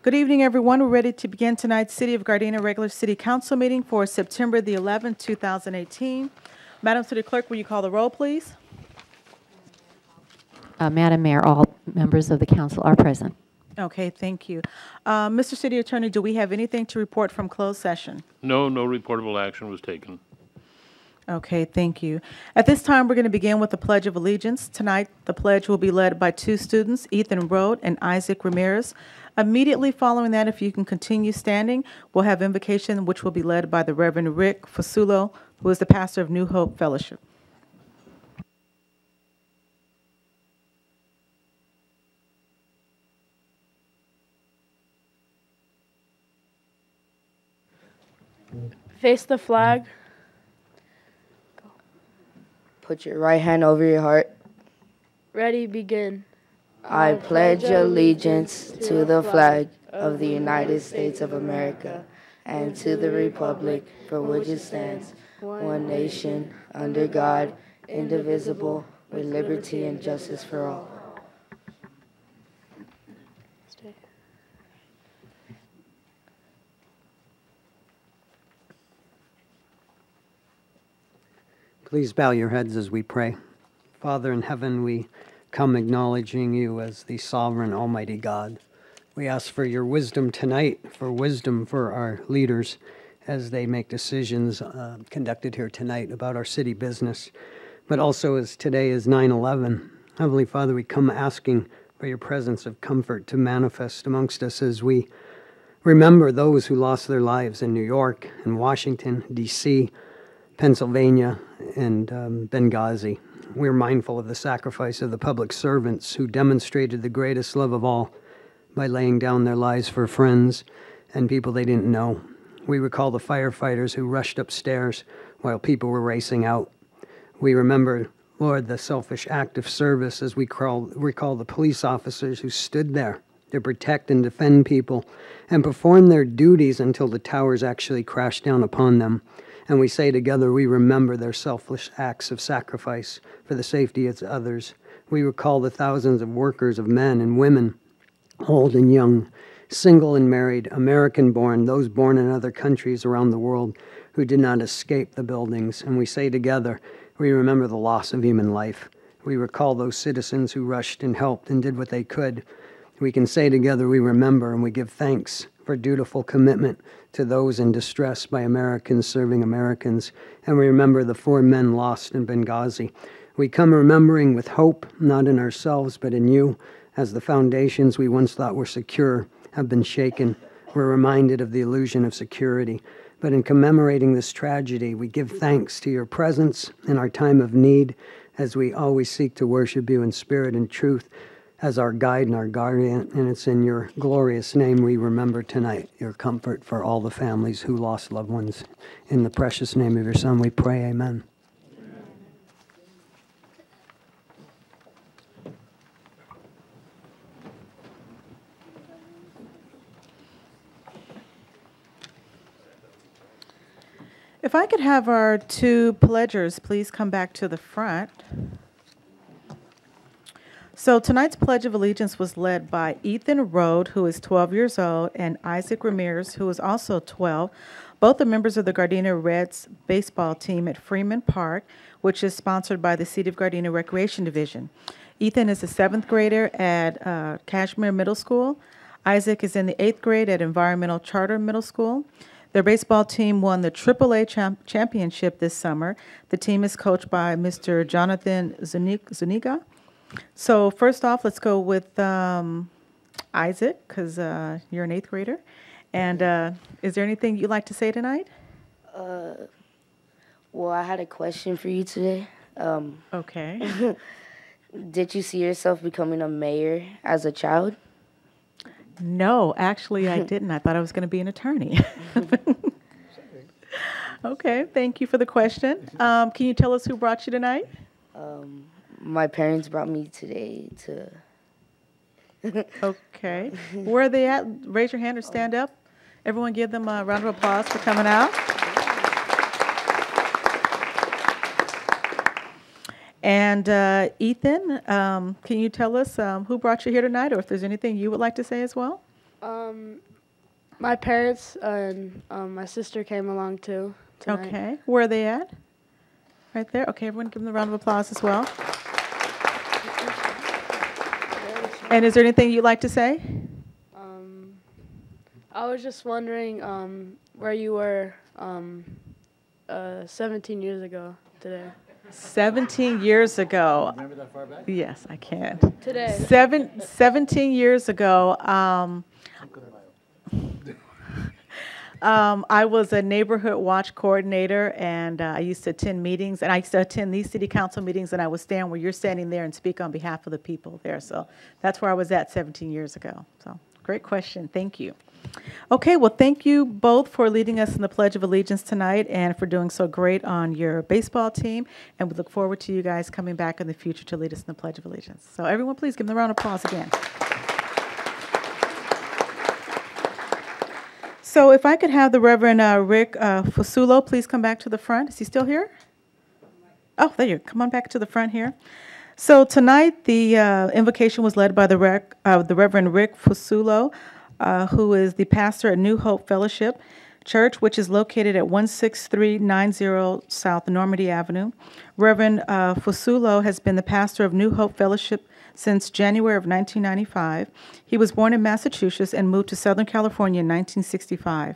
Good evening, everyone. We're ready to begin tonight's City of Gardena regular City Council meeting for September the 11th, 2018. Madam City Clerk, will you call the roll, please? Madam Mayor, all members of the council are present. Okay, thank you. Mr. City Attorney, do we have anything to report from closed session? No reportable action was taken. Okay, thank you. At this time, we're going to begin with the Pledge of Allegiance. Tonight, the pledge will be led by two students, Ethan Rode and Isaac Ramirez. Immediately following that, if you can continue standing, we'll have invocation, which will be led by the Reverend Rick Fasulo, who is the pastor of New Hope Fellowship. Face the flag. Put your right hand over your heart. Ready, begin. I pledge allegiance to the flag of the United States of America and to the republic for which it stands, one nation, under God, indivisible, with liberty and justice for all. Please bow your heads as we pray. Father in heaven, we come acknowledging you as the sovereign, almighty God. We ask for your wisdom tonight, for wisdom for our leaders as they make decisions conducted here tonight about our city business. But also as today is 9/11, Heavenly Father, we come asking for your presence of comfort to manifest amongst us as we remember those who lost their lives in New York and Washington, D.C., Pennsylvania, and Benghazi. We're mindful of the sacrifice of the public servants who demonstrated the greatest love of all by laying down their lives for friends and people they didn't know. We recall the firefighters who rushed upstairs while people were racing out. We remember, Lord, the selfish act of service as we recall the police officers who stood there to protect and defend people and perform their duties until the towers actually crashed down upon them. And we say together, we remember their selfless acts of sacrifice for the safety of others. We recall the thousands of workers, of men and women, old and young, single and married, American-born, those born in other countries around the world who did not escape the buildings. And we say together, we remember the loss of human life. We recall those citizens who rushed and helped and did what they could. We can say together, we remember and we give thanks for dutiful commitment to those in distress by Americans serving Americans. And we remember the 4 men lost in Benghazi. We come remembering with hope, not in ourselves, but in you, as the foundations we once thought were secure have been shaken. We're reminded of the illusion of security. But in commemorating this tragedy, we give thanks to your presence in our time of need, as we always seek to worship you in spirit and truth, as our guide and our guardian, and it's in your glorious name we remember tonight your comfort for all the families who lost loved ones. In the precious name of your Son we pray, amen. If I could have our two pledgers please come back to the front. So tonight's Pledge of Allegiance was led by Ethan Rode, who is 12 years old, and Isaac Ramirez, who is also 12. Both are members of the Gardena Reds baseball team at Freeman Park, which is sponsored by the City of Gardena Recreation Division. Ethan is a 7th grader at Cashmere Middle School. Isaac is in the 8th grade at Environmental Charter Middle School. Their baseball team won the AAA championship this summer. The team is coached by Mr. Jonathan Zuniga. So first off, let's go with Isaac, because you're an 8th grader. And is there anything you'd like to say tonight? Well, I had a question for you today. Okay. Did you see yourself becoming a mayor as a child? No, actually I didn't. I thought I was going to be an attorney. Okay, thank you for the question. Can you tell us who brought you tonight? My parents brought me today to... Okay. Where are they at? Raise your hand or stand up. Everyone give them a round of applause for coming out. And Ethan, can you tell us who brought you here tonight, or if there's anything you would like to say as well? My parents and my sister came along too tonight. Okay. Where are they at? Right there. Okay, everyone give them a round of applause as well. And is there anything you'd like to say? I was just wondering where you were 17 years ago today. 17 years ago. Remember that far back? Yes, I can. Today. 17 years ago, I was a neighborhood watch coordinator, and I used to attend meetings, and I used to attend these city council meetings, and I would stand where you're standing there and speak on behalf of the people there. So that's where I was at 17 years ago. So great question. Thank you. Okay, well, thank you both for leading us in the Pledge of Allegiance tonight and for doing so great on your baseball team. And we look forward to you guys coming back in the future to lead us in the Pledge of Allegiance. So everyone, please give them a round of applause again. So if I could have the Reverend Rick Fusulo please come back to the front. Is he still here? Oh, there you go. Come on back to the front here. So tonight the invocation was led by the Reverend Rick Fusulo, who is the pastor at New Hope Fellowship Church, which is located at 16390 South Normandy Avenue. Reverend Fusulo has been the pastor of New Hope Fellowship since January of 1995. He was born in Massachusetts and moved to Southern California in 1965.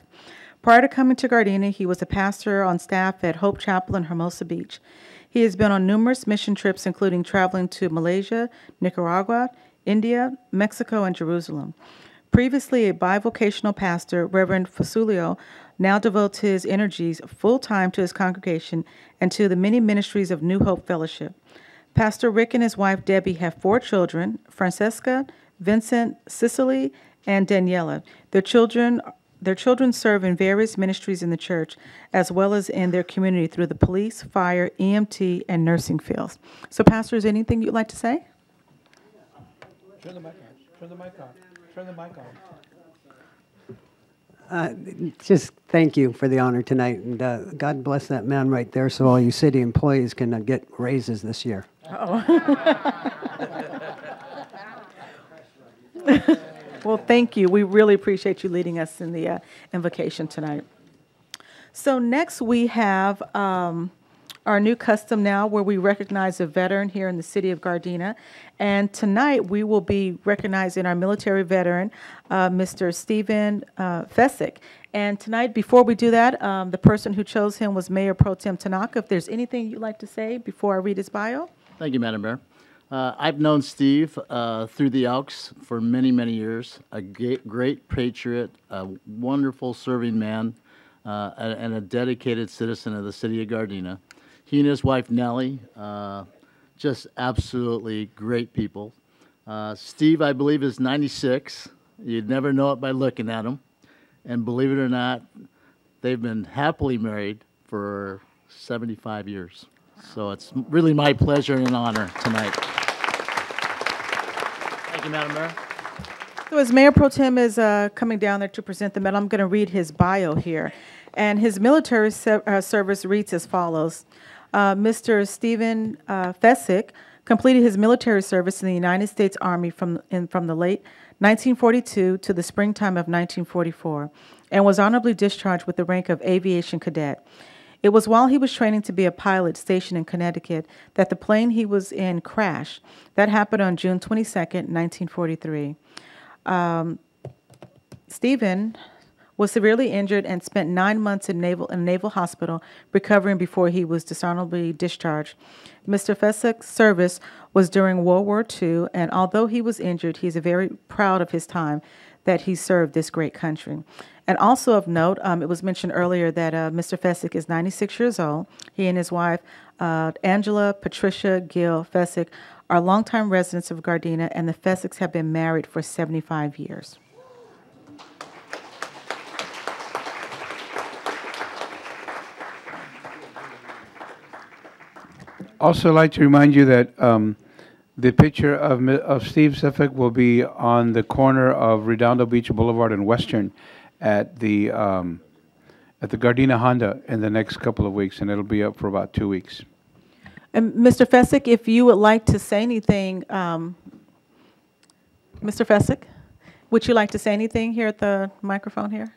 Prior to coming to Gardena, he was a pastor on staff at Hope Chapel in Hermosa Beach. He has been on numerous mission trips, including traveling to Malaysia, Nicaragua, India, Mexico, and Jerusalem. Previously a bivocational pastor, Reverend Fusulo now devotes his energies full-time to his congregation and to the many ministries of New Hope Fellowship. Pastor Rick and his wife Debbie have 4 children, Francesca, Vincent, Cicely, and Daniela. Their children serve in various ministries in the church, as well as in their community through the police, fire, EMT, and nursing fields. So, Pastor, is there anything you'd like to say? Turn the mic on. Turn the mic on. Turn the mic on. Just thank you for the honor tonight, and God bless that man right there so all you city employees can get raises this year. Well, thank you. We really appreciate you leading us in the invocation tonight. So next we have our new custom now where we recognize a veteran here in the city of Gardena. And tonight we will be recognizing our military veteran, Mr. Stephen Fesick. And tonight, before we do that, the person who chose him was Mayor Pro Tem Tanaka. If there's anything you'd like to say before I read his bio? Thank you, Madam Mayor. I've known Steve through the Elks for many, many years. A great patriot, a wonderful serving man, and a dedicated citizen of the city of Gardena. He and his wife, Nellie, just absolutely great people. Steve, I believe, is 96. You'd never know it by looking at him. And believe it or not, they've been happily married for 75 years. So it's really my pleasure and honor tonight. Thank you, Madam Mayor. So as Mayor Pro Tem is coming down there to present the medal, I'm going to read his bio here. And his military service reads as follows. Mr. Stephen Fesick completed his military service in the United States Army from the late 1942 to the springtime of 1944, and was honorably discharged with the rank of aviation cadet. It was while he was training to be a pilot stationed in Connecticut that the plane he was in crashed. That happened on June 22nd, 1943. Stephen was severely injured and spent 9 months in a naval hospital recovering before he was dishonorably discharged. Mr. Fesick's service was during World War II, and although he was injured, he's very proud of his time that he served this great country. And also of note, it was mentioned earlier that Mr. Fesick is 96 years old. He and his wife, Angela Patricia Gill Fesick, are longtime residents of Gardena, and the Fesicks have been married for 75 years. Also, I'd like to remind you that the picture of Steve Fesick will be on the corner of Redondo Beach Boulevard and Western at the Gardena Honda in the next couple of weeks, and it'll be up for about 2 weeks. And Mr. Fesick, if you would like to say anything, Mr. Fesick, Would you like to say anything here at the microphone here?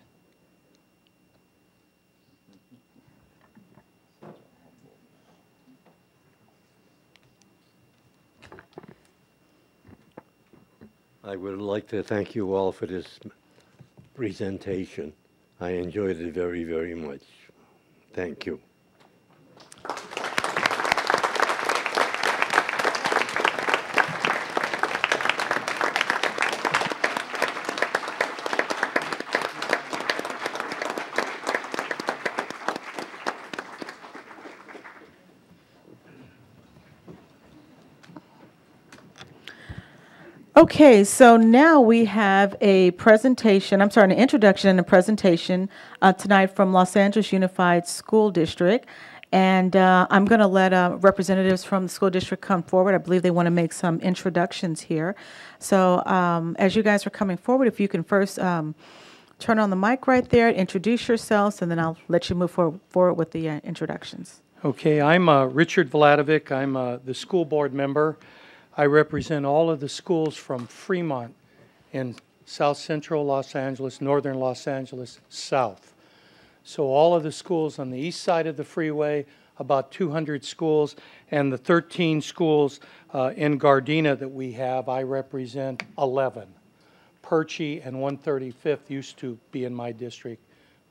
I would like to thank you all for this presentation. I enjoyed it very, very much. Thank you. Okay, so now we have a presentation, an introduction and a presentation tonight from Los Angeles Unified School District. And I'm going to let representatives from the school district come forward. I believe they want to make some introductions here. So as you guys are coming forward, if you can first turn on the mic right there, introduce yourselves, and then I'll let you move forward with the introductions. Okay, I'm Richard Vladovic. I'm the school board member. I represent all of the schools from Fremont in South Central Los Angeles, Northern Los Angeles, South. So all of the schools on the east side of the freeway, about 200 schools, and the 13 schools in Gardena that we have, I represent 11. Perchie and 135th used to be in my district,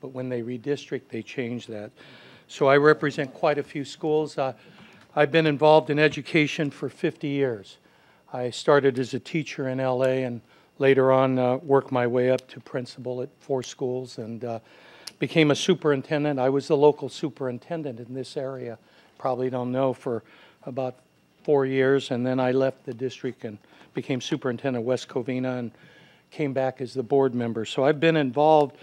but when they redistrict, they changed that. So I represent quite a few schools. I've been involved in education for 50 years. I started as a teacher in LA and later on worked my way up to principal at 4 schools and became a superintendent. I was the local superintendent in this area, probably don't know, for about 4 years, and then I left the district and became superintendent of West Covina and came back as the board member. So I've been involved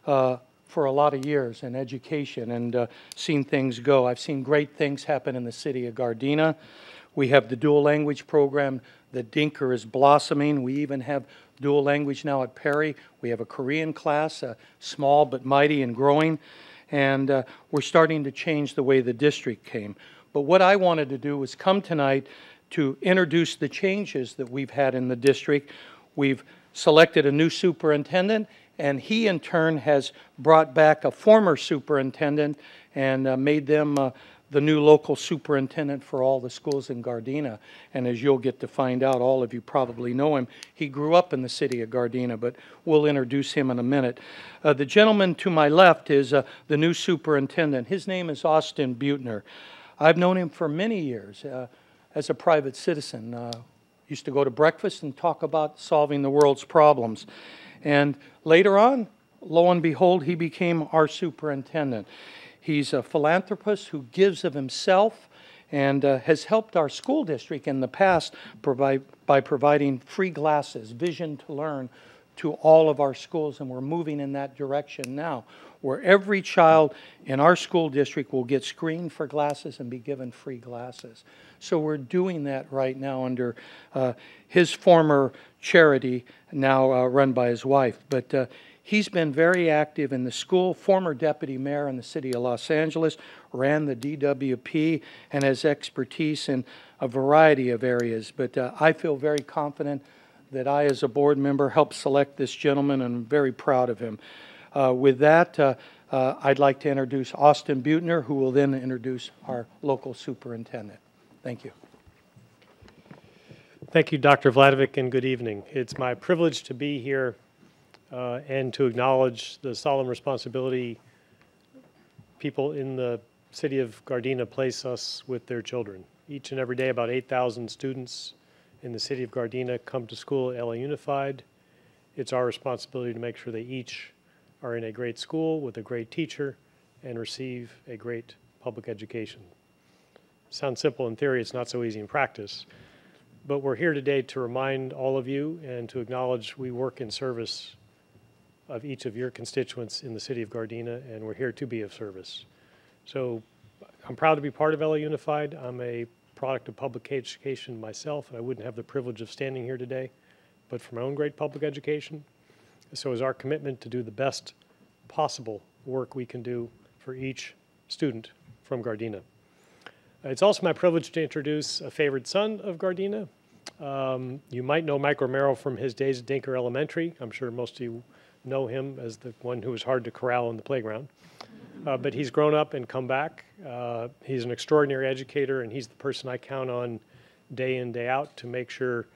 for a lot of years in education and seen things go. I've seen great things happen in the city of Gardena. We have the dual language program. The Dinker is blossoming. We even have dual language now at Perry. We have a Korean class, small but mighty and growing. And we're starting to change the way the district came. But what I wanted to do was come tonight to introduce the changes that we've had in the district. We've selected a new superintendent, and he in turn has brought back a former superintendent and made them the new local superintendent for all the schools in Gardena. And as you'll get to find out, all of you probably know him. He grew up in the city of Gardena, but we'll introduce him in a minute. The gentleman to my left is the new superintendent. His name is Austin Butner. I've known him for many years as a private citizen. Used to go to breakfast and talk about solving the world's problems. And later on, lo and behold, he became our superintendent. He's a philanthropist who gives of himself and has helped our school district in the past by providing free glasses, Vision to Learn, to all of our schools. And we're moving in that direction now, where every child in our school district will get screened for glasses and be given free glasses. So we're doing that right now under his former charity, now run by his wife. But he's been very active in the school, former deputy mayor in the city of Los Angeles, ran the DWP, and has expertise in a variety of areas. But I feel very confident that I, as a board member, helped select this gentleman, and I'm very proud of him. With that, I'd like to introduce Austin Butner, who will then introduce our local superintendent. Thank you. Thank you, Dr. Vladovic, and good evening. It's my privilege to be here and to acknowledge the solemn responsibility people in the city of Gardena place us with their children. Each and every day, about 8,000 students in the city of Gardena come to school at LA Unified. It's our responsibility to make sure they each are in a great school with a great teacher and receive a great public education. Sounds simple in theory, it's not so easy in practice. But we're here today to remind all of you and to acknowledge we work in service of each of your constituents in the city of Gardena, and we're here to be of service. So I'm proud to be part of LA Unified. I'm a product of public education myself, and I wouldn't have the privilege of standing here today, but for my own great public education. So is our commitment to do the best possible work we can do for each student from Gardena. It's also my privilege to introduce a favored son of Gardena. You might know Mike Romero from his days at Dinker Elementary. I'm sure most of you know him as the one who was hard to corral in the playground. But he's grown up and come back. He's an extraordinary educator, and he's the person I count on day in, day out to make sure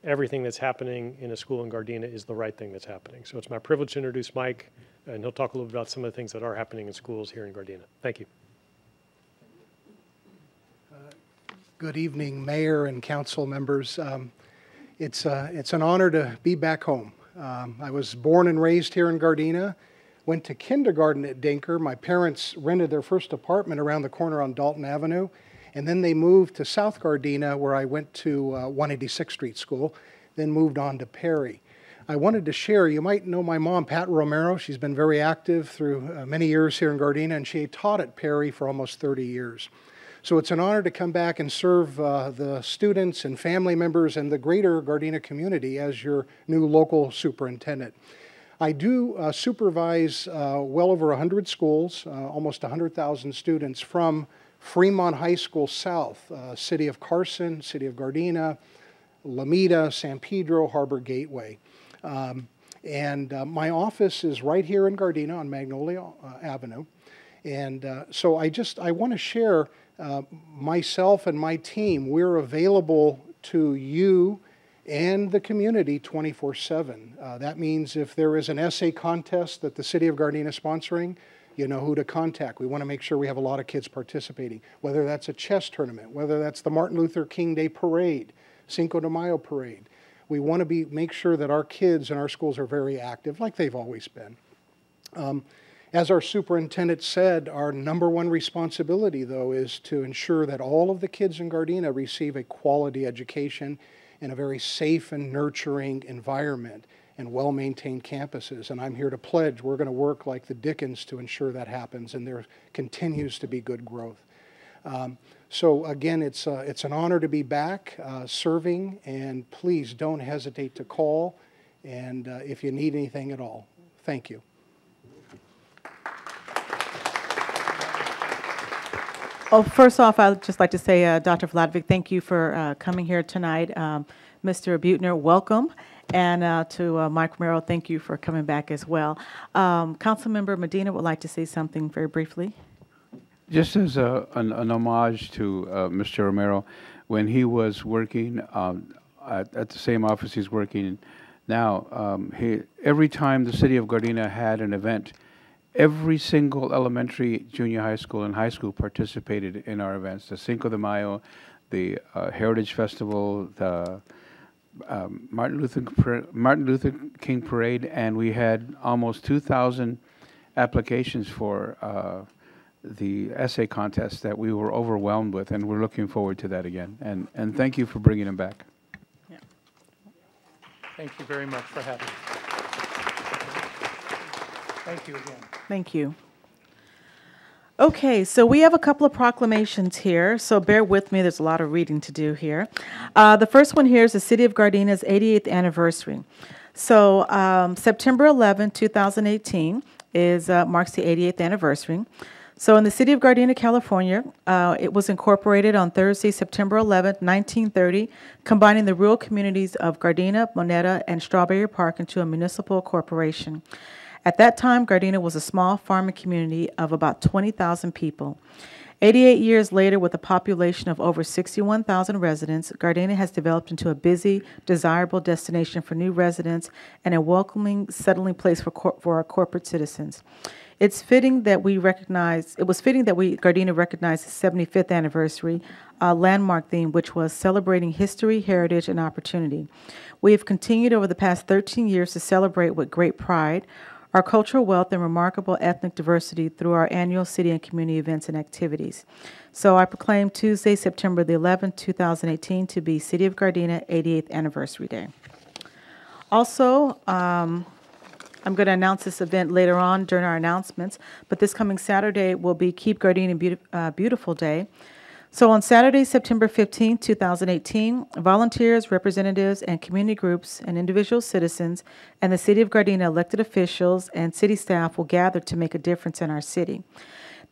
everything that's happening in a school in Gardena is the right thing that's happening. So it's my privilege to introduce Mike, and he'll talk a little bit about some of the things that are happening in schools here in Gardena. Thank you. Good evening, Mayor and council members. It's an honor to be back home. I was born and raised here in Gardena, went to kindergarten at Dinker. My parents rented their first apartment around the corner on Dalton Avenue, and then they moved to South Gardena, where I went to 186th Street School, then moved on to Perry. I wanted to share, you might know my mom, Pat Romero. She's been very active through many years here in Gardena, and she taught at Perry for almost 30 years. So it's an honor to come back and serve the students and family members and the greater Gardena community as your new local superintendent. I do supervise well over 100 schools, almost 100,000 students from Fremont High School South, City of Carson, City of Gardena, Lomita, San Pedro, Harbor Gateway. My office is right here in Gardena on Magnolia Avenue. And so I want to share myself and my team. We're available to you and the community 24/7. That means if there is an essay contest that the City of Gardena is sponsoring, you know who to contact. We want to make sure we have a lot of kids participating, whether that's a chess tournament, whether that's the Martin Luther King Day Parade, Cinco de Mayo Parade. We want to make sure that our kids in our schools are very active, like they've always been. As our superintendent said, our #1 responsibility, though, is to ensure that all of the kids in Gardena receive a quality education in a very safe and nurturing environment and well-maintained campuses. And I'm here to pledge we're going to work like the Dickens to ensure that happens, and there continues to be good growth. So again, it's an honor to be back serving, and please don't hesitate to call, and if you need anything at all. Thank you. Oh, first off, I'd just like to say, Dr. Vladovic, thank you for coming here tonight. Mr. Butner, welcome. And to Mike Romero, thank you for coming back as well. Councilmember Medina would like to say something very briefly. Just as an homage to Mr. Romero, when he was working at the same office he's working now, every time the City of Gardena had an event, every single elementary, junior high school, and high school participated in our events. The Cinco de Mayo, the Heritage Festival, the Martin Luther King Parade, and we had almost 2,000 applications for the essay contest that we were overwhelmed with, and we're looking forward to that again. And thank you for bringing them back. Yeah. Thank you very much for having me. Thank you again. Thank you. Okay, so we have a couple of proclamations here, so bear with me. There's a lot of reading to do here. The first one here is the City of Gardena's 88th anniversary. So September 11, 2018 marks the 88th anniversary. So in the City of Gardena, California, it was incorporated on Thursday, September 11, 1930, combining the rural communities of Gardena, Moneta, and Strawberry Park into a municipal corporation. At that time, Gardena was a small farming community of about 20,000 people. 88 years later, with a population of over 61,000 residents, Gardena has developed into a busy, desirable destination for new residents and a welcoming, settling place for our corporate citizens. It was fitting that Gardena recognized the 75th anniversary landmark theme, which was celebrating history, heritage, and opportunity. We have continued over the past 13 years to celebrate with great pride our cultural wealth and remarkable ethnic diversity through our annual city and community events and activities. So I proclaim Tuesday, September the 11th, 2018 to be City of Gardena 88th Anniversary Day. Also, I'm going to announce this event later on during our announcements, but this coming Saturday will be Keep Gardena Beautiful Day. So on Saturday, September 15, 2018, volunteers, representatives, and community groups and individual citizens and the City of Gardena elected officials and city staff will gather to make a difference in our city.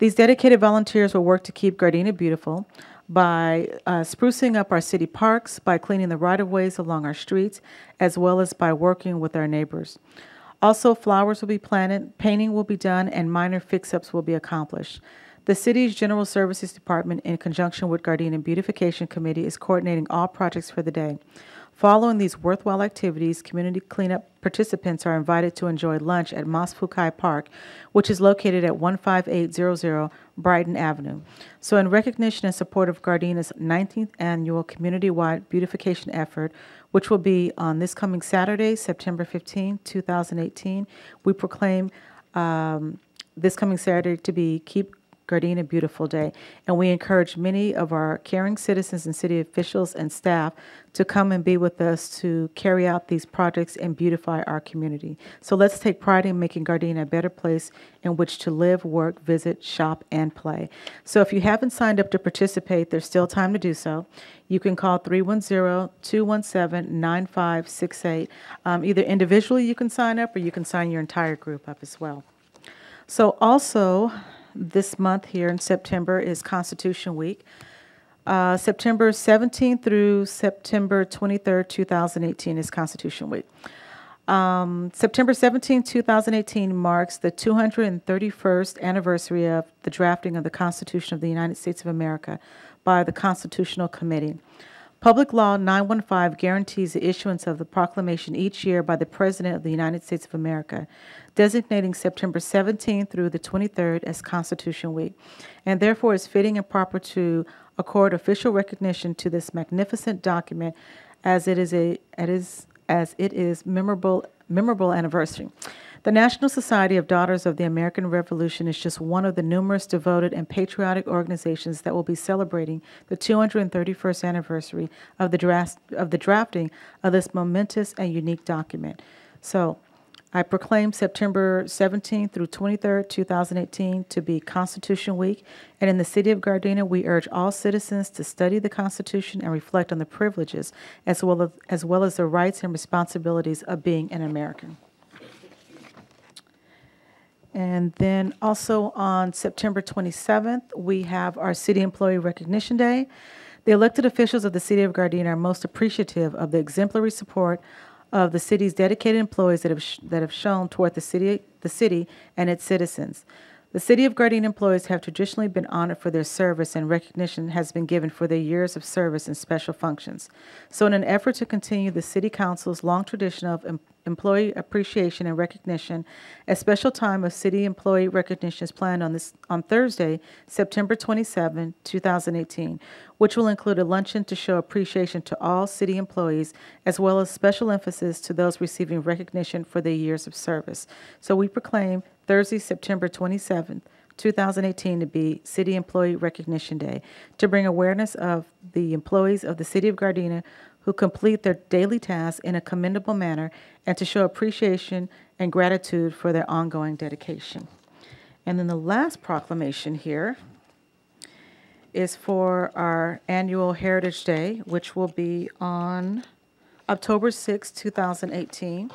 These dedicated volunteers will work to keep Gardena beautiful. by sprucing up our city parks, by cleaning the right-of-ways along our streets, as well as by working with our neighbors. Also, flowers will be planted, painting will be done, and minor fix-ups will be accomplished. The city's General Services Department, in conjunction with Gardena Beautification Committee, is coordinating all projects for the day. Following these worthwhile activities, community cleanup participants are invited to enjoy lunch at Mas Fukai Park, which is located at 15800 Brighton Avenue. So in recognition and support of Gardena's 19th annual community-wide beautification effort, which will be on this coming Saturday, September 15, 2018, we proclaim this coming Saturday to be Keep Gardena Beautiful Day, and we encourage many of our caring citizens and city officials and staff to come and be with us to carry out these projects and beautify our community. So let's take pride in making Gardena a better place in which to live, work, visit, shop, and play. So if you haven't signed up to participate, there's still time to do so. You can call 310-217-9568. Either individually you can sign up, or you can sign your entire group up as well. So also, this month here in September is Constitution Week. September 17th through September 23rd, 2018 is Constitution Week. September 17th, 2018 marks the 231st anniversary of the drafting of the Constitution of the United States of America by the Constitutional Committee. Public Law 915 guarantees the issuance of the proclamation each year by the President of the United States of America, designating September 17th through the 23rd as Constitution Week, and therefore is fitting and proper to accord official recognition to this magnificent document as it is memorable anniversary. The National Society of Daughters of the American Revolution is just one of the numerous devoted and patriotic organizations that will be celebrating the 231st anniversary of the drafting of this momentous and unique document. So, I proclaim September 17th through 23rd, 2018 to be Constitution Week, and in the city of Gardena, we urge all citizens to study the Constitution and reflect on the privileges as well as the rights and responsibilities of being an American. And then also on September 27th, we have our City Employee Recognition Day. The elected officials of the city of Gardena are most appreciative of the exemplary support of the city's dedicated employees that have shown toward the city and its citizens. The City of Gardena employees have traditionally been honored for their service, and recognition has been given for their years of service and special functions. So in an effort to continue the City Council's long tradition of employee appreciation and recognition, a special time of City Employee Recognition is planned on Thursday, September 27, 2018, which will include a luncheon to show appreciation to all City employees, as well as special emphasis to those receiving recognition for their years of service. So we proclaim Thursday, September 27th, 2018 to be City Employee Recognition Day, to bring awareness of the employees of the City of Gardena who complete their daily tasks in a commendable manner, and to show appreciation and gratitude for their ongoing dedication. And then the last proclamation here is for our annual Heritage Day, which will be on October 6, 2018.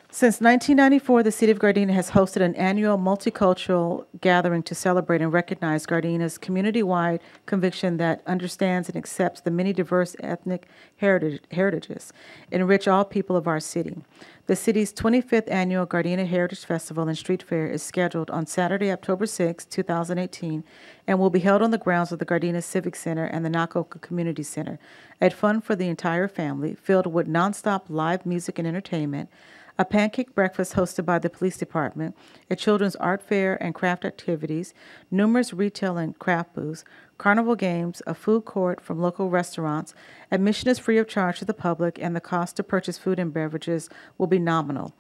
Since 1994, the City of Gardena has hosted an annual multicultural gathering to celebrate and recognize Gardena's community-wide conviction that understands and accepts the many diverse ethnic heritages, enrich all people of our city. The city's 25th annual Gardena Heritage Festival and Street Fair is scheduled on Saturday, October 6, 2018, and will be held on the grounds of the Gardena Civic Center and the Nakoka Community Center. A fun for the entire family, filled with nonstop live music and entertainment, a pancake breakfast hosted by the police department, a children's art fair and craft activities, numerous retail and craft booths, carnival games, a food court from local restaurants. Admission is free of charge to the public, and the cost to purchase food and beverages will be nominal.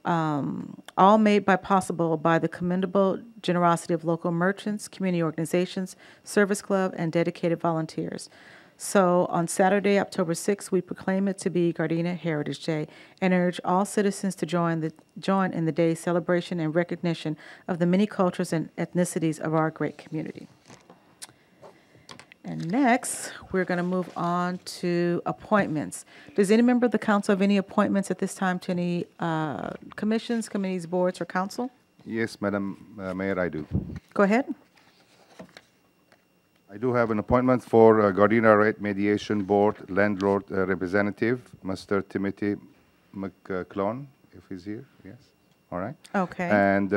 All made possible by the commendable generosity of local merchants, community organizations, service club, and dedicated volunteers. So on Saturday, October 6th, we proclaim it to be Gardena Heritage Day and urge all citizens to join in the day's celebration and recognition of the many cultures and ethnicities of our great community. And next, we're going to move on to appointments. Does any member of the council have any appointments at this time to any commissions, committees, boards, or council? Yes, Madam Mayor, I do. Go ahead. I do have an appointment for Gardena Rate Mediation Board Landlord Representative, Mr. Timothy McClone, if he's here, yes, all right. Okay. And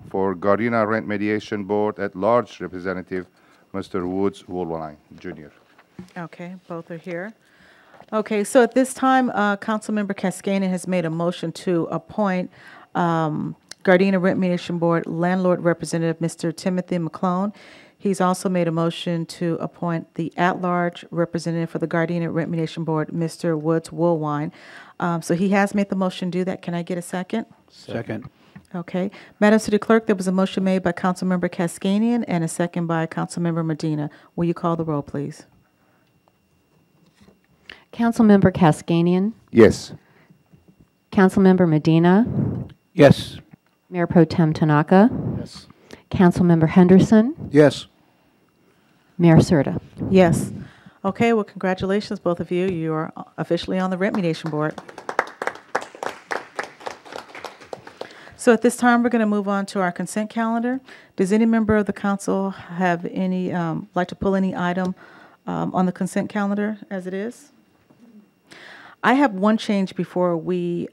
for Gardena Rent Mediation Board at Large Representative, Mr. Woods Woolwine, Jr. Okay, both are here. Okay, so at this time, Councilmember Cascanian has made a motion to appoint Gardena Rent Mediation Board Landlord Representative, Mr. Timothy McClone. He's also made a motion to appoint the at-large representative for the Gardena Rent Mediation Board, Mr. Woods Woolwine. So he has made the motion to do that. Can I get a second? Second. Okay. Madam City Clerk, there was a motion made by Councilmember Cascanian and a second by Councilmember Medina. Will you call the roll, please? Councilmember Cascanian, Yes. Councilmember Medina, Yes. Mayor Pro Tem Tanaka, Yes. Councilmember Henderson, Yes. Mayor Serta. Yes. Okay, well, congratulations, both of you. You are officially on the Rent Mediation Board. So at this time, we're going to move on to our consent calendar. Does any member of the council have any, like to pull any item on the consent calendar as it is? I have one change before we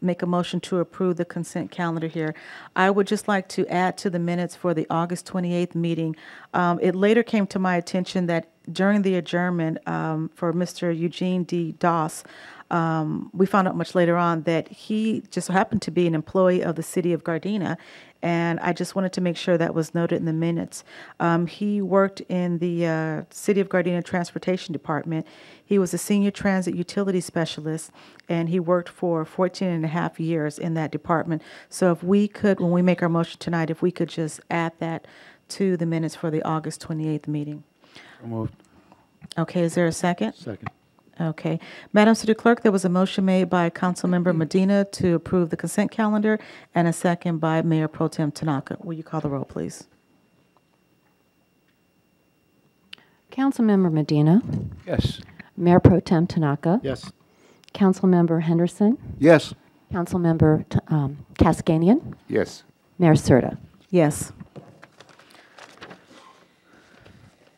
make a motion to approve the consent calendar here. I would just like to add to the minutes for the August 28th meeting. It later came to my attention that during the adjournment for Mr. Eugene D. Doss, we found out much later on that he just happened to be an employee of the city of Gardena, and I just wanted to make sure that was noted in the minutes. He worked in the City of Gardena Transportation Department. He was a senior transit utility specialist, and he worked for 14 and a half years in that department. So if we could, when we make our motion tonight, if we could just add that to the minutes for the August 28th meeting. So moved. Okay, is there a second? Second. Okay. Madam City Clerk, there was a motion made by Councilmember Medina to approve the consent calendar and a second by Mayor Pro Tem Tanaka. Will you call the roll, please? Councilmember Medina, Yes. Mayor Pro Tem Tanaka, Yes. Councilmember Henderson, Yes. Councilmember Cascanian, Yes. Mayor Serta. Yes.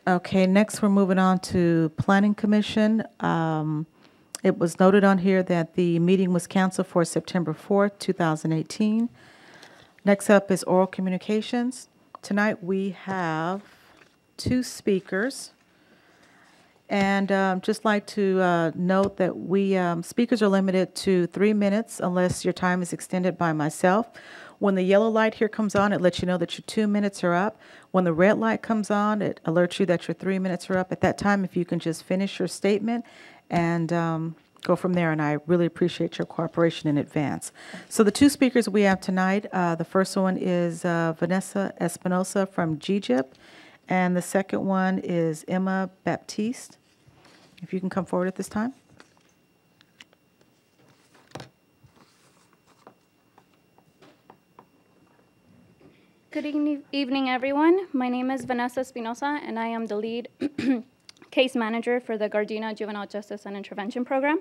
Okay, next we're moving on to Planning Commission. It was noted on here that the meeting was canceled for September 4th, 2018. Next up is oral communications. Tonight we have 2 speakers. And just like to note that we speakers are limited to 3 minutes unless your time is extended by myself. When the yellow light here comes on, it lets you know that your 2 minutes are up. When the red light comes on, it alerts you that your 3 minutes are up. At that time, if you can just finish your statement and go from there, and I really appreciate your cooperation in advance. So the 2 speakers we have tonight, the first one is Vanessa Espinosa from GGIP, and the second one is Emma Baptiste. If you can come forward at this time. Good evening, everyone. My name is Vanessa Espinosa, and I am the lead case manager for the Gardena Juvenile Justice and Intervention Program.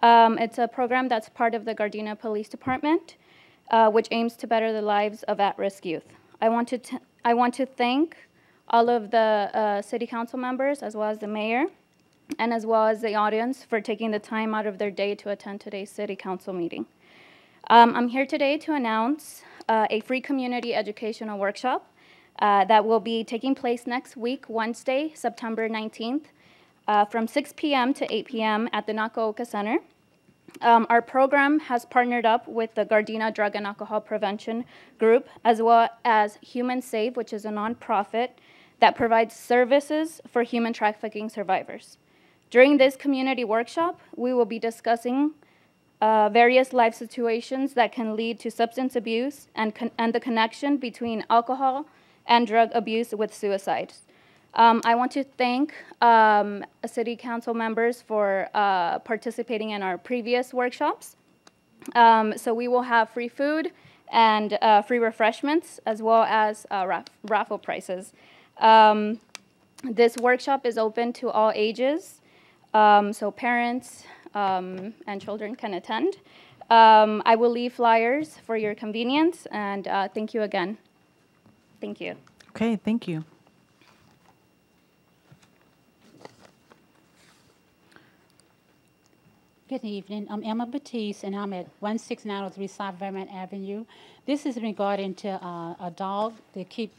It's a program that's part of the Gardena Police Department, which aims to better the lives of at-risk youth. I want to thank all of the city council members, as well as the mayor, and as well as the audience for taking the time out of their day to attend today's city council meeting. I'm here today to announce a free community educational workshop that will be taking place next week, Wednesday, September 19th, from 6 p.m. to 8 p.m. at the Nakaoka Center. Our program has partnered up with the Gardena Drug and Alcohol Prevention Group, as well as Human Save, which is a nonprofit that provides services for human trafficking survivors. During this community workshop, we will be discussing various life situations that can lead to substance abuse and the connection between alcohol and drug abuse with suicide. I want to thank city council members for participating in our previous workshops. So we will have free food and free refreshments, as well as raffle prizes. This workshop is open to all ages, so parents and children can attend. I will leave flyers for your convenience, and thank you again. Thank you. Okay, thank you. Good evening. I'm Emma Batiste, and I'm at 16903 South Vermont Avenue. This is regarding to a dog that keeps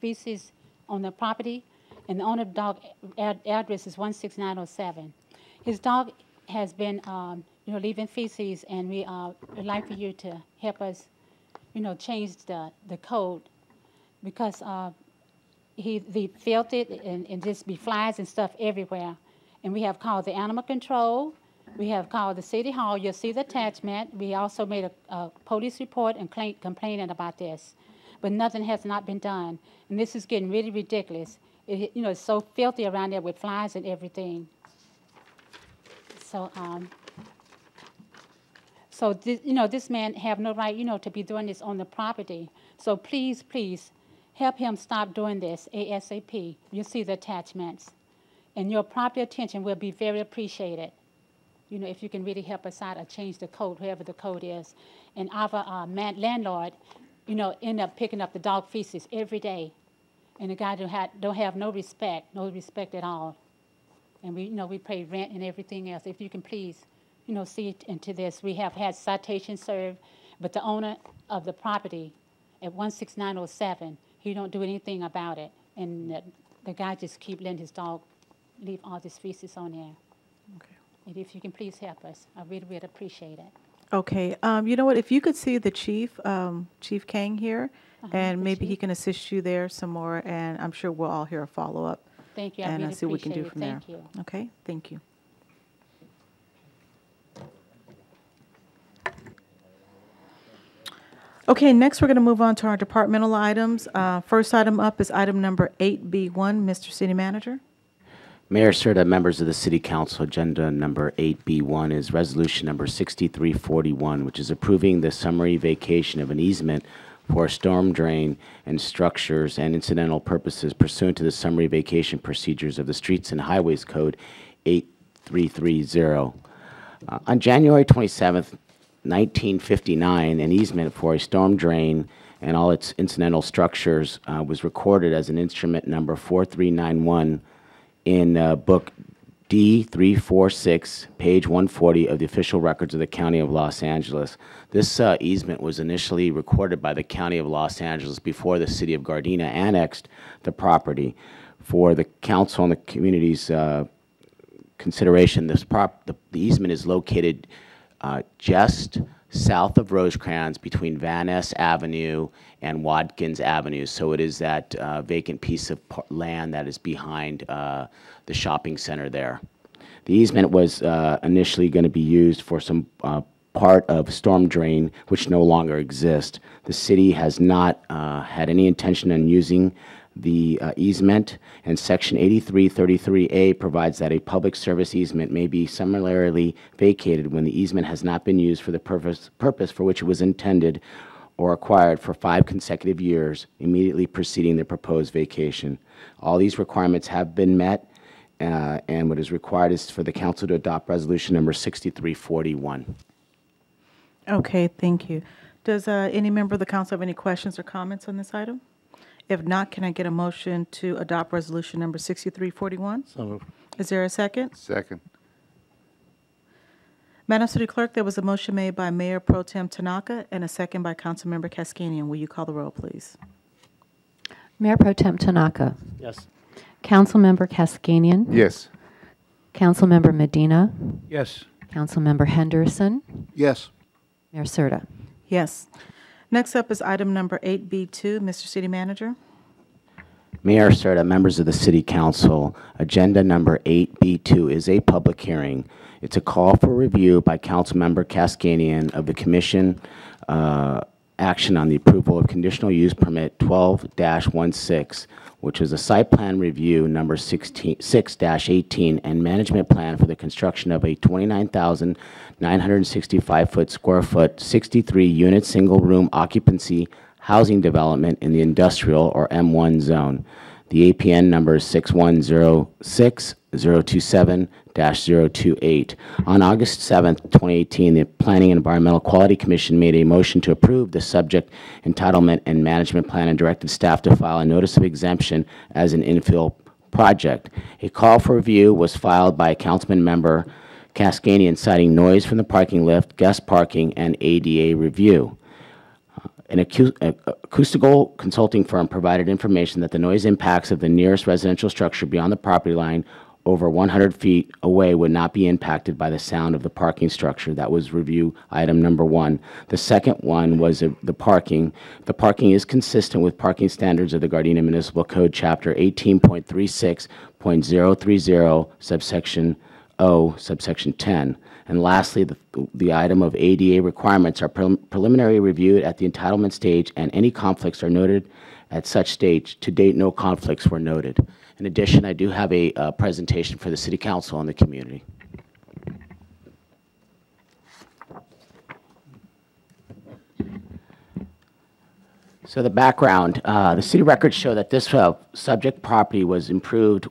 feces on the property, and the owner of the dog address is 16907. His dog has been, leaving feces, and we would like for you to help us, change the code, because they felt it and just be flies and stuff everywhere. And we have called the animal control. We have called the city hall. You'll see the attachment. We also made a police report and complaining about this. But nothing has not been done. And this is getting really ridiculous. It's so filthy around there with flies and everything. So, this man have no right, to be doing this on the property. So please, please, help him stop doing this ASAP. You'll see the attachments. And your proper attention will be very appreciated, if you can really help us out or change the code, whoever the code is. And our landlord, end up picking up the dog feces every day. And the guy don't have no respect at all. And we pay rent and everything else. If you can please, see into this. We have had citations served, but the owner of the property at 16907, he don't do anything about it. And the guy just keep letting his dog leave all this feces on there. Okay. And if you can please help us, I really would appreciate it. Okay. You know what? If you could see the chief, Chief Kang here, and maybe he can assist you there some more, and I'm sure we'll all hear a follow-up. Thank you. And really see what we can do appreciate from there. Thank you. Okay. Thank you. Okay, next we're going to move on to our departmental items. First item up is item number 8B1. Mr. City Manager. Mayor Serta, members of the City Council, agenda number 8B1 is resolution number 6341, which is approving the summary vacation of an easement for a storm drain and structures and incidental purposes pursuant to the summary vacation procedures of the Streets and Highways Code 8330. On January 27th, 1959, an easement for a storm drain and all its incidental structures was recorded as an instrument number 4391 in book D346, page 140 of the official records of the County of Los Angeles. This easement was initially recorded by the County of Los Angeles before the City of Gardena annexed the property. For the council and the community's consideration, the easement is located just south of Rosecrans between Van Ness Avenue and Watkins Avenue. So it is that vacant piece of land that is behind the shopping center there. The easement was initially going to be used for some part of storm drain, which no longer exists. The city has not had any intention on using the easement, and Section 8333A provides that a public service easement may be summarily vacated when the easement has not been used for the purpose for which it was intended or acquired for 5 consecutive years immediately preceding the proposed vacation. All these requirements have been met, and what is required is for the council to adopt resolution number 6341. Okay, thank you. Does any member of the council have any questions or comments on this item? If not, can I get a motion to adopt resolution number 6341? So moved. Is there a second? Second. Madam City Clerk, there was a motion made by Mayor Pro Tem Tanaka and a second by Councilmember Cascanian. Will you call the roll, please? Mayor Pro Tem Tanaka. Yes. Councilmember Cascanian. Yes. Councilmember Medina. Yes. Councilmember Henderson. Yes. Mayor Serta. Yes. Next up is item number 8B2. Mr. City Manager. Mayor Serta, members of the City Council, agenda number 8B2 is a public hearing. It's a call for review by Councilmember Cascanian of the Commission action on the approval of conditional use permit 12-16, which is a site plan review number 6-18 and management plan for the construction of a 29,965 square foot, 63-unit single-room occupancy housing development in the industrial or M1 zone. The APN number is 6106-027-028. On August 7, 2018, the Planning and Environmental Quality Commission made a motion to approve the subject entitlement and management plan and directed staff to file a notice of exemption as an infill project. A call for review was filed by Councilman member Cascanian, citing noise from the parking lift, guest parking, and ADA review. An acoustical consulting firm provided information that the noise impacts of the nearest residential structure beyond the property line over 100 feet away would not be impacted by the sound of the parking structure. That was review item number 1. The second one was the parking. The parking is consistent with parking standards of the Gardena Municipal Code, Chapter 18.36.030, subsection O, subsection 10. And lastly, the item of ADA requirements are preliminary reviewed at the entitlement stage, and any conflicts are noted at such stage. To date, no conflicts were noted. In addition, I do have a presentation for the City Council and the community. So the background, the city records show that this subject property was approved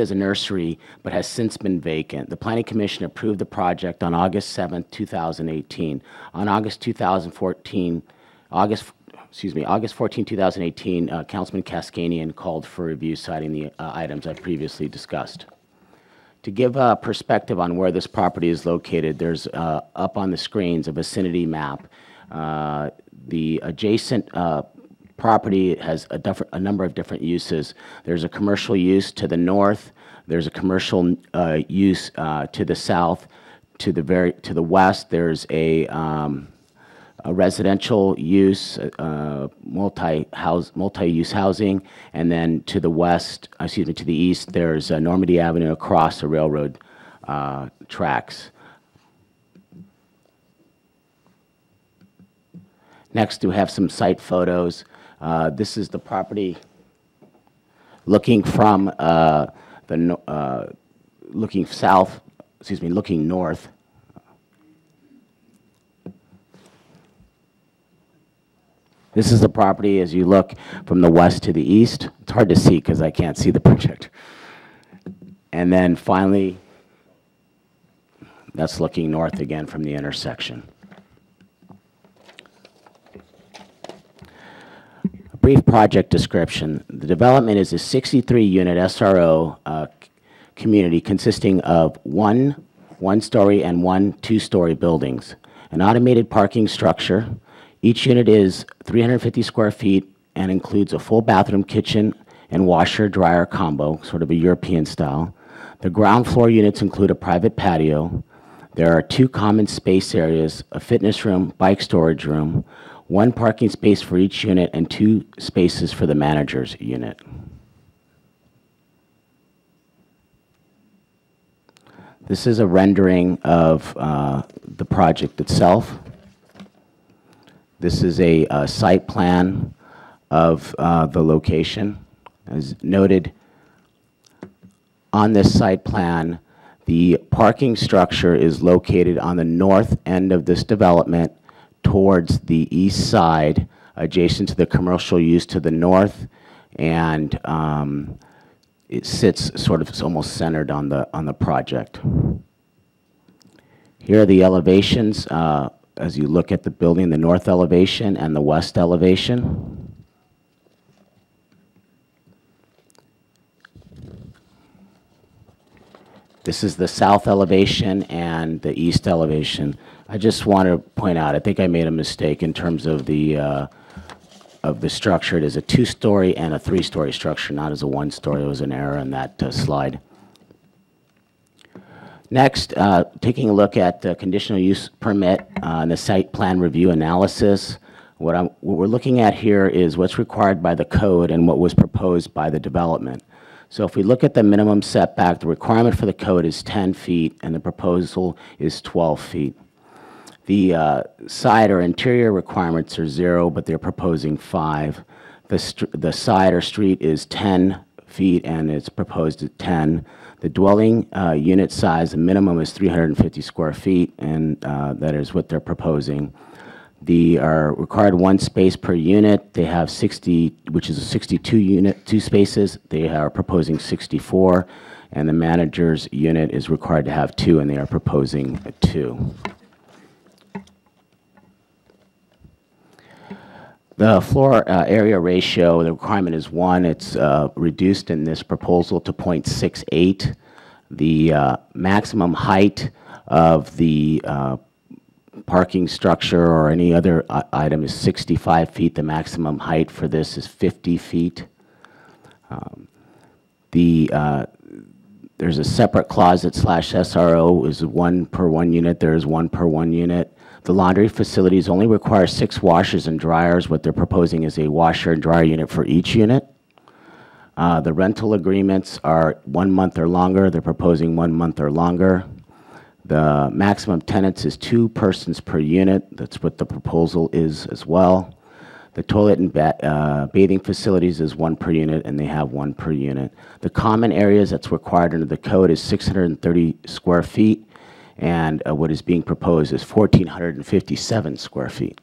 as a nursery, but has since been vacant. The Planning Commission approved the project on August 7th, 2018. On August 14, 2018, Councilman Cascanian called for review, citing the items I previously discussed. To give perspective on where this property is located, there's up on the screens a vicinity map. The adjacent property has a number of different uses. There's a commercial use to the north. There's a commercial use to the south. To the west, there's a residential use, multi-use housing, and then to the west, to the east, there's Normandy Avenue across the railroad tracks. Next, we have some site photos. This is the property looking from looking north. This is the property as you look from the west to the east. It's hard to see because I can't see the projector. And then finally, that's looking north again from the intersection. A brief project description. The development is a 63-unit SRO community consisting of one-story and 1 2-story buildings, an automated parking structure. Each unit is 350 square feet and includes a full bathroom, kitchen, and washer-dryer combo, sort of a European style. The ground floor units include a private patio. There are 2 common space areas, a fitness room, bike storage room, 1 parking space for each unit, and 2 spaces for the manager's unit. This is a rendering of the project itself. This is a site plan of the location. As noted on this site plan, the parking structure is located on the north end of this development towards the east side, adjacent to the commercial use to the north, and it sits sort of almost centered on the project. Here are the elevations. As you look at the building, the north elevation and the west elevation. This is the south elevation and the east elevation. I just want to point out, I think I made a mistake in terms of the structure. It is a 2-story and a 3-story structure, not as a 1-story. It was an error in that slide. Next, taking a look at the conditional use permit and the site plan review analysis. What we're looking at here is what's required by the code and what was proposed by the development. So if we look at the minimum setback, the requirement for the code is 10 feet and the proposal is 12 feet. The side or interior requirements are 0, but they're proposing 5. The side or street is 10 feet and it's proposed at 10. The dwelling unit size, the minimum is 350 square feet, and that is what they're proposing. The required 1 space per unit. They have 60, which is a 2 spaces. They are proposing 64, and the manager's unit is required to have 2, and they are proposing 2. The floor area ratio, the requirement is 1. It's reduced in this proposal to 0.68. The maximum height of the parking structure or any other item is 65 feet. The maximum height for this is 50 feet. There's a separate closet / SRO is 1 per 1 unit. There is 1 per 1 unit. The laundry facilities only require 6 washers and dryers. What they're proposing is a washer and dryer unit for each unit. The rental agreements are 1 month or longer. They're proposing 1 month or longer. The maximum tenants is 2 persons per unit. That's what the proposal is as well. The toilet and bathing facilities is 1 per unit, and they have 1 per unit. The common areas that's required under the code is 630 square feet, and what is being proposed is 1,457 square feet.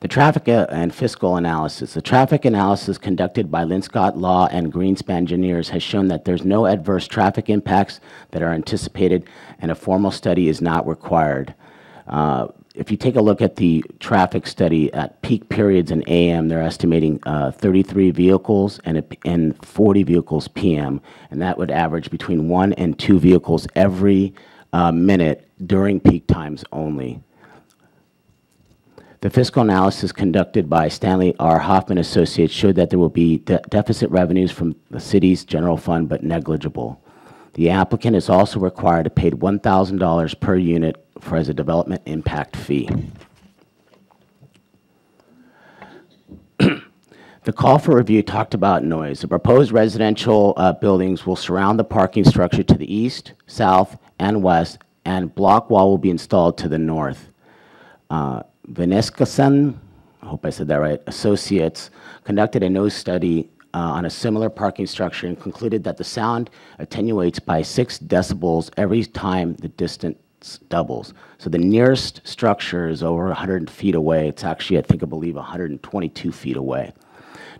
The traffic and fiscal analysis. The traffic analysis conducted by Linscott Law and Greenspan Engineers has shown that there's no adverse traffic impacts that are anticipated, and a formal study is not required. If you take a look at the traffic study at peak periods in AM, they're estimating 33 vehicles and 40 vehicles PM, and that would average between 1 and 2 vehicles every minute during peak times only. The fiscal analysis conducted by Stanley R. Hoffman Associates showed that there will be deficit revenues from the city's general fund, but negligible. The applicant is also required to pay $1,000 per unit as a development impact fee. The call for review talked about noise. The proposed residential buildings will surround the parking structure to the east, south, and west, and block wall will be installed to the north. Vicinity, I hope I said that right, Associates conducted a noise study on a similar parking structure and concluded that the sound attenuates by 6 decibels every time the distance doubles. So the nearest structure is over 100 feet away. It's actually, I believe, 122 feet away.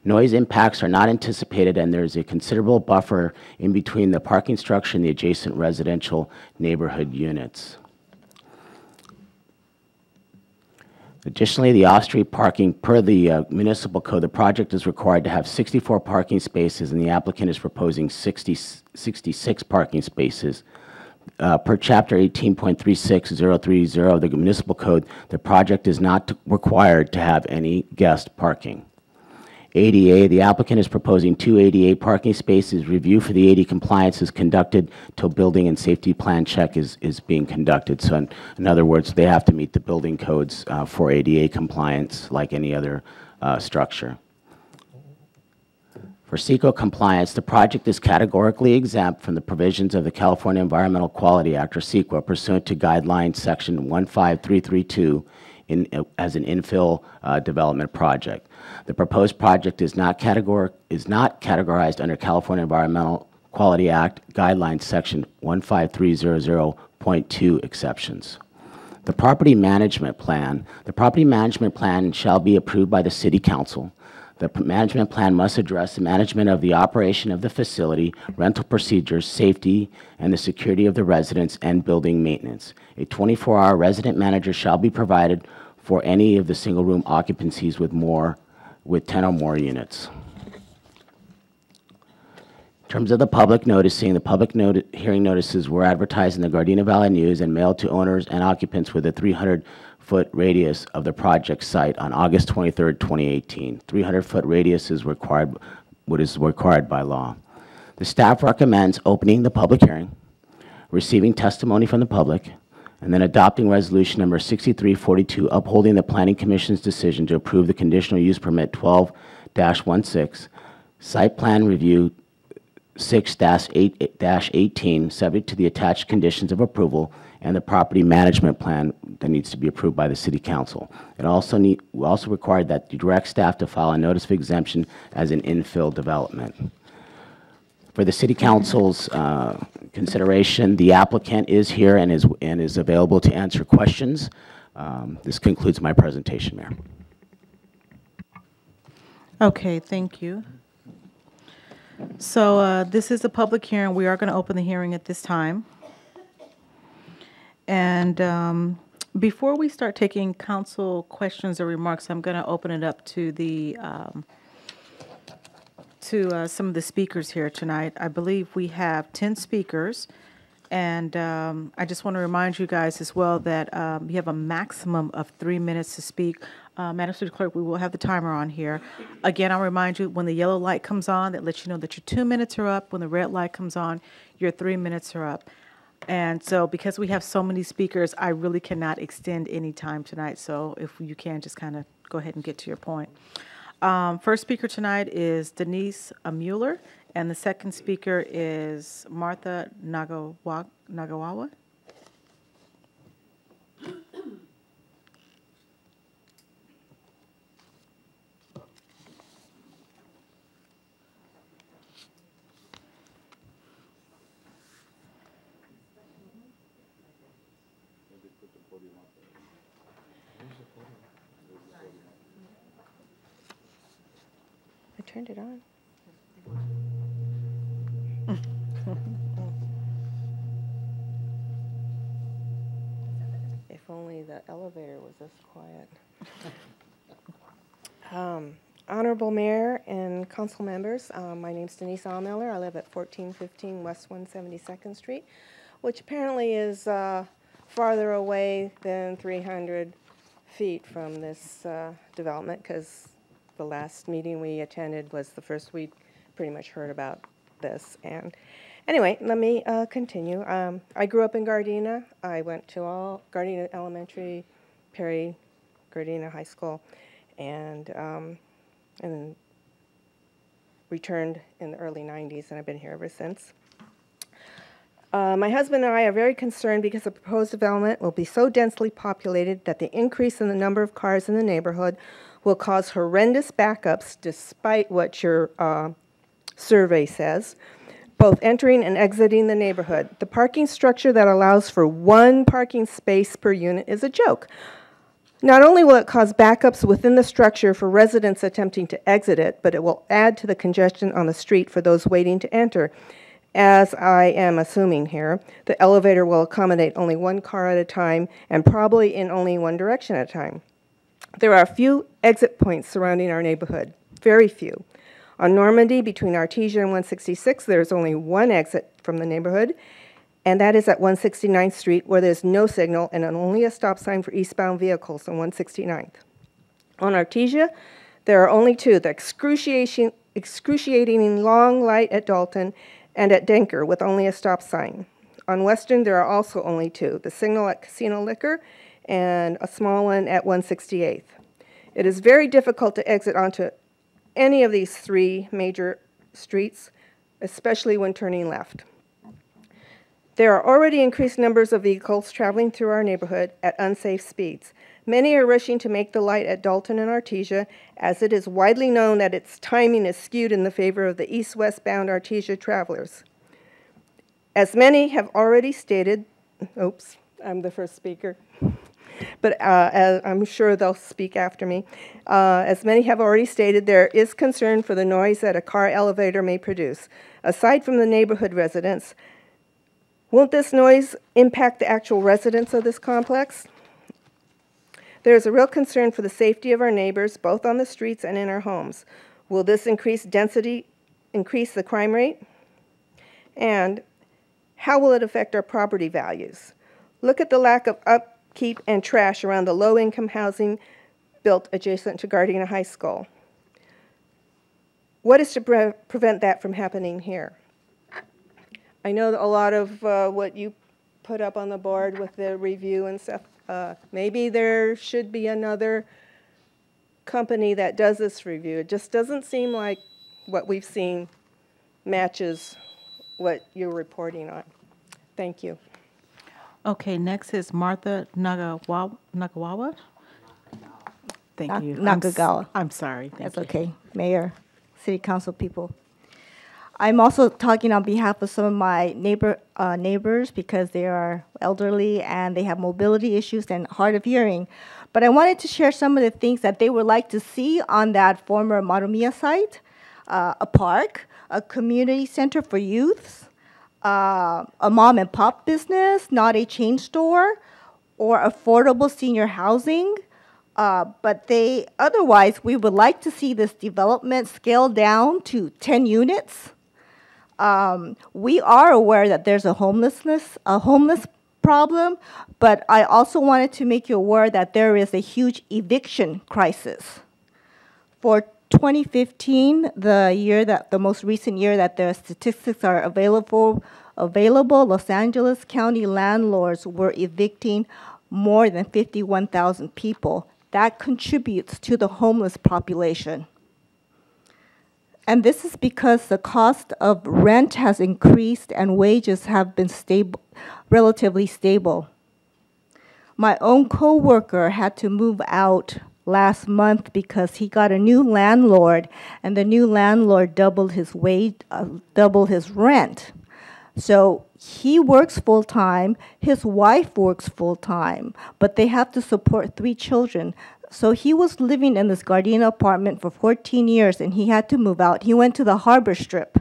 Noise impacts are not anticipated, and there's a considerable buffer in between the parking structure and the adjacent residential neighborhood units. Additionally, the off-street parking, per the municipal code, the project is required to have 64 parking spaces, and the applicant is proposing 66 parking spaces. Per Chapter 18.36030 of the municipal code, the project is not required to have any guest parking. ADA, the applicant is proposing 2 ADA parking spaces. Review for the ADA compliance is conducted till building and safety plan check is being conducted. So in other words, they have to meet the building codes for ADA compliance like any other structure. For CECA Compliance, the project is categorically exempt from the provisions of the California Environmental Quality Act, or CEQA, pursuant to guideline section 15332 as an infill development project. The proposed project is not categorized under California Environmental Quality Act guidelines section 15300.2 exceptions. The property management plan. The property management plan shall be approved by the City Council. The management plan must address the management of the operation of the facility, rental procedures, safety, and the security of the residents, and building maintenance. A 24-hour resident manager shall be provided for any of the single-room occupancies with 10 or more units. In terms of the public noticing, the public hearing notices were advertised in the Gardena Valley News and mailed to owners and occupants with a 300-foot radius of the project site on August 23, 2018. 300-foot radius is what is required by law. The staff recommends opening the public hearing, receiving testimony from the public, and then adopting resolution number 6342, upholding the Planning Commission's decision to approve the conditional use permit 12-16, site plan review 6-18, subject to the attached conditions of approval, and the property management plan that needs to be approved by the City Council. We also required that you direct staff to file a notice of exemption as an infill development. For the City Council's consideration, the applicant is here and is available to answer questions. This concludes my presentation, Mayor. Okay, thank you. So this is a public hearing. We are going to open the hearing at this time. And before we start taking council questions or remarks, I'm going to open it up to the to some of the speakers here tonight. I believe we have 10 speakers, and I just want to remind you guys as well that you have a maximum of 3 minutes to speak. Madam City Clerk, we will have the timer on here. Again, I'll remind you, when the yellow light comes on, that lets you know that your 2 minutes are up. When the red light comes on, your 3 minutes are up. And so because we have so many speakers, I really cannot extend any time tonight. So if you can, just kind of go ahead and get to your point. First speaker tonight is Denise Mueller, and the second speaker is Martha Nagawawa. I turned it on. If only the elevator was this quiet. Honorable Mayor and council members, my name's Denise Miller. I live at 1415 West 172nd Street, which apparently is farther away than 300 feet from this development, because the last meeting we attended was the first we pretty much heard about this. And anyway, let me continue. I grew up in Gardena. I went to all Gardena Elementary, Perry, Gardena High School, and returned in the early 90s, and I've been here ever since. My husband and I are very concerned because the proposed development will be so densely populated that the increase in the number of cars in the neighborhood will cause horrendous backups, despite what your survey says, both entering and exiting the neighborhood. The parking structure that allows for 1 parking space per unit is a joke. Not only will it cause backups within the structure for residents attempting to exit it, but it will add to the congestion on the street for those waiting to enter. As I am assuming here, the elevator will accommodate only 1 car at a time and probably in only one direction at a time. There are a few exit points surrounding our neighborhood, very few. On Normandy, between Artesia and 166, there's only 1 exit from the neighborhood, and that is at 169th Street, where there's no signal and only a stop sign for eastbound vehicles on 169th. On Artesia, there are only 2, the excruciating long light at Dalton and at Denker, with only a stop sign. On Western, there are also only 2, the signal at Casino Liquor and a small one at 168th. It is very difficult to exit onto any of these 3 major streets, especially when turning left. There are already increased numbers of vehicles traveling through our neighborhood at unsafe speeds. Many are rushing to make the light at Dalton and Artesia, as it is widely known that its timing is skewed in the favor of the east-west bound Artesia travelers. As many have already stated, oops, I'm the first speaker, but as I'm sure they'll speak after me. As many have already stated, there is concern for the noise that a car elevator may produce. Aside from the neighborhood residents, won't this noise impact the actual residents of this complex? There is a real concern for the safety of our neighbors, both on the streets and in our homes. Will this increased density increase the crime rate? And how will it affect our property values? Look at the lack of upkeep and trash around the low-income housing built adjacent to Gardena High School. What is to prevent that from happening here? I know a lot of what you put up on the board with the review and stuff, maybe there should be another company that does this review. It just doesn't seem like what we've seen matches what you're reporting on. Thank you. Okay, next is Martha Nagawawa. Thank you. Nakagawa. I'm sorry. That's okay. Mayor, City Council people. I'm also talking on behalf of some of my neighbors because they are elderly and they have mobility issues and hard of hearing. But I wanted to share some of the things that they would like to see on that former Marumia site. A park, a community center for youths, a mom and pop business, not a chain store, or affordable senior housing, But otherwise, we would like to see this development scaled down to 10 units. We are aware that there's a homeless problem, but I also wanted to make you aware that there is a huge eviction crisis. For 2015, the most recent year that the statistics are available, Los Angeles County landlords were evicting more than 51,000 people. That contributes to the homeless population. And this is because the cost of rent has increased and wages have been relatively stable. My own coworker had to move out last month because he got a new landlord, and the new landlord doubled his rent. So he works full-time, his wife works full-time, but they have to support 3 children. So he was living in this Gardena apartment for 14 years, and he had to move out. He went to the Harbor Strip.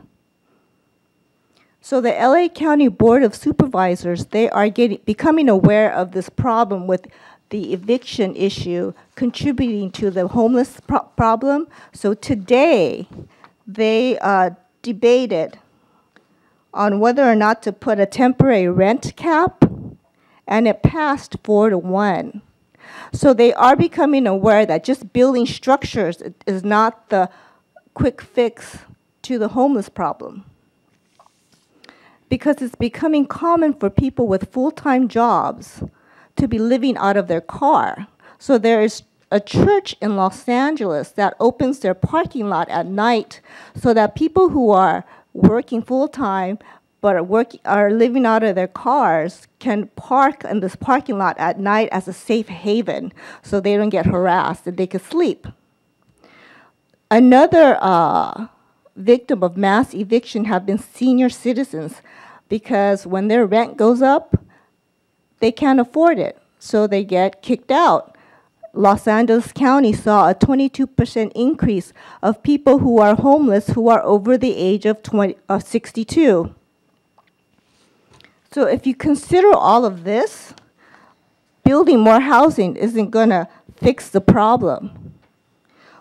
So the LA County Board of Supervisors, they are becoming aware of this problem with the eviction issue contributing to the homeless problem. So today, they debated on whether or not to put a temporary rent cap, and it passed 4-1. So they are becoming aware that just building structures is not the quick fix to the homeless problem, because it's becoming common for people with full-time jobs to be living out of their car. So there is a church in Los Angeles that opens their parking lot at night so that people who are working full-time but are living out of their cars can park in this parking lot at night as a safe haven so they don't get harassed and they can sleep. Another victim of mass eviction have been senior citizens, because when their rent goes up, they can't afford it, so they get kicked out. Los Angeles County saw a 22% increase of people who are homeless who are over the age of 62. So if you consider all of this, building more housing isn't going to fix the problem.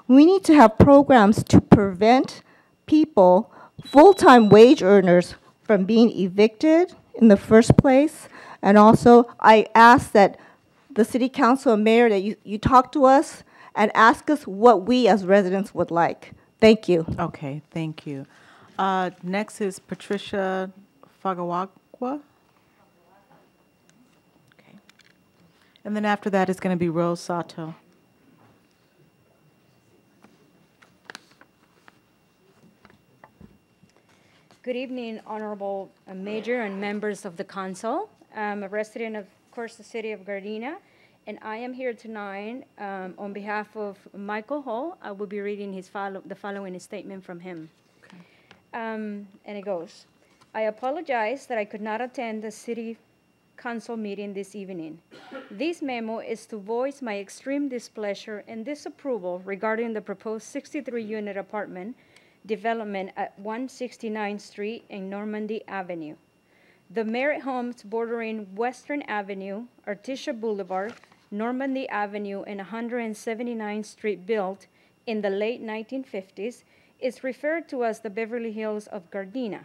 We need to have programs to prevent people, full-time wage earners, from being evicted in the first place. And also, I ask that the city council and mayor that you talk to us and ask us what we as residents would like. Thank you. Okay, thank you. Next is Patricia Fagawakwa. Okay. And then after that is going to be Rose Sato. Good evening, Honorable Mayor and members of the Council. I'm a resident of course, the city of Gardena, and I am here tonight on behalf of Michael Hall. I will be reading the following statement from him. Okay. And it goes, I apologize that I could not attend the city council meeting this evening. This memo is to voice my extreme displeasure and disapproval regarding the proposed 63-unit apartment development at 169th Street and Normandy Avenue. The Merritt homes bordering Western Avenue, Artesia Boulevard, Normandy Avenue, and 179th Street, built in the late 1950s, is referred to as the Beverly Hills of Gardena.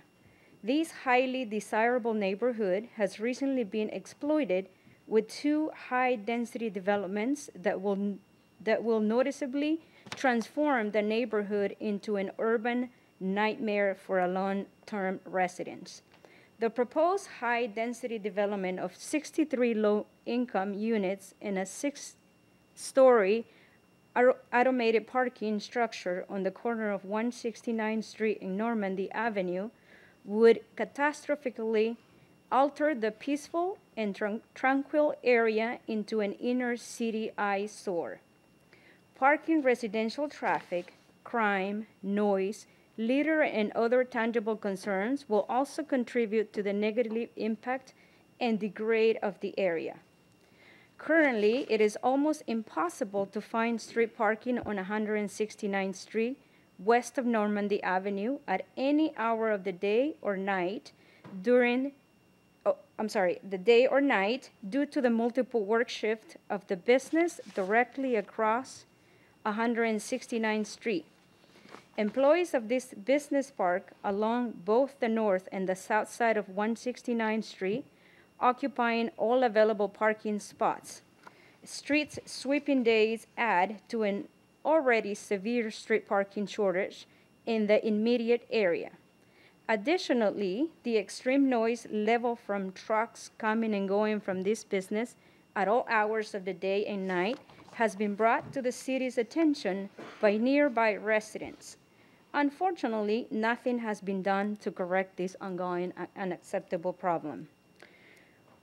This highly desirable neighborhood has recently been exploited with 2 high-density developments that will noticeably transform the neighborhood into an urban nightmare for a long-term residents. The proposed high-density development of 63 low-income units in a 6-story automated parking structure on the corner of 169th Street and Normandy Avenue would catastrophically alter the peaceful and tranquil area into an inner-city eyesore. Parking, residential traffic, crime, noise, litter, and other tangible concerns will also contribute to the negative impact and degrade of the area. Currently, it is almost impossible to find street parking on 169th Street, west of Normandy Avenue, at any hour of the day or night during the day or night due to the multiple work shift of the business directly across 169th Street. Employees of this business park along both the north and the south side of 169th Street, occupying all available parking spots. Street sweeping days add to an already severe street parking shortage in the immediate area. Additionally, the extreme noise level from trucks coming and going from this business at all hours of the day and night has been brought to the city's attention by nearby residents. Unfortunately, nothing has been done to correct this ongoing unacceptable problem.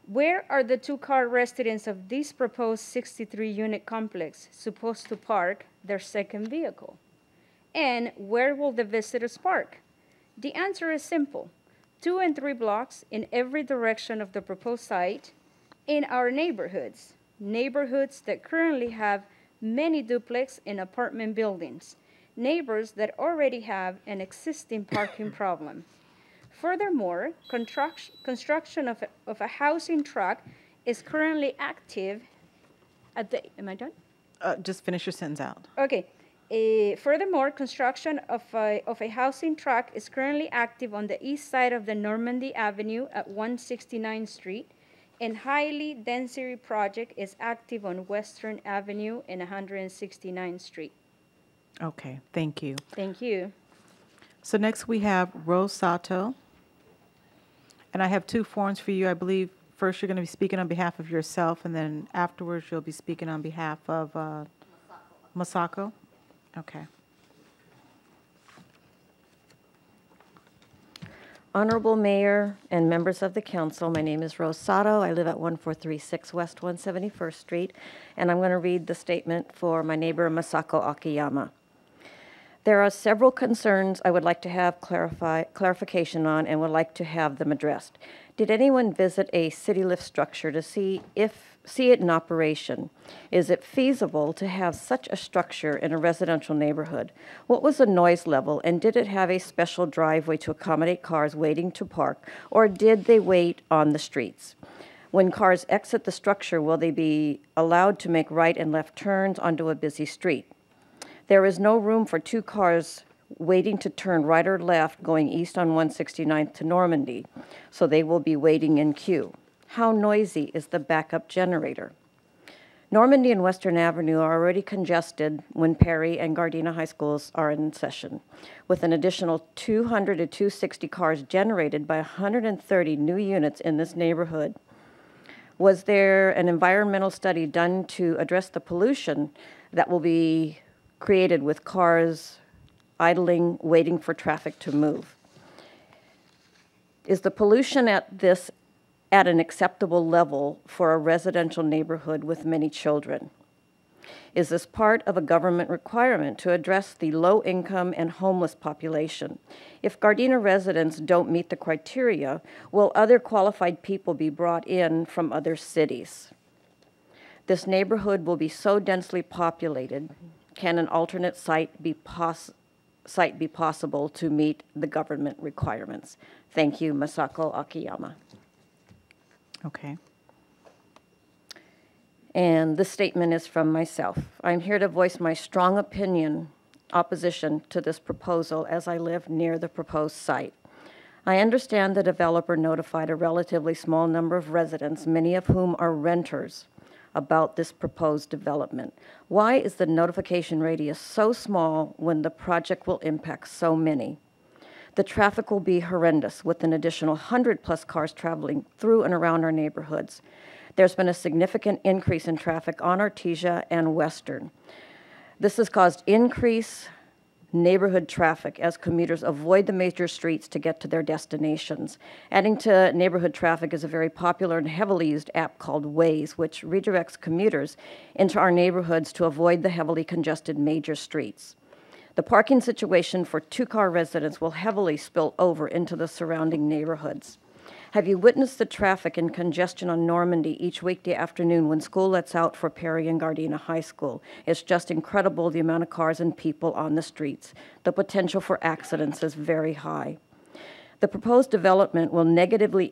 Where are the two-car residents of this proposed 63-unit complex supposed to park their second vehicle? And where will the visitors park? The answer is simple: 2 and 3 blocks in every direction of the proposed site in our neighborhoods that currently have many duplex and apartment buildings, neighbors that already have an existing parking problem. Furthermore, construction of a housing tract is currently active at the, am I done? Just finish your sentence out. Okay. Furthermore, construction of a housing tract is currently active on the east side of the Normandy Avenue at 169th Street, and highly density project is active on Western Avenue and 169th Street. Okay, thank you. Thank you. So next we have Rose Sato. And I have 2 forms for you. I believe first you're going to be speaking on behalf of yourself, and then afterwards you'll be speaking on behalf of Masako. Okay. Honorable Mayor and members of the council, my name is Rose Sato. I live at 1436 West 171st Street, and I'm going to read the statement for my neighbor Masako Akiyama. There are several concerns I would like to have clarification on and would like to have them addressed. Did anyone visit a city lift structure to see it in operation? Is it feasible to have such a structure in a residential neighborhood? What was the noise level, and did it have a special driveway to accommodate cars waiting to park, or did they wait on the streets? When cars exit the structure, will they be allowed to make right and left turns onto a busy street? There is no room for 2 cars waiting to turn right or left going east on 169th to Normandy, so they will be waiting in queue. How noisy is the backup generator? Normandy and Western Avenue are already congested when Perry and Gardena High Schools are in session, with an additional 200 to 260 cars generated by 130 new units in this neighborhood. Was there an environmental study done to address the pollution that will be created with cars idling, waiting for traffic to move? Is the pollution at an acceptable level for a residential neighborhood with many children? Is this part of a government requirement to address the low-income and homeless population? If Gardena residents don't meet the criteria, will other qualified people be brought in from other cities? This neighborhood will be so densely populated. Can an alternate site be possible to meet the government requirements? Thank you, Masako Akiyama. Okay. And this statement is from myself. I'm here to voice my strong opposition to this proposal as I live near the proposed site. I understand the developer notified a relatively small number of residents, many of whom are renters, about this proposed development. Why is the notification radius so small when the project will impact so many? The traffic will be horrendous, with an additional 100+ cars traveling through and around our neighborhoods. There's been a significant increase in traffic on Artesia and Western. This has caused increased neighborhood traffic as commuters avoid the major streets to get to their destinations. Adding to neighborhood traffic is a very popular and heavily used app called Waze, which redirects commuters into our neighborhoods to avoid the heavily congested major streets. The parking situation for 2-car residents will heavily spill over into the surrounding neighborhoods. Have you witnessed the traffic and congestion on Normandy each weekday afternoon when school lets out for Perry and Gardena High School? It's just incredible the amount of cars and people on the streets. The potential for accidents is very high. The proposed development will negatively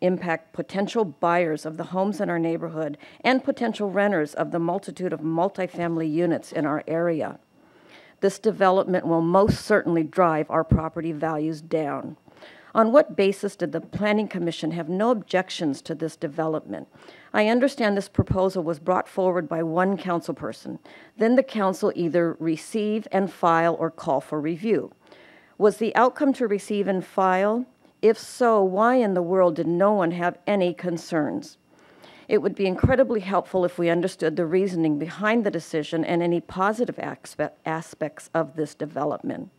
impact potential buyers of the homes in our neighborhood and potential renters of the multitude of multifamily units in our area. This development will most certainly drive our property values down. On what basis did the Planning Commission have no objections to this development? I understand this proposal was brought forward by one councilperson. Then the council either receive and file or call for review. Was the outcome to receive and file? If so, why in the world did no one have any concerns? It would be incredibly helpful if we understood the reasoning behind the decision and any positive aspects of this development.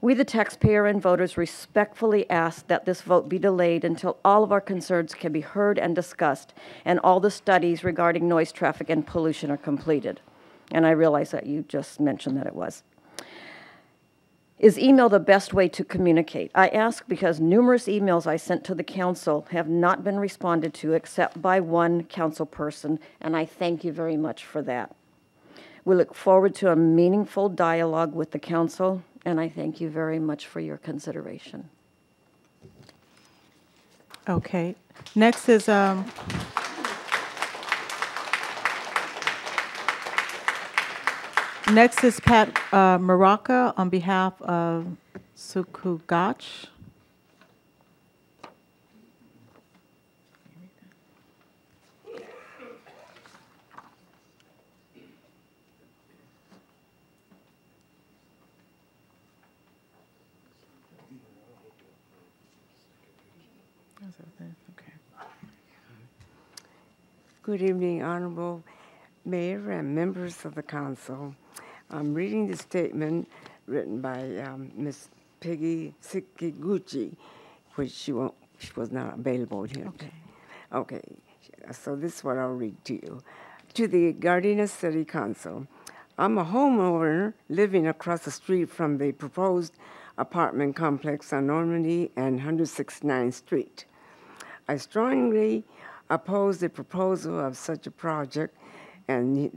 We, the taxpayer and voters, respectfully ask that this vote be delayed until all of our concerns can be heard and discussed and all the studies regarding noise, traffic, and pollution are completed. And I realize that you just mentioned that it was. Is email the best way to communicate? I ask because numerous emails I sent to the council have not been responded to except by one council person, and I thank you very much for that. We look forward to a meaningful dialogue with the council, and I thank you very much for your consideration. Okay. Next is Pat Maraca on behalf of Sukugach. Good evening, Honorable Mayor and members of the council. I'm reading the statement written by Ms. Peggy Sekiguchi, which she was not available here. Okay, so this is what I'll read to you. To the Gardena City Council, I'm a homeowner living across the street from the proposed apartment complex on Normandy and 169th Street. I strongly oppose the proposal of such a project, and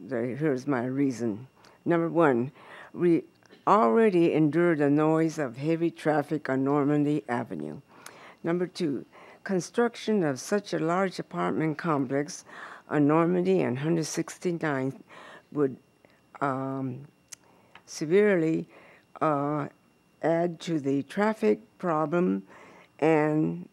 here's my reason. Number one, we already endure the noise of heavy traffic on Normandy Avenue. Number two, construction of such a large apartment complex on Normandy and 169th would severely add to the traffic problem and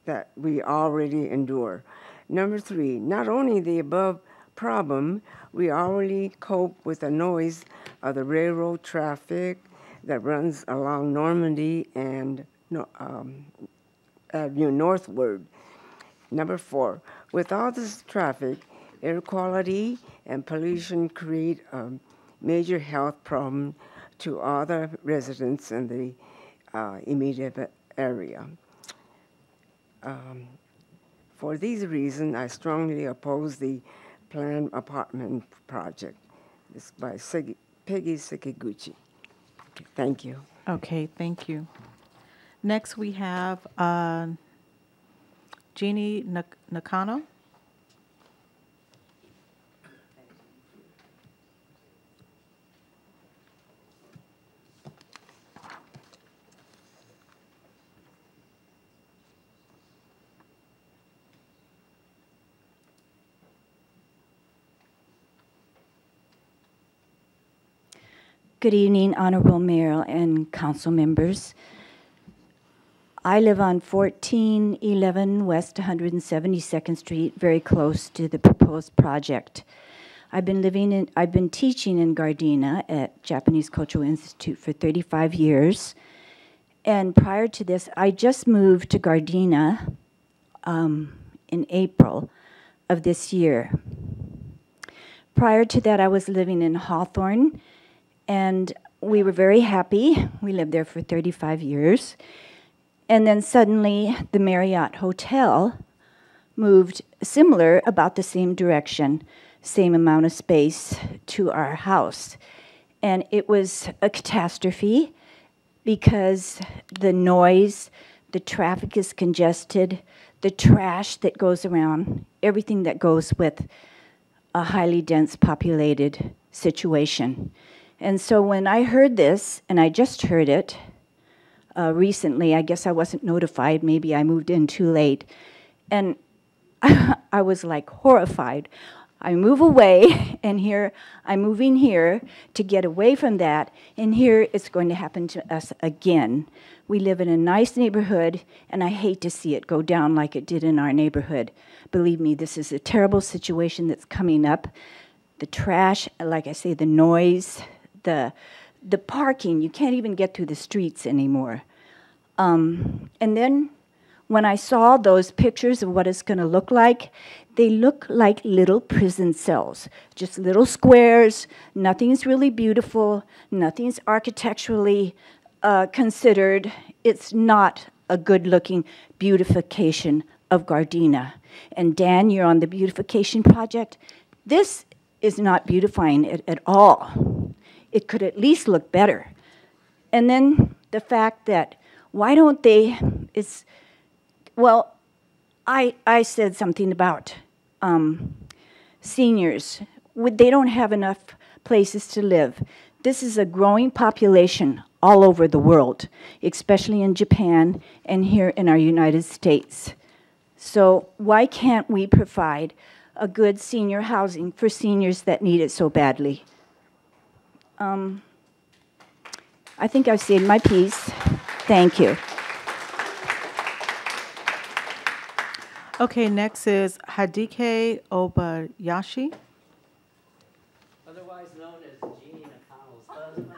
that we already endure. Number three, not only the above problem, we already cope with the noise of the railroad traffic that runs along Normandy and Avenue northward. Number four, with all this traffic, air quality and pollution create a major health problem to other residents in the immediate area. For these reasons, I strongly oppose the planned apartment project. This is by Peggy Sekiguchi. Okay, thank you. Okay, thank you. Next we have Jeannie Nakano. Good evening, Honorable Mayor and council members. I live on 1411 West 172nd Street, very close to the proposed project. I've been teaching in Gardena at Japanese Cultural Institute for 35 years. And prior to this, I just moved to Gardena in April of this year. Prior to that, I was living in Hawthorne, and we were very happy. We lived there for 35 years. And then suddenly, the Marriott Hotel moved similar, about the same direction, same amount of space to our house. And it was a catastrophe because the noise, the traffic is congested, the trash that goes around, everything that goes with a highly dense populated situation. And so when I heard this, and I just heard it recently, I guess I wasn't notified, maybe I moved in too late, and I was like horrified. I move away, and here I'm moving here to get away from that, and here it's going to happen to us again. We live in a nice neighborhood, and I hate to see it go down like it did in our neighborhood. Believe me, this is a terrible situation that's coming up. The trash, like I say, the noise, the parking, you can't even get through the streets anymore. And then when I saw those pictures of what it's going to look like, they look like little prison cells, just little squares. Nothing's really beautiful. Nothing's architecturally considered. It's not a good-looking beautification of Gardena. And Dan, you're on the beautification project. This is not beautifying it at all. It could at least look better. And then the fact that, why don't they, well, I said something about seniors. They don't have enough places to live. This is a growing population all over the world, especially in Japan and here in our United States. So why can't we provide a good senior housing for seniors that need it so badly? I think I've said my piece. Thank you. Okay, next is Hadike Obayashi. Otherwise known as Jeannie McConnell's husband.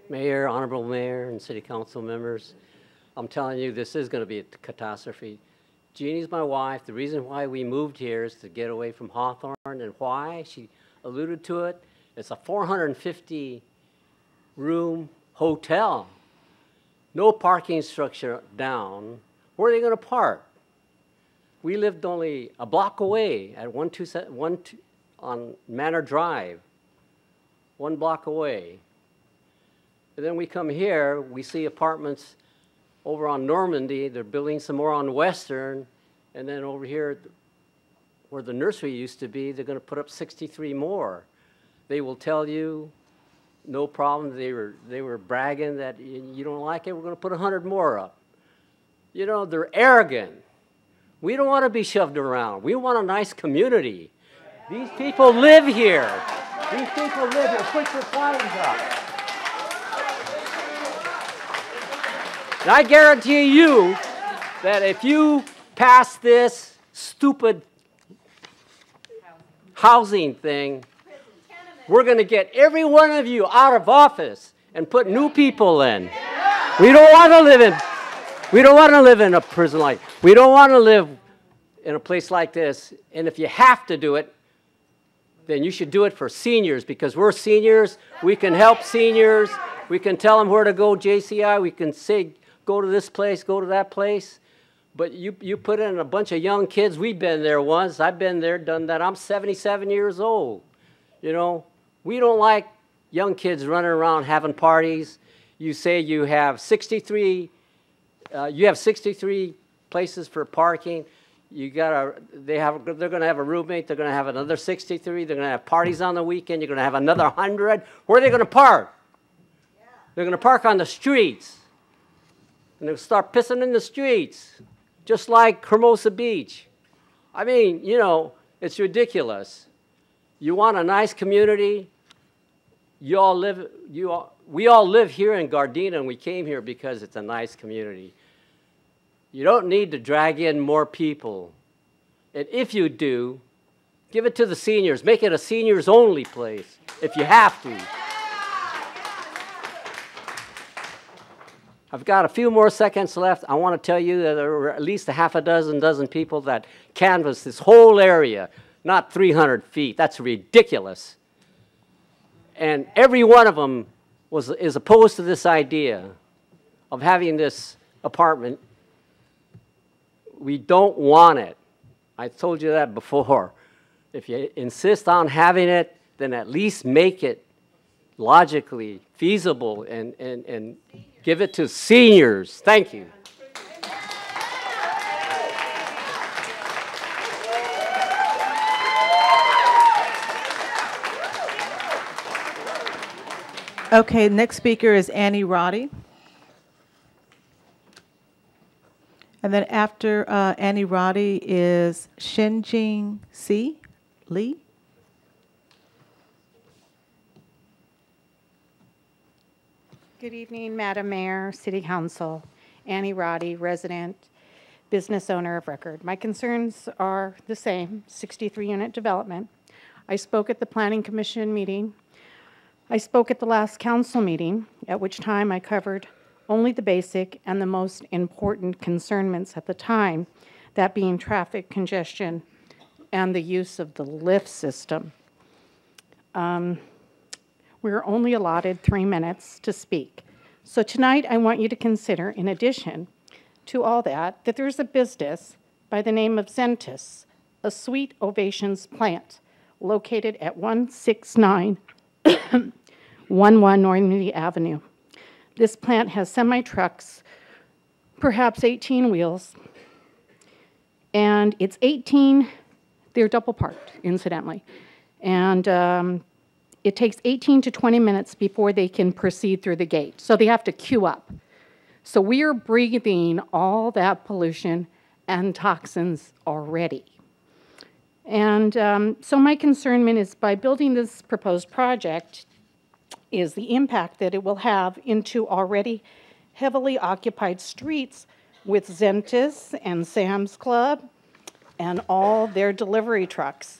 Mayor, Honorable Mayor, and City Council members, I'm telling you, this is going to be a catastrophe. Jeannie's my wife. The reason why we moved here is to get away from Hawthorne, and why, she alluded to it. It's a 450-room hotel. No parking structure down. Where are they going to park? We lived only a block away at on Manor Drive, 1 block away. And then we come here, we see apartments over on Normandy. They're building some more on Western. And then over here where the nursery used to be, they're going to put up 63 more. They will tell you, no problem. They were bragging that you don't like it, we're going to put 100 more up. You know, they're arrogant. We don't want to be shoved around. We want a nice community. These people live here. These people live here. Put your flags up. And I guarantee you that if you pass this stupid housing thing, we're going to get every one of you out of office and put new people in. We don't want to live in a prison like. We don't want to live in a place like this. And if you have to do it, then you should do it for seniors, because we're seniors. We can help seniors. We can tell them where to go, JCI. We can say, go to this place, go to that place. But you put in a bunch of young kids. We've been there once. I've been there, done that. I'm 77 years old. You know, we don't like young kids running around having parties. You say you have 63 places for parking. They're going to have a roommate. They're going to have another 63. They're going to have parties on the weekend. You're going to have another 100. Where are they going to park? Yeah. They're going to park on the streets. And they'll start pissing in the streets, just like Hermosa Beach. I mean, you know, it's ridiculous. You want a nice community. We all live here in Gardena, and we came here because it's a nice community. You don't need to drag in more people. And if you do, give it to the seniors. Make it a seniors-only place if you have to. I've got a few more seconds left. I want to tell you that there were at least a half a dozen people that canvassed this whole area, not 300 feet. That's ridiculous. And every one of them is opposed to this idea of having this apartment. We don't want it. I told you that before. If you insist on having it, then at least make it logically feasible and give it to seniors. Thank you. Okay, next speaker is Annie Roddy. And then after Annie Roddy is Shinjing C. Lee. Good evening, Madam Mayor, City Council. Annie Roddy, resident, business owner of record. My concerns are the same, 63-unit development. I spoke at the Planning Commission meeting. I spoke at the last council meeting, at which time I covered only the basic and the most important concernments at the time, that being traffic congestion and the use of the lift system. We're only allotted 3 minutes to speak. So tonight I want you to consider, in addition to all that, that there's a business by the name of Zentis, a Sweet Ovations plant located at 16911 Normandy Avenue. This plant has semi-trucks, perhaps 18 wheels, and it's 18, they're double parked, incidentally. And it takes 18 to 20 minutes before they can proceed through the gate. So they have to queue up. So we are breathing all that pollution and toxins already. And so my concernment is, by building this proposed project, is the impact that it will have into already heavily occupied streets with Zentis and Sam's Club and all their delivery trucks.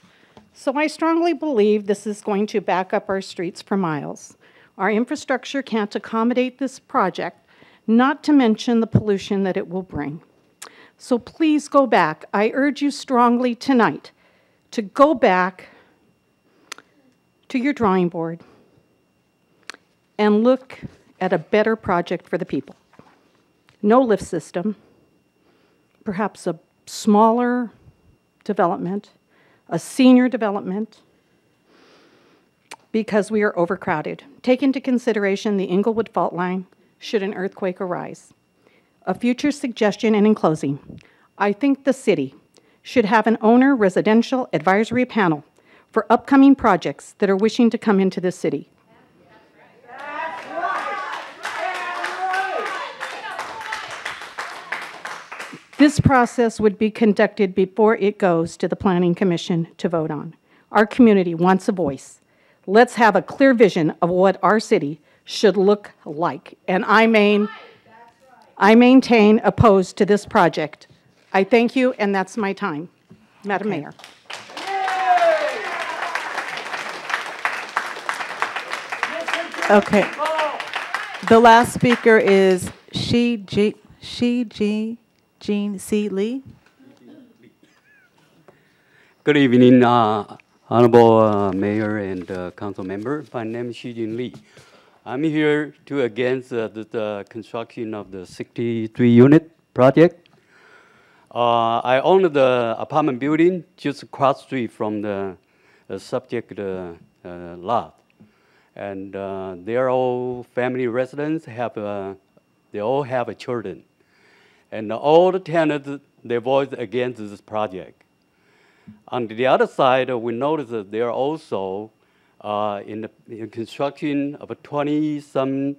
So I strongly believe this is going to back up our streets for miles. Our infrastructure can't accommodate this project, not to mention the pollution that it will bring. So please go back. I urge you strongly tonight to go back to your drawing board and look at a better project for the people. No lift system, perhaps a smaller development, a senior development, because we are overcrowded. Take into consideration the Inglewood fault line should an earthquake arise. A future suggestion, and in closing, I think the city should have an owner residential advisory panel for upcoming projects that are wishing to come into the city. This process would be conducted before it goes to the Planning Commission to vote on. Our community wants a voice. Let's have a clear vision of what our city should look like. And I maintain opposed to this project. I thank you, and that's my time. Madam Mayor. Okay. The last speaker is Jean C. Lee. Good evening, Honorable Mayor and Council member. My name is Jin Lee. I'm here to against the construction of the 63-unit project. I own the apartment building just across the street from the subject lot. And they're all family residents, they all have children. And all the tenants, they voted against this project. On the other side, we notice that there are also in the construction of 20-some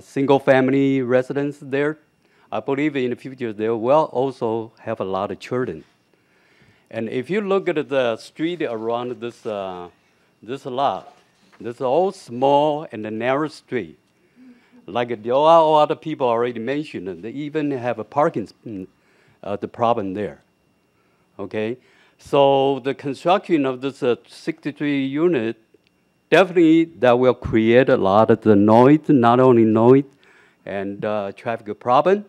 single-family residents there. I believe in the future they will also have a lot of children. And if you look at the street around this lot, this is all small and a narrow street. Like there are other people already mentioned, they even have a parking the problem there. Okay, so the construction of this 63 unit, definitely that will create a lot of the noise, not only noise and traffic problem,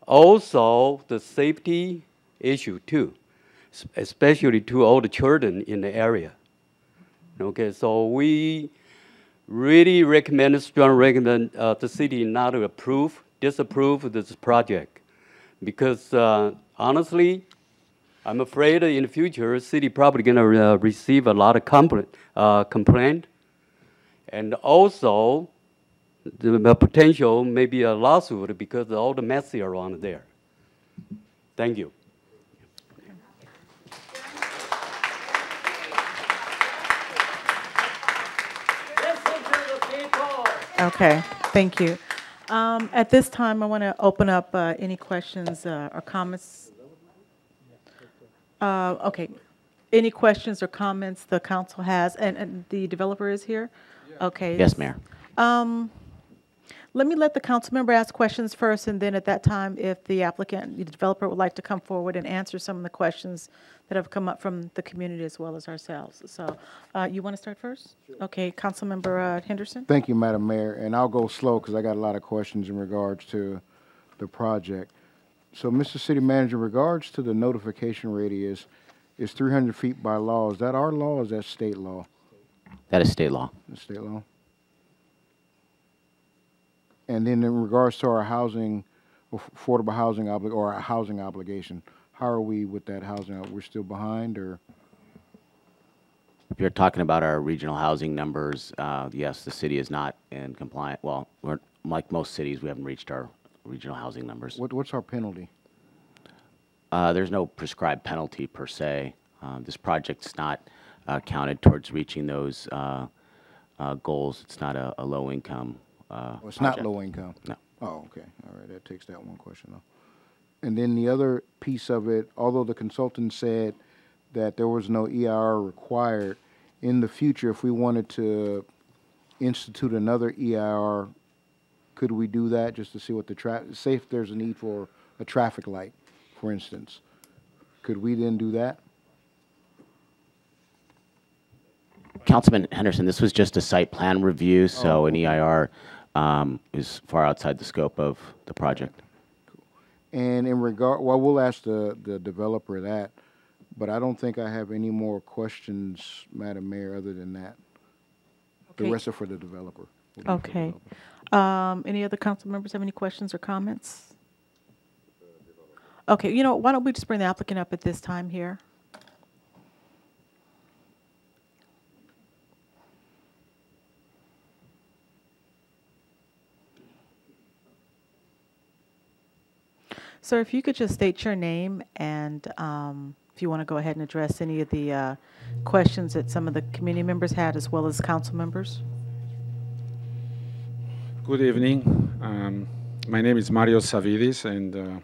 also the safety issue too, especially to all the children in the area. Okay, so we really strongly recommend the city not to disapprove this project, because honestly, I'm afraid in the future, the city probably going to receive a lot of complaint, and also the potential maybe a lawsuit because of all the mess around there. Thank you. Okay, thank you. At this time, I want to open up any questions or comments. Okay, any questions or comments the council has, and the developer is here? Okay. Yes, Mayor. Let me let the council member ask questions first, and then at that time, if the applicant, the developer would like to come forward and answer some of the questions that have come up from the community as well as ourselves. So you want to start first? Sure. Okay, Councilmember Henderson? Thank you, Madam Mayor, and I'll go slow because I got a lot of questions in regards to the project. So, Mr. City Manager, in regards to the notification radius, is 300 feet by law. Is that our law or is that state law? That is state law. State law. And then in regards to our housing, affordable housing or our housing obligation, how are we with that housing? We're still behind, or? If you're talking about our regional housing numbers, yes, the city is not in compliance. Well, we're, like most cities, we haven't reached our regional housing numbers. What's our penalty? There's no prescribed penalty per se. This project's not counted towards reaching those goals. It's not a low income. It's project. not low income? No. Oh, okay. All right. That takes that one question off. And then the other piece of it, although the consultant said that there was no EIR required, in the future, if we wanted to institute another EIR, could we do that just to see what the say if there's a need for a traffic light, for instance? Could we then do that? Councilman Henderson, this was just a site plan review, so an EIR is far outside the scope of the project. And in regard, well, we'll ask the developer that, but I don't think I have any more questions, Madam Mayor, other than that. Okay. The rest are for the developer. Okay. Any other council members have any questions or comments? Okay, you know, why don't we just bring the applicant up at this time here? Sir, if you could just state your name and if you want to go ahead and address any of the questions that some of the community members had as well as council members. Good evening. My name is Mario Savidis, and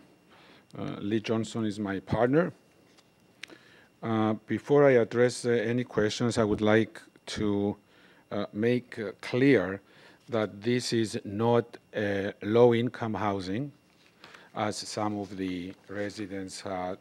Lee Johnson is my partner. Before I address any questions, I would like to make clear that this is not low-income housing, as some of the residents had.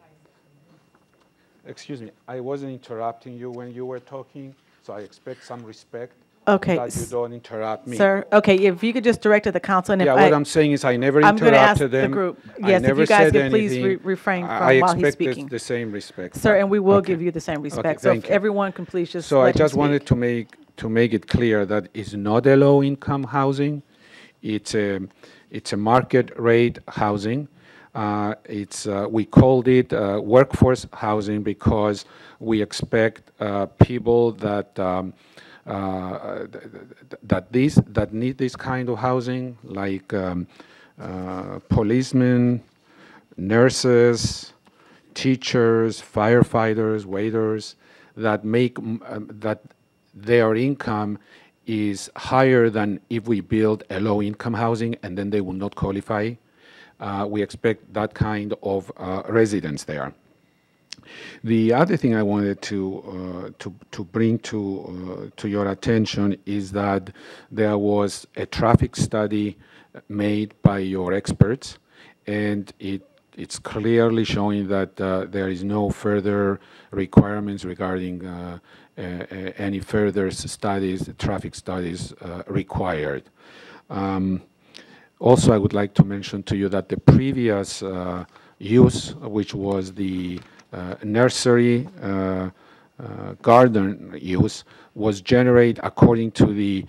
Excuse me, I wasn't interrupting you when you were talking, so I expect some respect. Okay. That you don't interrupt me. Sir, okay, if you could just direct to the council. And yeah, if what I'm saying is I never I'm going to ask interrupted them. the group. I Yes, if never you guys said could please anything. refrain from I while he's expect speaking. the same respect. Sir, and we will Okay. give you the same respect. Okay, So thank if you. everyone can please just So I let him just speak. wanted to make it clear that it's not a low-income housing. It's a market rate housing. We called it workforce housing because we expect people that that need this kind of housing, like policemen, nurses, teachers, firefighters, waiters, that make that their income is higher than if we build a low-income housing, and then they will not qualify. We expect that kind of residents there. The other thing I wanted to bring to your attention is that there was a traffic study made by your experts, and it's clearly showing that there is no further requirements regarding any further studies, traffic studies required. Also, I would like to mention to you that the previous use, which was the nursery garden use, was generated according to the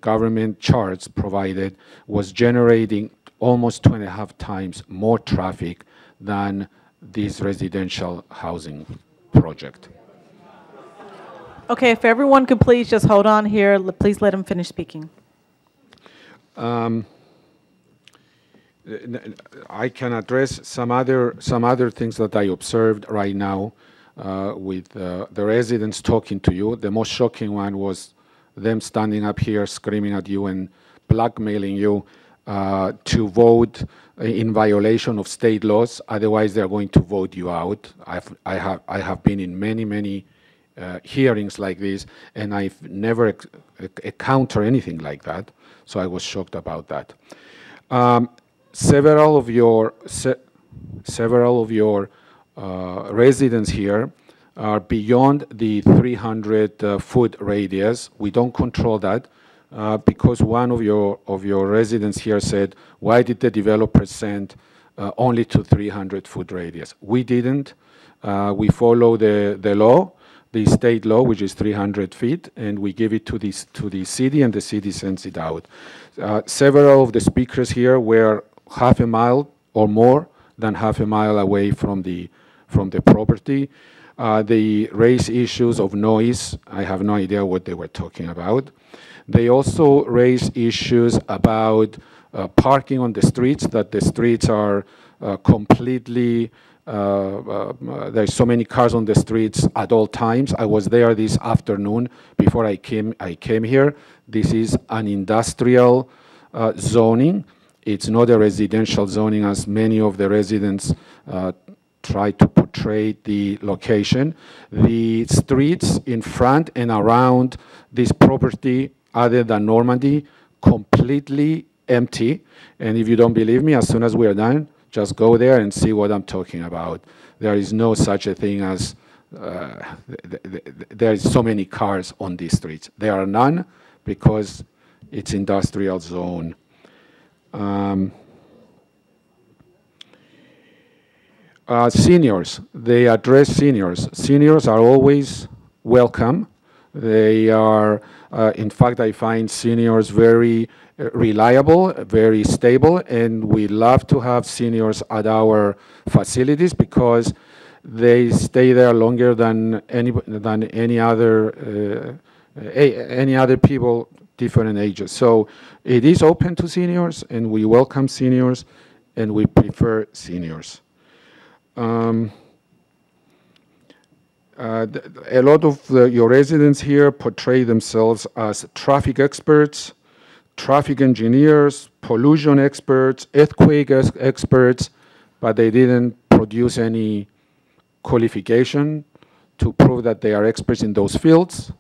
government charts provided, was generating almost 2.5 times more traffic than this residential housing project. Okay, if everyone could please just hold on here. Please let him finish speaking. I can address some other things that I observed right now with the residents talking to you. The most shocking one was them standing up here screaming at you and blackmailing you to vote in violation of state laws. Otherwise, they're going to vote you out. I have been in many hearings like this, and I've never encountered anything like that. So I was shocked about that. Several of your residents here are beyond the 300-foot radius. We don't control that because one of your residents here said, "Why did the developer send only to 300-foot radius?" We didn't. We follow the law, the state law, which is 300 feet, and we give it to the city, and the city sends it out. Several of the speakers here were half a mile or more than half a mile away from the property. They raise issues of noise. I have no idea what they were talking about. They also raise issues about parking on the streets, that the streets are completely, there's so many cars on the streets at all times. I was there this afternoon before I came here. This is an industrial zoning. It's not a residential zoning as many of the residents try to portray the location. The streets in front and around this property, other than Normandy, completely empty. And if you don't believe me, as soon as we are done, just go there and see what I'm talking about. There is no such a thing as there is so many cars on these streets. There are none because it's industrial zone. Seniors, they address seniors. Seniors are always welcome. They are, in fact, I find seniors very reliable, very stable, and we love to have seniors at our facilities because they stay there longer than any other people, different ages. So it is open to seniors, and we welcome seniors, and we prefer seniors. A lot of your residents here portray themselves as traffic experts, traffic engineers, pollution experts, earthquake experts, but they didn't produce any qualification to prove that they are experts in those fields.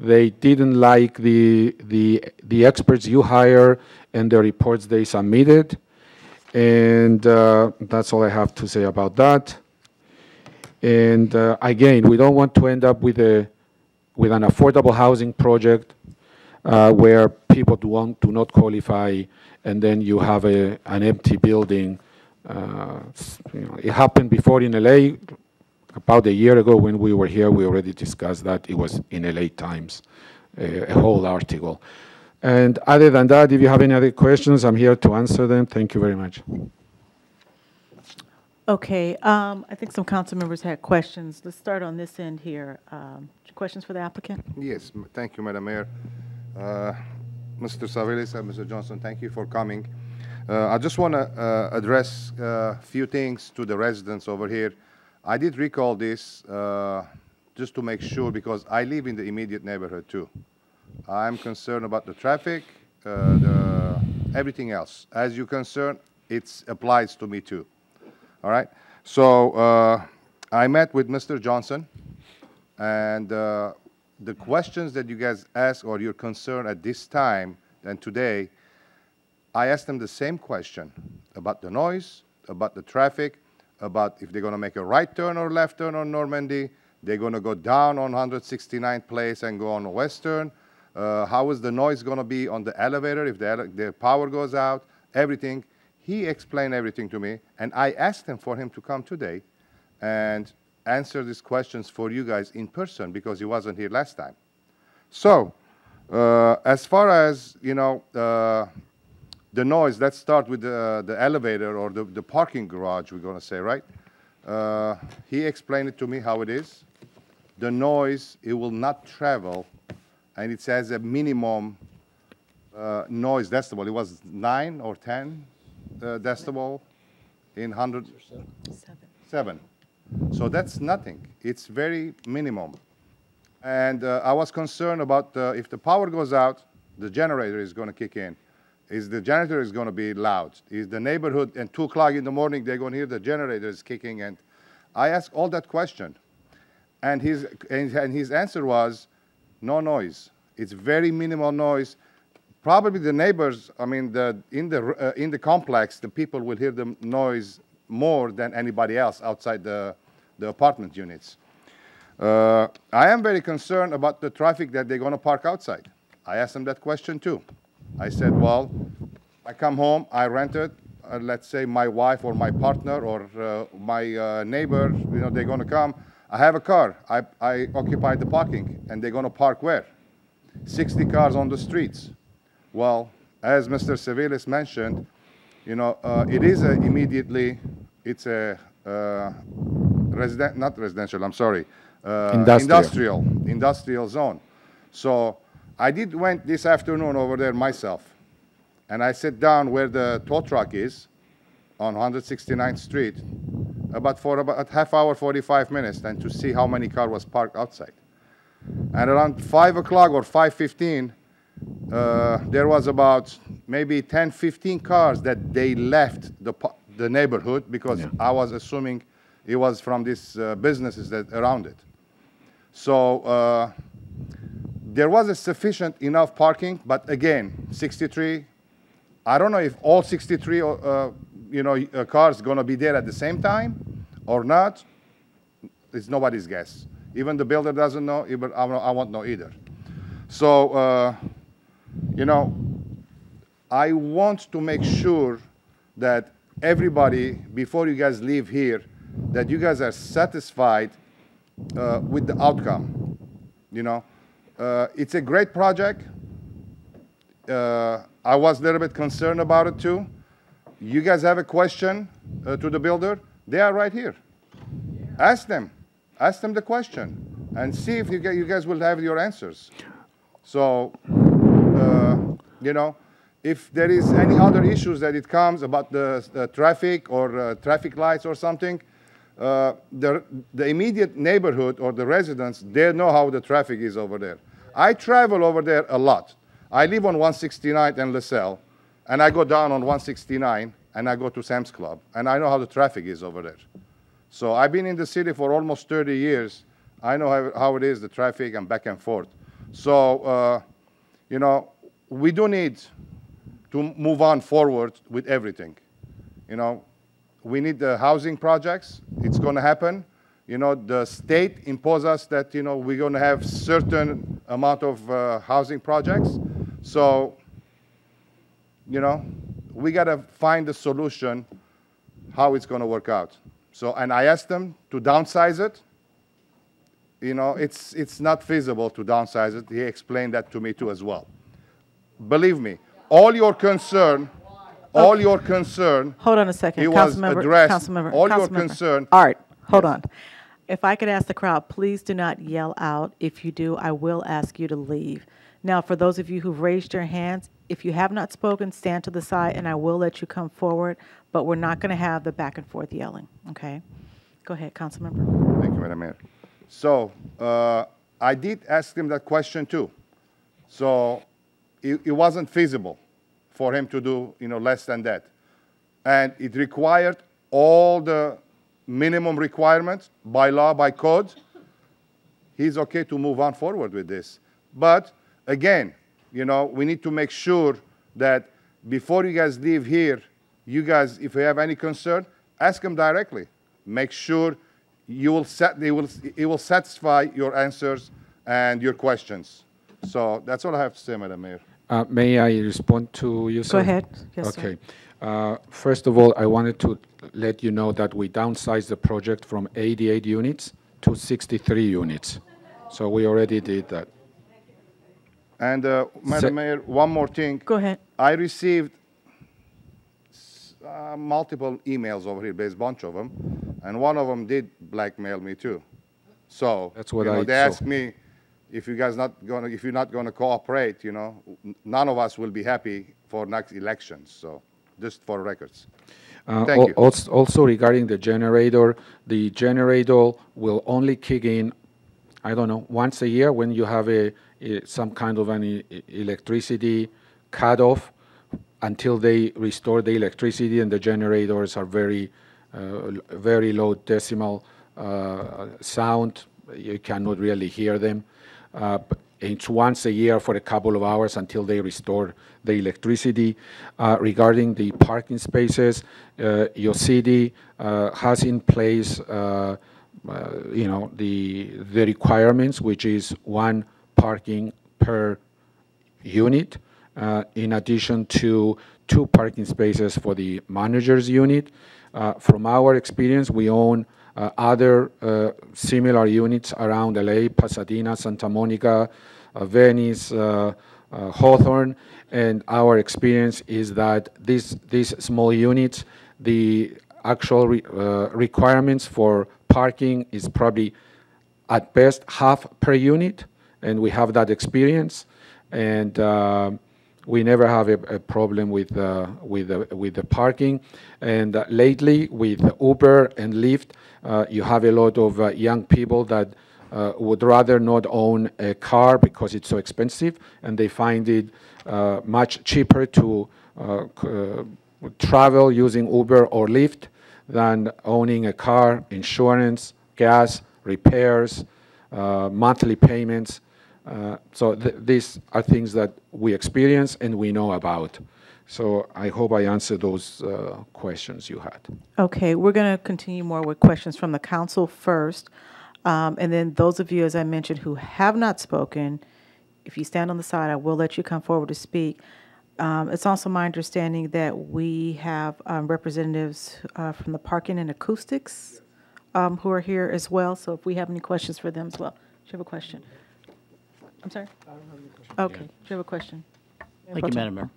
They didn't like the experts you hire and the reports they submitted. And that's all I have to say about that. And again, we don't want to end up with an affordable housing project where people do not qualify, and then you have an empty building. It happened before in LA. About a year ago when we were here, we already discussed that. It was in LA Times, a whole article. And other than that, if you have any other questions, I'm here to answer them. Thank you very much. Okay, I think some council members had questions. Let's start on this end here. Questions for the applicant? Yes, thank you, Madam Mayor. Mr. Savelis and Mr. Johnson, thank you for coming. I just want to address a few things to the residents over here. I did recall this just to make sure, because I live in the immediate neighborhood too. I'm concerned about the traffic, everything else. As you're concerned, it applies to me too. All right? So I met with Mr. Johnson, and the questions that you guys ask or your concern at this time and today, I asked them the same question about the noise, about the traffic, about if they're going to make a right turn or left turn on Normandy, they're going to go down on 169th Place and go on Western. How is the noise going to be on the elevator if the power goes out, everything. He explained everything to me, and I asked him for him to come today and answer these questions for you guys in person because he wasn't here last time. So as far as, you know, the noise, let's start with the elevator or the parking garage, we're going to say, right? He explained it to me how it is. The noise, it will not travel, and it says a minimum noise decibel. It was 9 or 10 decibel in 100? 7. So that's nothing. It's very minimum. And I was concerned about if the power goes out, the generator is going to kick in. Is the generator is going to be loud? Is the neighborhood at 2 o'clock in the morning, they're going to hear the generator is kicking? And I asked all that question. And his answer was, no noise. It's very minimal noise. Probably the neighbors, I mean, in the complex, the people will hear the noise more than anybody else outside the apartment units. I am very concerned about the traffic that they're going to park outside. I asked them that question too. I said, well, I come home, I rent it, let's say my wife or my partner or my neighbor, you know, they're going to come. I have a car, I occupy the parking, and they're going to park where? 60 cars on the streets. Well, as Mr. Sevilis mentioned, you know, it is immediately, it's a not residential, I'm sorry, industrial zone. So I went this afternoon over there myself, and I sat down where the tow truck is on 169th Street for about half hour, 45 minutes, and to see how many cars was parked outside. And around 5 o'clock or 5:15, there was about maybe 10, 15 cars that they left the neighborhood because I was assuming it was from these businesses that around it. So there was a sufficient enough parking, but again, 63. I don't know if all 63 cars going to be there at the same time or not. It's nobody's guess. Even the builder doesn't know. Even I won't know either. So you know, I want to make sure that everybody, before you guys leave here, that you guys are satisfied with the outcome. You know, it's a great project. I was a little bit concerned about it too. You guys have a question to the builder? They are right here. Ask them. Ask them the question and see if you guys will have your answers. So, you know, if there is any other issues that it comes about the traffic or traffic lights or something, the immediate neighborhood or the residents, they know how the traffic is over there. I travel over there a lot. I live on 169 and LaSalle, and I go down on 169 and I go to Sam's Club, and I know how the traffic is over there. So I've been in the city for almost 30 years. I know how it is, the traffic and back and forth. So, you know, we do need to move on forward with everything. You know, we need the housing projects. It's going to happen. You know, the state imposed us that, you know, we're going to have certain amount of housing projects. So, you know, we got to find a solution how it's going to work out. So, and I asked them to downsize it. You know, it's not feasible to downsize it. He explained that to me too as well. Believe me, all your concern, hold on a second, it was addressed. All your concern. Art, hold on. If I could ask the crowd, please do not yell out. If you do, I will ask you to leave. Now, for those of you who've raised your hands, if you have not spoken, stand to the side, and I will let you come forward, but we're not going to have the back and forth yelling, okay? Go ahead, Councilmember. Thank you, Madam Mayor. So I did ask him that question too. So it wasn't feasible for him to do, you know, less than that. And it required all the minimum requirements by law, by code. He's okay to move on forward with this. But again, you know, we need to make sure that before you guys leave here, you guys, if you have any concern, ask them directly. Make sure it will satisfy your answers and your questions. So that's all I have to say, Madam Mayor. May I respond to you, sir? Go ahead. Yes, okay. First of all, I wanted to let you know that we downsized the project from 88 units to 63 units. So we already did that. And Madam Mayor, one more thing. Go ahead. I received multiple emails over here, there's a bunch of them, and one of them did blackmail me too. So that's what they asked me if you guys if you're not going to cooperate, you know, none of us will be happy for next elections. So just for records. Thank you. Also regarding the generator will only kick in I don't know, once a year when you have some kind of an electricity cutoff until they restore the electricity, and the generators are very low decimal sound. You cannot really hear them. It's once a year for a couple of hours until they restore the electricity. Regarding the parking spaces, your city has in place, the requirements, which is 1 parking per unit, in addition to 2 parking spaces for the manager's unit. From our experience, we own other similar units around LA, Pasadena, Santa Monica, Venice, Hawthorne, and our experience is that these small units, the actual requirements for parking is probably at best half per unit, and we have that experience, and we never have a problem with the parking. And lately, with Uber and Lyft, you have a lot of young people that would rather not own a car because it's so expensive, and they find it much cheaper to travel using Uber or Lyft than owning a car, insurance, gas, repairs, monthly payments. So these are things that we experience and we know about. So I hope I answered those questions you had. Okay, we're going to continue more with questions from the council first. And then those of you, as I mentioned, who have not spoken, if you stand on the side, I will let you come forward to speak. It's also my understanding that we have representatives from the Parking and Acoustics who are here as well. So if we have any questions for them as well. Do you have a question? I'm sorry? I don't have any question. Okay. Do you have a question? Thank you, Madam Mayor.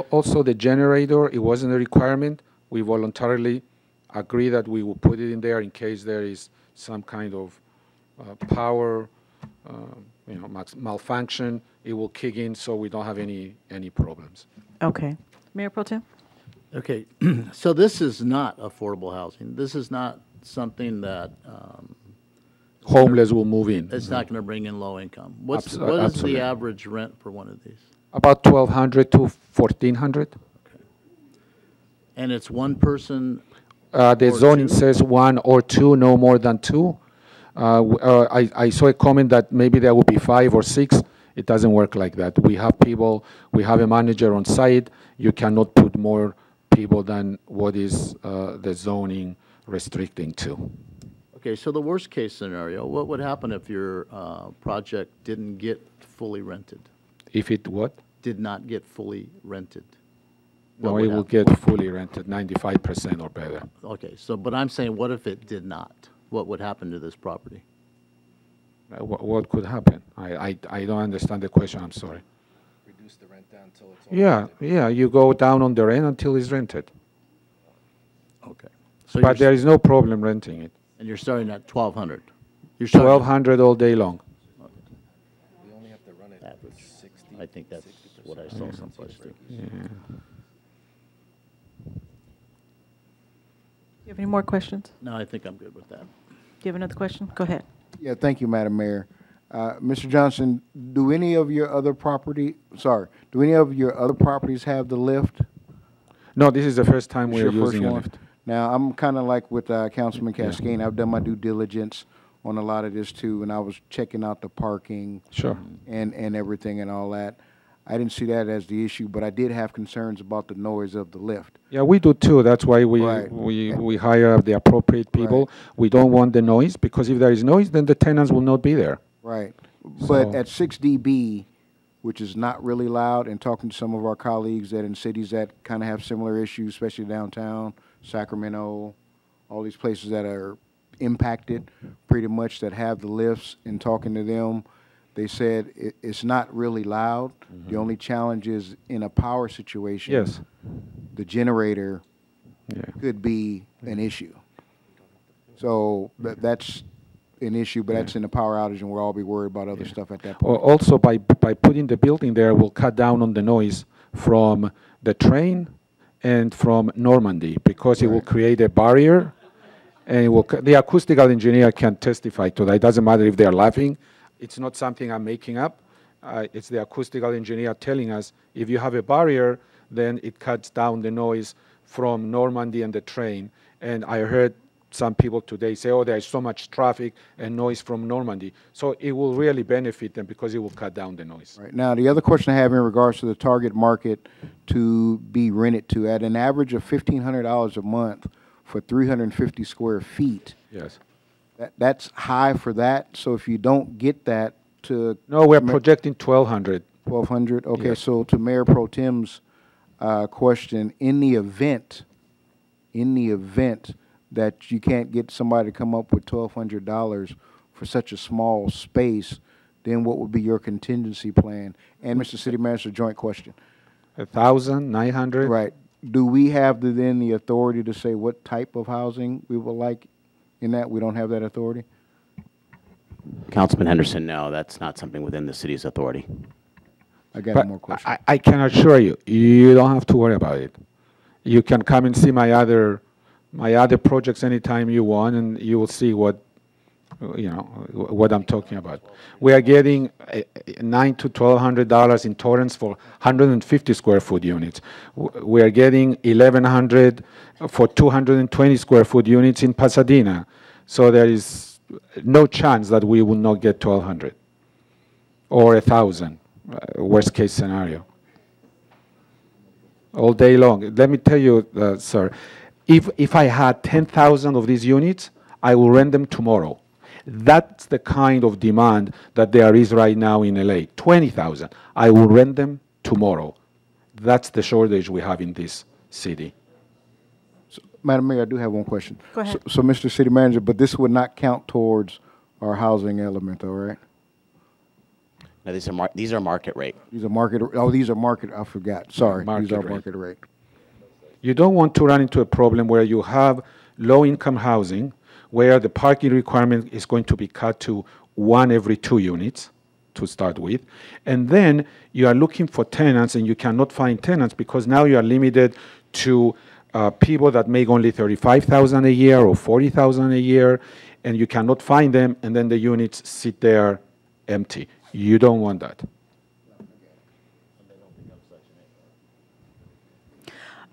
Also, the generator, it wasn't a requirement. We voluntarily agree that we will put it in there in case there is some kind of power malfunction. It will kick in, so we don't have any problems. Okay. Mayor Pro Tem? Okay, so this is not affordable housing. This is not something that homeless will move in. It's not going to bring in low income. What is the average rent for one of these? About $1,200 to $1,400. Okay. And it's one person? The zoning says 1 or 2, no more than 2. I saw a comment that maybe there will be 5 or 6. It doesn't work like that. We have people, we have a manager on site. You cannot put more people than what is the zoning restricting to. Okay, so the worst case scenario, what would happen if your project didn't get fully rented? If it what? Did not get fully rented. No, it will get fully rented, 95% or better. Okay, so, but I'm saying, what if it did not? What would happen to this property? What could happen? I don't understand the question, I'm sorry. Reduce the rent down until it's all Yeah, you go down on the rent until it's rented. Okay. So but there is no problem renting it. And you're starting at 1,200? You're $1,200 all day long. Okay. We only have to run it with 60. I think that's what I saw someplace too. Yeah. You have any more questions? No, I think I'm good with that. Do you have another question? Go ahead. Yeah, thank you, Madam Mayor. Mr. Johnson, do any of your other properties have the lift? No, this is the first time It's we're your first using a one? lift. Now, I'm kind of like with Councilman Cascane. I've done my due diligence on a lot of this too, and I was checking out the parking Sure. and everything and all that. I didn't see that as the issue, but I did have concerns about the noise of the lift. Yeah, we do too. That's why we Right. we hire the appropriate people. We don't want the noise, because if there is noise, then the tenants will not be there. Right. But So- at 6 dB, which is not really loud, and talking to some of our colleagues that in cities that kind of have similar issues, especially downtown, Sacramento, all these places that are impacted pretty much, that have the lifts, and talking to them, they said it's not really loud. The only challenge is in a power situation. Yes. The generator could be an issue. So that's an issue, but that's in a power outage, and we'll all be worried about other stuff at that point. Also, by putting the building there, we'll cut down on the noise from the train and from Normandy, because it will create a barrier, and it will, the acoustical engineer can testify to that. It doesn't matter if they're laughing, It's not something I'm making up. It's the acoustical engineer telling us if you have a barrier, then it cuts down the noise from Normandy and the train. And I heard some people today say, oh, there's so much traffic and noise from Normandy. So it will really benefit them because it will cut down the noise. Right. Now, the other question I have in regards to the target market to be rented to, at an average of $1,500 a month for 350 square feet. Yes. That's high for that. So if you don't get that to... No, we're projecting 1,200. 1,200? Okay, Yes. so to Mayor Pro Tem's question, in the event that you can't get somebody to come up with $1,200 for such a small space, then what would be your contingency plan? And Mr. City Manager, joint question. 1,900? Right. Do we have then the authority to say what type of housing we would like in that? We don't have that authority? Councilman Henderson, no, that's not something within the city's authority. I got But more questions. I can assure you, you don't have to worry about it. You can come and see my other projects anytime you want, and you will see what I'm talking about. We are getting $900 to $1,200 in Torrance for 150 square foot units. We are getting $1,100 for 220 square foot units in Pasadena. So there is no chance that we will not get 1,200 or 1,000, worst case scenario. All day long. Let me tell you, sir, if I had 10,000 of these units, I will rent them tomorrow. That's the kind of demand that there is right now in LA. 20,000. I will rent them tomorrow. That's the shortage we have in this city. So, Madam Mayor, I do have one question. Go ahead. So, Mr. City Manager, but this would not count towards our housing element, though, right? No, these are market rate. These are market. Oh, these are market. I forgot. Sorry, these are rate. market rate. You don't want to run into a problem where you have low-income housing, where the parking requirement is going to be cut to 1 every 2 units to start with, and then you are looking for tenants and you cannot find tenants because now you are limited to people that make only $35,000 a year or $40,000 a year, and you cannot find them, and then the units sit there empty. You don't want that.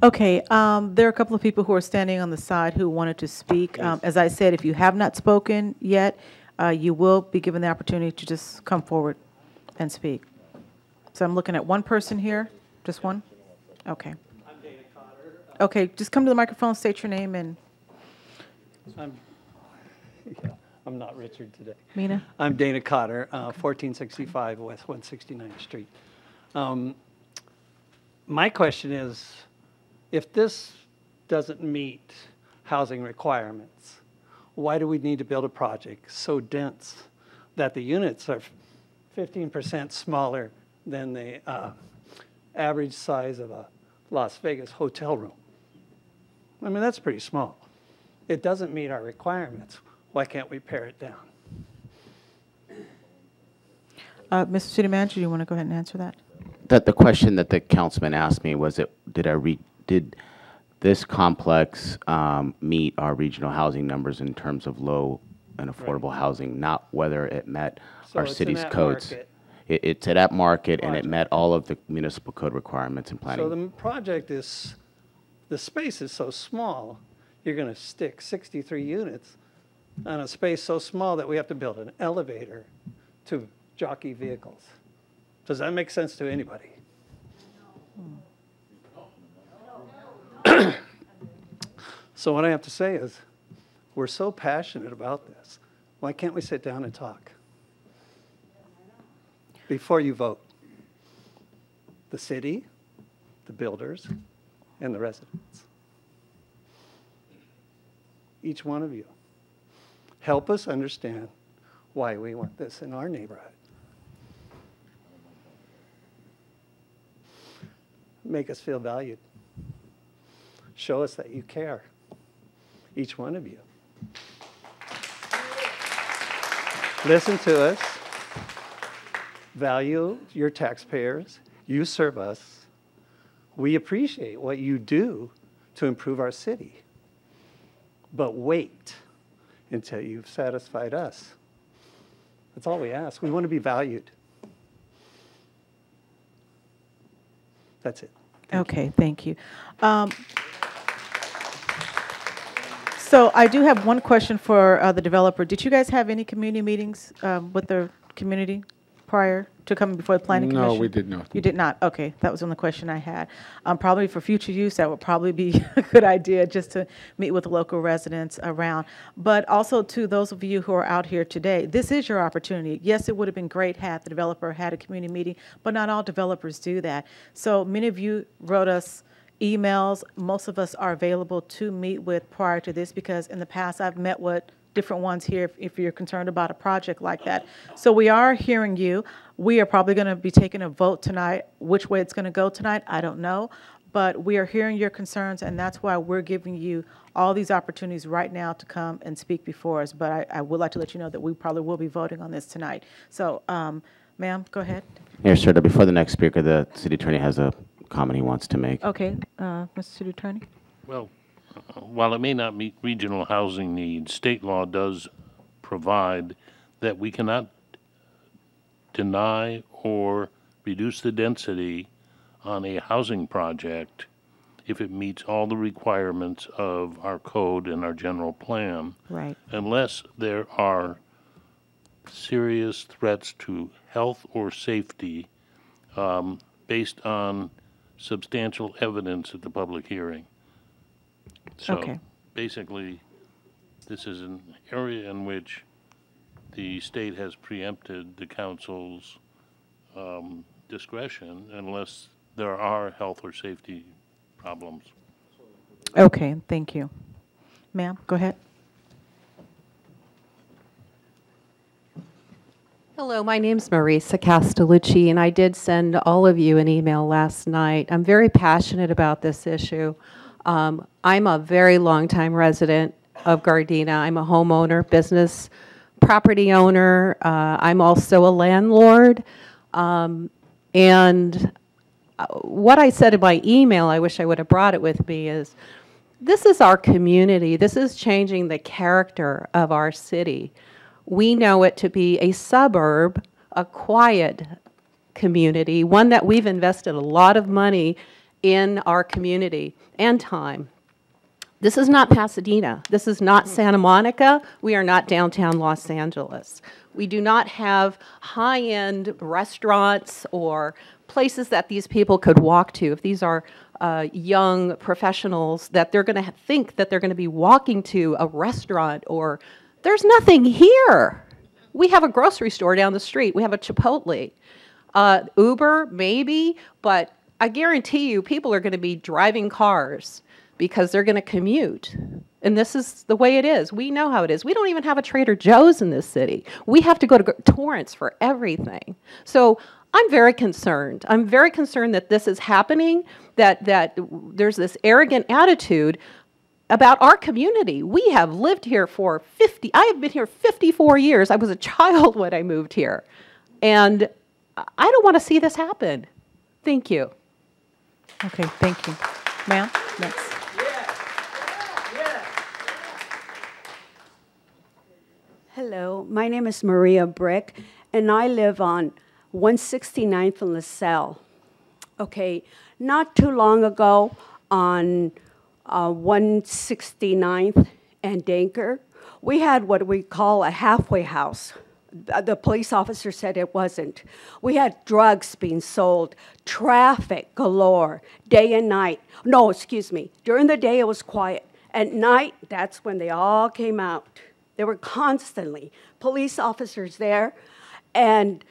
Okay, there are a couple of people who are standing on the side who wanted to speak. As I said, if you have not spoken yet, you will be given the opportunity to just come forward and speak. So I'm looking at one person here, just one? Okay. I'm Dana Cotter. Okay, just come to the microphone, state your name and... I'm not Richard today. Mina? I'm Dana Cotter, 1465 West 169th Street. My question is, if this doesn't meet housing requirements, why do we need to build a project so dense that the units are 15% smaller than the average size of a Las Vegas hotel room? I mean, that's pretty small. It doesn't meet our requirements. Why can't we pare it down? Mr. City Manager, do you want to go ahead and answer that? The question that the councilman asked me was, did this complex meet our regional housing numbers in terms of low and affordable housing, not whether it met So our it's an city's at codes. market It's at that market, and it met all of the municipal code requirements and planning. So the project is, the space is so small, you're going to stick 63 units on a space so small that we have to build an elevator to jockey vehicles. Does that make sense to anybody? So what I have to say is, we're so passionate about this. Why can't we sit down and talk before you vote? The city, the builders, and the residents. Each one of you. Help us understand why we want this in our neighborhood. Make us feel valued. Show us that you care. Each one of you. Listen to us. Value your taxpayers. You serve us. We appreciate what you do to improve our city. But wait until you've satisfied us. That's all we ask. We want to be valued. That's it. Okay, thank you. So I do have one question for the developer. Did you guys have any community meetings with the community prior to coming before the planning commission? No, we did not. You did not? Okay, that was the only question I had. Probably for future use, that would probably be a good idea just to meet with the local residents around. But also to those of you who are out here today, this is your opportunity. Yes, it would have been great had the developer had a community meeting, but not all developers do that. So many of you wrote us emails. Most of us are available to meet with prior to this because in the past I've met with different ones here if you're concerned about a project like that. So we are hearing you. We are probably going to be taking a vote tonight. Which way it's going to go tonight, I don't know. But we are hearing your concerns, and that's why we're giving you all these opportunities right now to come and speak before us. But I would like to let you know that we probably will be voting on this tonight. So, ma'am, go ahead. Mayor Serta, before the next speaker, the city attorney has a comment he wants to make. Okay, Mr. City Attorney. Well, while it may not meet regional housing needs, state law does provide that we cannot deny or reduce the density on a housing project if it meets all the requirements of our code and our general plan. Right. Unless there are serious threats to health or safety based on substantial evidence at the public hearing. So Okay. basically, this is an area in which the state has preempted the council's discretion unless there are health or safety problems. Okay, thank you. Ma'am, go ahead. Hello, my name's Marisa Castellucci, and I did send all of you an email last night. I'm very passionate about this issue. I'm a very long-time resident of Gardena. I'm a homeowner, business, property owner. I'm also a landlord. And what I said in my email, I wish I would have brought it with me, is this is our community. This is changing the character of our city. We know it to be a suburb, a quiet community, one that we've invested a lot of money in our community and time. This is not Pasadena. This is not Santa Monica. We are not downtown Los Angeles. We do not have high-end restaurants or places that these people could walk to. If these are young professionals, that they're going to think that they're going to be walking to a restaurant, or there's nothing here. We have a grocery store down the street. We have a Chipotle. Uber, maybe, but I guarantee you people are going to be driving cars because they're going to commute. And this is the way it is. We know how it is. We don't even have a Trader Joe's in this city. We have to go to Torrance for everything. So I'm very concerned. I'm very concerned that this is happening, that there's this arrogant attitude about our community. We have lived here for I have been here 54 years. I was a child when I moved here. And I don't want to see this happen. Thank you. Okay, thank you. Ma'am, next. Hello, my name is Maria Brick, and I live on 169th and LaSalle. Okay, not too long ago on 169th and Danker, we had what we call a halfway house. The police officer said it wasn't. We had drugs being sold, traffic galore, day and night. No, excuse me. During the day, it was quiet. At night, that's when they all came out. There were constantly police officers there, and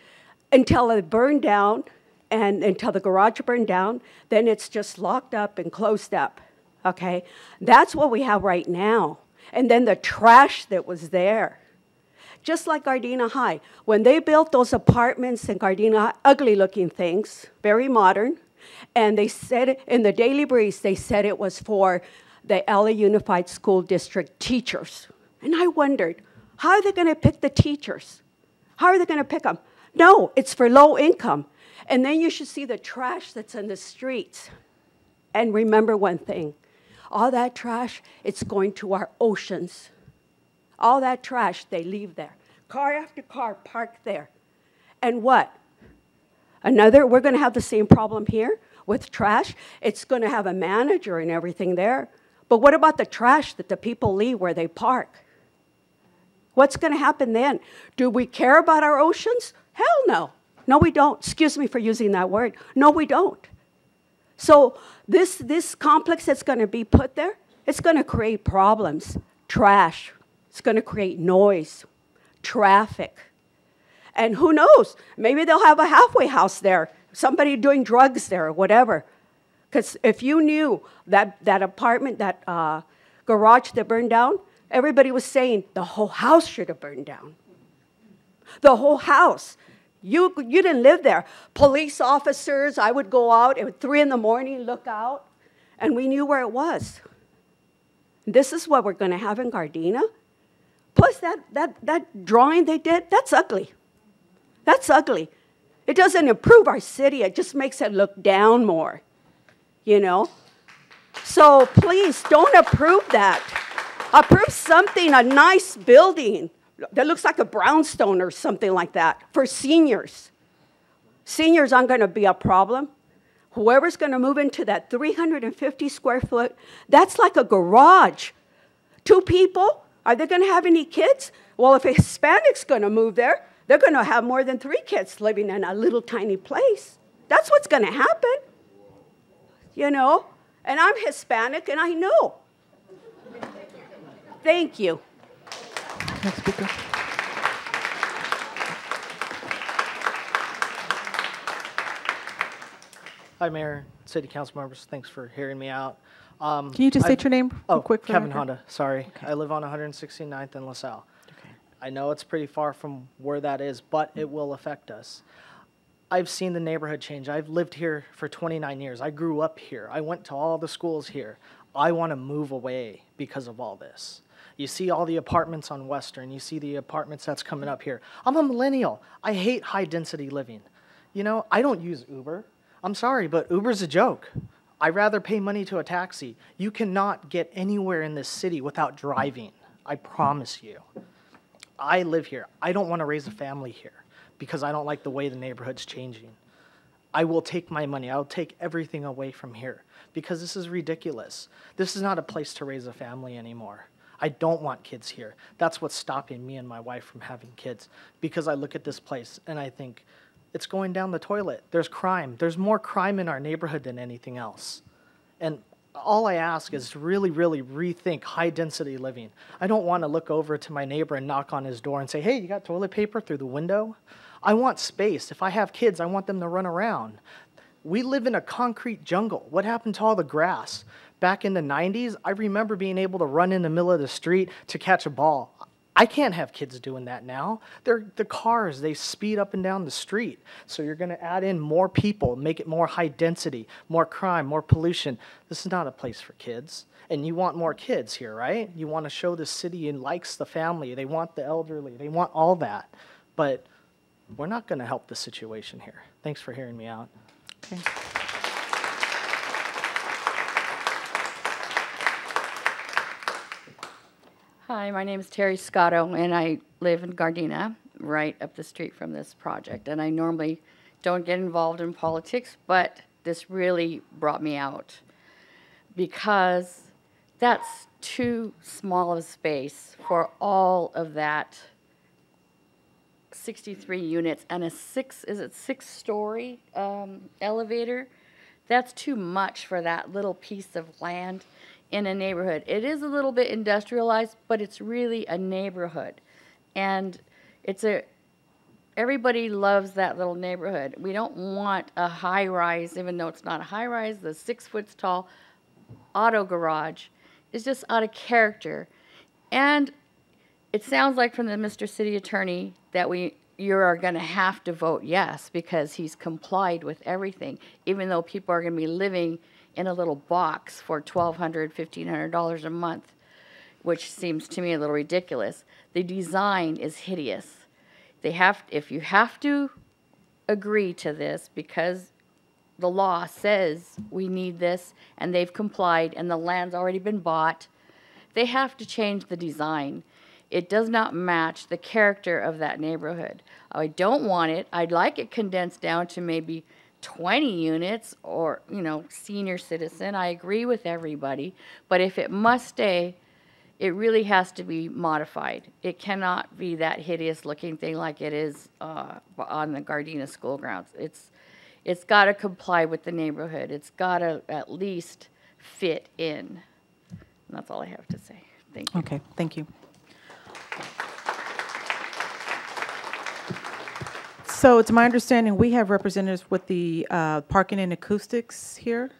until it burned down, and until the garage burned down, then it's just locked up and closed up, okay? That's what we have right now. And then the trash that was there. Just like Gardena High. When they built those apartments in Gardena, ugly-looking things, very modern, and they said in the Daily Breeze, they said it was for the LA Unified School District teachers. And I wondered, how are they going to pick the teachers? How are they going to pick them? No, it's for low income. And then you should see the trash that's in the streets. And remember one thing, all that trash, it's going to our oceans. All that trash they leave there car after car parked there. And what? We're going to have the same problem here with trash. It's going to have a manager and everything there. But what about the trash that the people leave where they park? What's going to happen then? Do we care about our oceans? Hell no. No, we don't. Excuse me for using that word. No, we don't. So this complex that's going to be put there, it's going to create problems. Trash. It's going to create noise, traffic. And who knows? Maybe they'll have a halfway house there, somebody doing drugs there or whatever. Because if you knew that apartment, that garage that burned down, everybody was saying the whole house should have burned down. The whole house. You didn't live there. Police officers, I would go out at 3 in the morning, look out, and we knew where it was. This is what we're going to have in Gardena. Plus that drawing they did, that's ugly. That's ugly. It doesn't improve our city. It just makes it look down more, you know? So please don't approve that. Approve something, a nice building that looks like a brownstone or something like that for seniors. Seniors aren't going to be a problem. Whoever's going to move into that 350 square foot, that's like a garage. 2 people, are they going to have any kids? Well, if a Hispanic's going to move there, they're going to have more than 3 kids living in a little tiny place. That's what's going to happen, you know? And I'm Hispanic, and I know. Thank you. Next speaker. Hi, Mayor, City Council members. Thanks for hearing me out. Can you just state your name real quick? For Kevin the record? Honda. Sorry. Okay. I live on 169th and LaSalle. Okay. I know it's pretty far from where that is, but it will affect us. I've seen the neighborhood change. I've lived here for 29 years. I grew up here. I went to all the schools here. I want to move away because of all this. You see all the apartments on Western. You see the apartments that's coming up here. I'm a millennial. I hate high-density living. You know, I don't use Uber. I'm sorry, but Uber's a joke. I'd rather pay money to a taxi. You cannot get anywhere in this city without driving. I promise you. I live here. I don't want to raise a family here because I don't like the way the neighborhood's changing. I will take my money. I'll take everything away from here because this is ridiculous. This is not a place to raise a family anymore. I don't want kids here. That's what's stopping me and my wife from having kids because I look at this place and I think, it's going down the toilet. There's crime. There's more crime in our neighborhood than anything else. And all I ask is to really, really rethink high-density living. I don't want to look over to my neighbor and knock on his door and say, hey, you got toilet paper through the window? I want space. If I have kids, I want them to run around. We live in a concrete jungle. What happened to all the grass? Back in the 90s, I remember being able to run in the middle of the street to catch a ball. I can't have kids doing that now. The cars, they speed up and down the street. So you're going to add in more people, make it more high density, more crime, more pollution. This is not a place for kids. And you want more kids here, right? You want to show the city and likes the family. They want the elderly. They want all that. But we're not going to help the situation here. Thanks for hearing me out. Okay. Hi, my name is Terry Scotto, and I live in Gardena, right up the street from this project. And I normally don't get involved in politics, but this really brought me out because that's too small of a space for all of that 63 units and a 6-story elevator. That's too much for that little piece of land in a neighborhood. It is a little bit industrialized, but it's really a neighborhood. And everybody loves that little neighborhood. We don't want a high-rise, even though it's not a high-rise, the 6 foot tall auto garage is just out of character. And it sounds like from the Mr. City Attorney that you are going to have to vote yes because he's complied with everything, even though people are going to be living in a little box for $1,200, $1,500 a month, which seems to me a little ridiculous. The design is hideous. If you have to agree to this because the law says we need this and they've complied and the land's already been bought, they have to change the design. It does not match the character of that neighborhood. I don't want it. I'd like it condensed down to maybe 20 units or, you know, senior citizen. I agree with everybody. But if it must stay, it really has to be modified. It cannot be that hideous looking thing like it is on the Gardena school grounds. It's got to comply with the neighborhood. It's got to at least fit in. And that's all I have to say. Thank you. Okay, thank you. So it's my understanding we have representatives with the parking and acoustics here.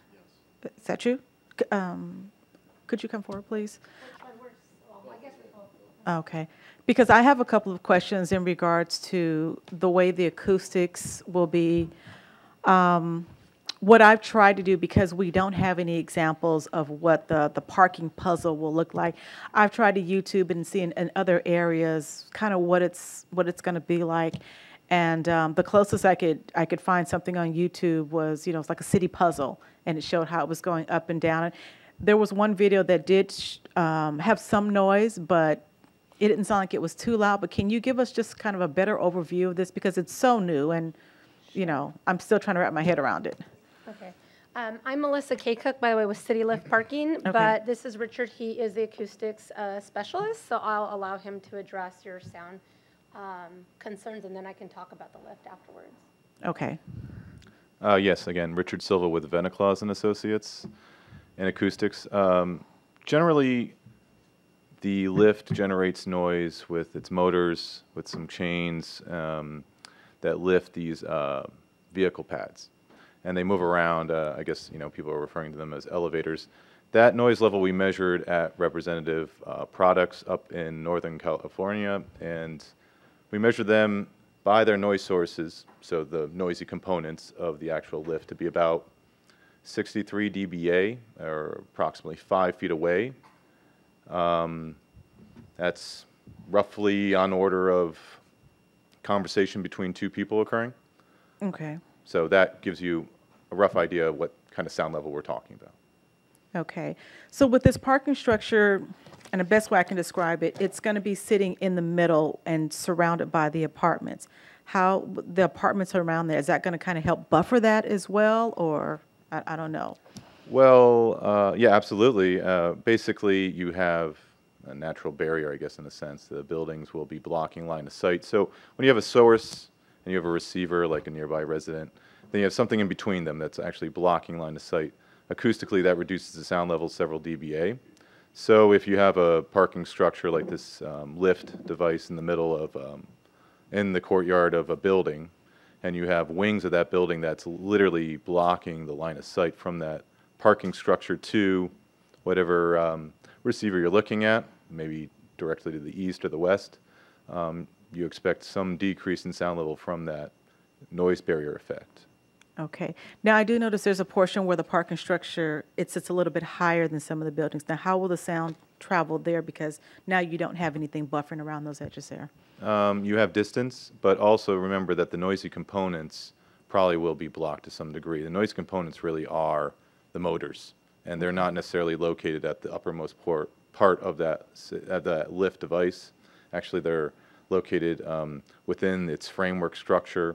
Is that you? Could you come forward, please? Okay, because I have a couple of questions in regards to the way the acoustics will be. What I've tried to do, because we don't have any examples of what the parking puzzle will look like, I've tried to YouTube and see in other areas kind of what it's going to be like. And the closest I could find something on YouTube was, you know, it's like a city puzzle, and it showed how it was going up and down. There was one video that did have some noise, but it didn't sound like it was too loud. But can you give us just kind of a better overview of this, because it's so new, and you know, I'm still trying to wrap my head around it. Okay. I'm Melissa K. Cook, by the way, with City Lift Parking, Okay. but this is Richard. He is the acoustics specialist, so I'll allow him to address your sound concerns, and then I can talk about the lift afterwards. Okay. Yes, again, Richard Silva with Veneclaus and Associates in acoustics. Generally, the lift generates noise with its motors, with some chains that lift these vehicle pads. And they move around. I guess, you know, people are referring to them as elevators. That noise level we measured at Representative Products up in Northern California, and we measured them by their noise sources, so the noisy components of the actual lift, to be about 63 dBA, or approximately 5 feet away. That's roughly on order of conversation between two people occurring. Okay. So that gives you a rough idea of what kind of sound level we're talking about. Okay. So with this parking structure, and the best way I can describe it, it's going to be sitting in the middle and surrounded by the apartments. How the apartments are around there, is that going to kind of help buffer that as well, or I don't know? Well, yeah, absolutely. Basically, you have a natural barrier, I guess, in a sense. The buildings will be blocking line of sight. So when you have a source and you have a receiver, like a nearby resident, then you have something in between them that's actually blocking line of sight. Acoustically, that reduces the sound level several dBA. So if you have a parking structure like this lift device in the middle of, in the courtyard of a building, and you have wings of that building that's literally blocking the line of sight from that parking structure to whatever receiver you're looking at, maybe directly to the east or the west, you expect some decrease in sound level from that noise barrier effect. Okay. Now, I do notice there's a portion where the parking structure, it sits a little bit higher than some of the buildings. Now, how will the sound travel there? Because now you don't have anything buffering around those edges there. You have distance, but also remember that the noisy components probably will be blocked to some degree. The noise components really are the motors, and they're not necessarily located at the uppermost part of that lift device. Actually, they're located within its framework structure,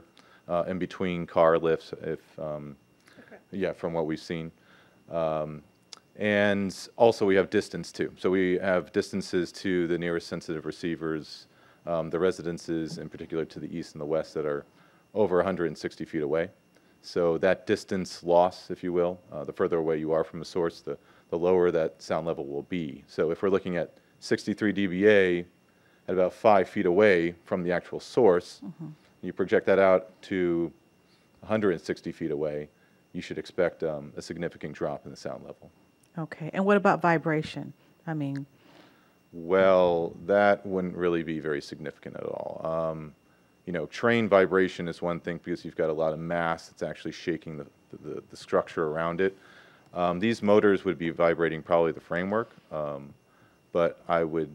in between car lifts, if yeah, from what we've seen. And also we have distance too. So we have distances to the nearest sensitive receivers, the residences in particular to the east and the west that are over 160 feet away. So that distance loss, if you will, the further away you are from the source, the lower that sound level will be. So if we're looking at 63 dBA at about 5 feet away from the actual source, you project that out to 160 feet away, you should expect a significant drop in the sound level. Okay. And what about vibration? I mean... Well, that wouldn't really be very significant at all. You know, train vibration is one thing because you've got a lot of mass that's actually shaking the structure around it. These motors would be vibrating probably the framework, but I would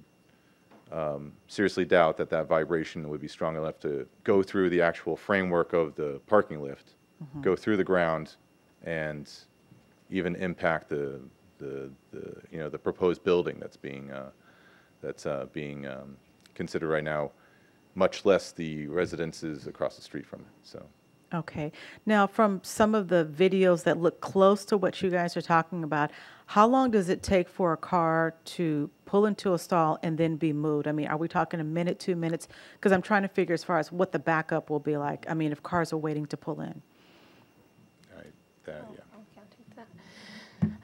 seriously doubt that that vibration would be strong enough to go through the actual framework of the parking lift, go through the ground, and even impact the proposed building that's being consider right now, much less the residences across the street from it, so. Okay. Now, from some of the videos that look close to what you guys are talking about, how long does it take for a car to pull into a stall and then be moved? I mean, are we talking a minute, 2 minutes? Because I'm trying to figure as far as what the backup will be like. I mean, if cars are waiting to pull in. Yeah.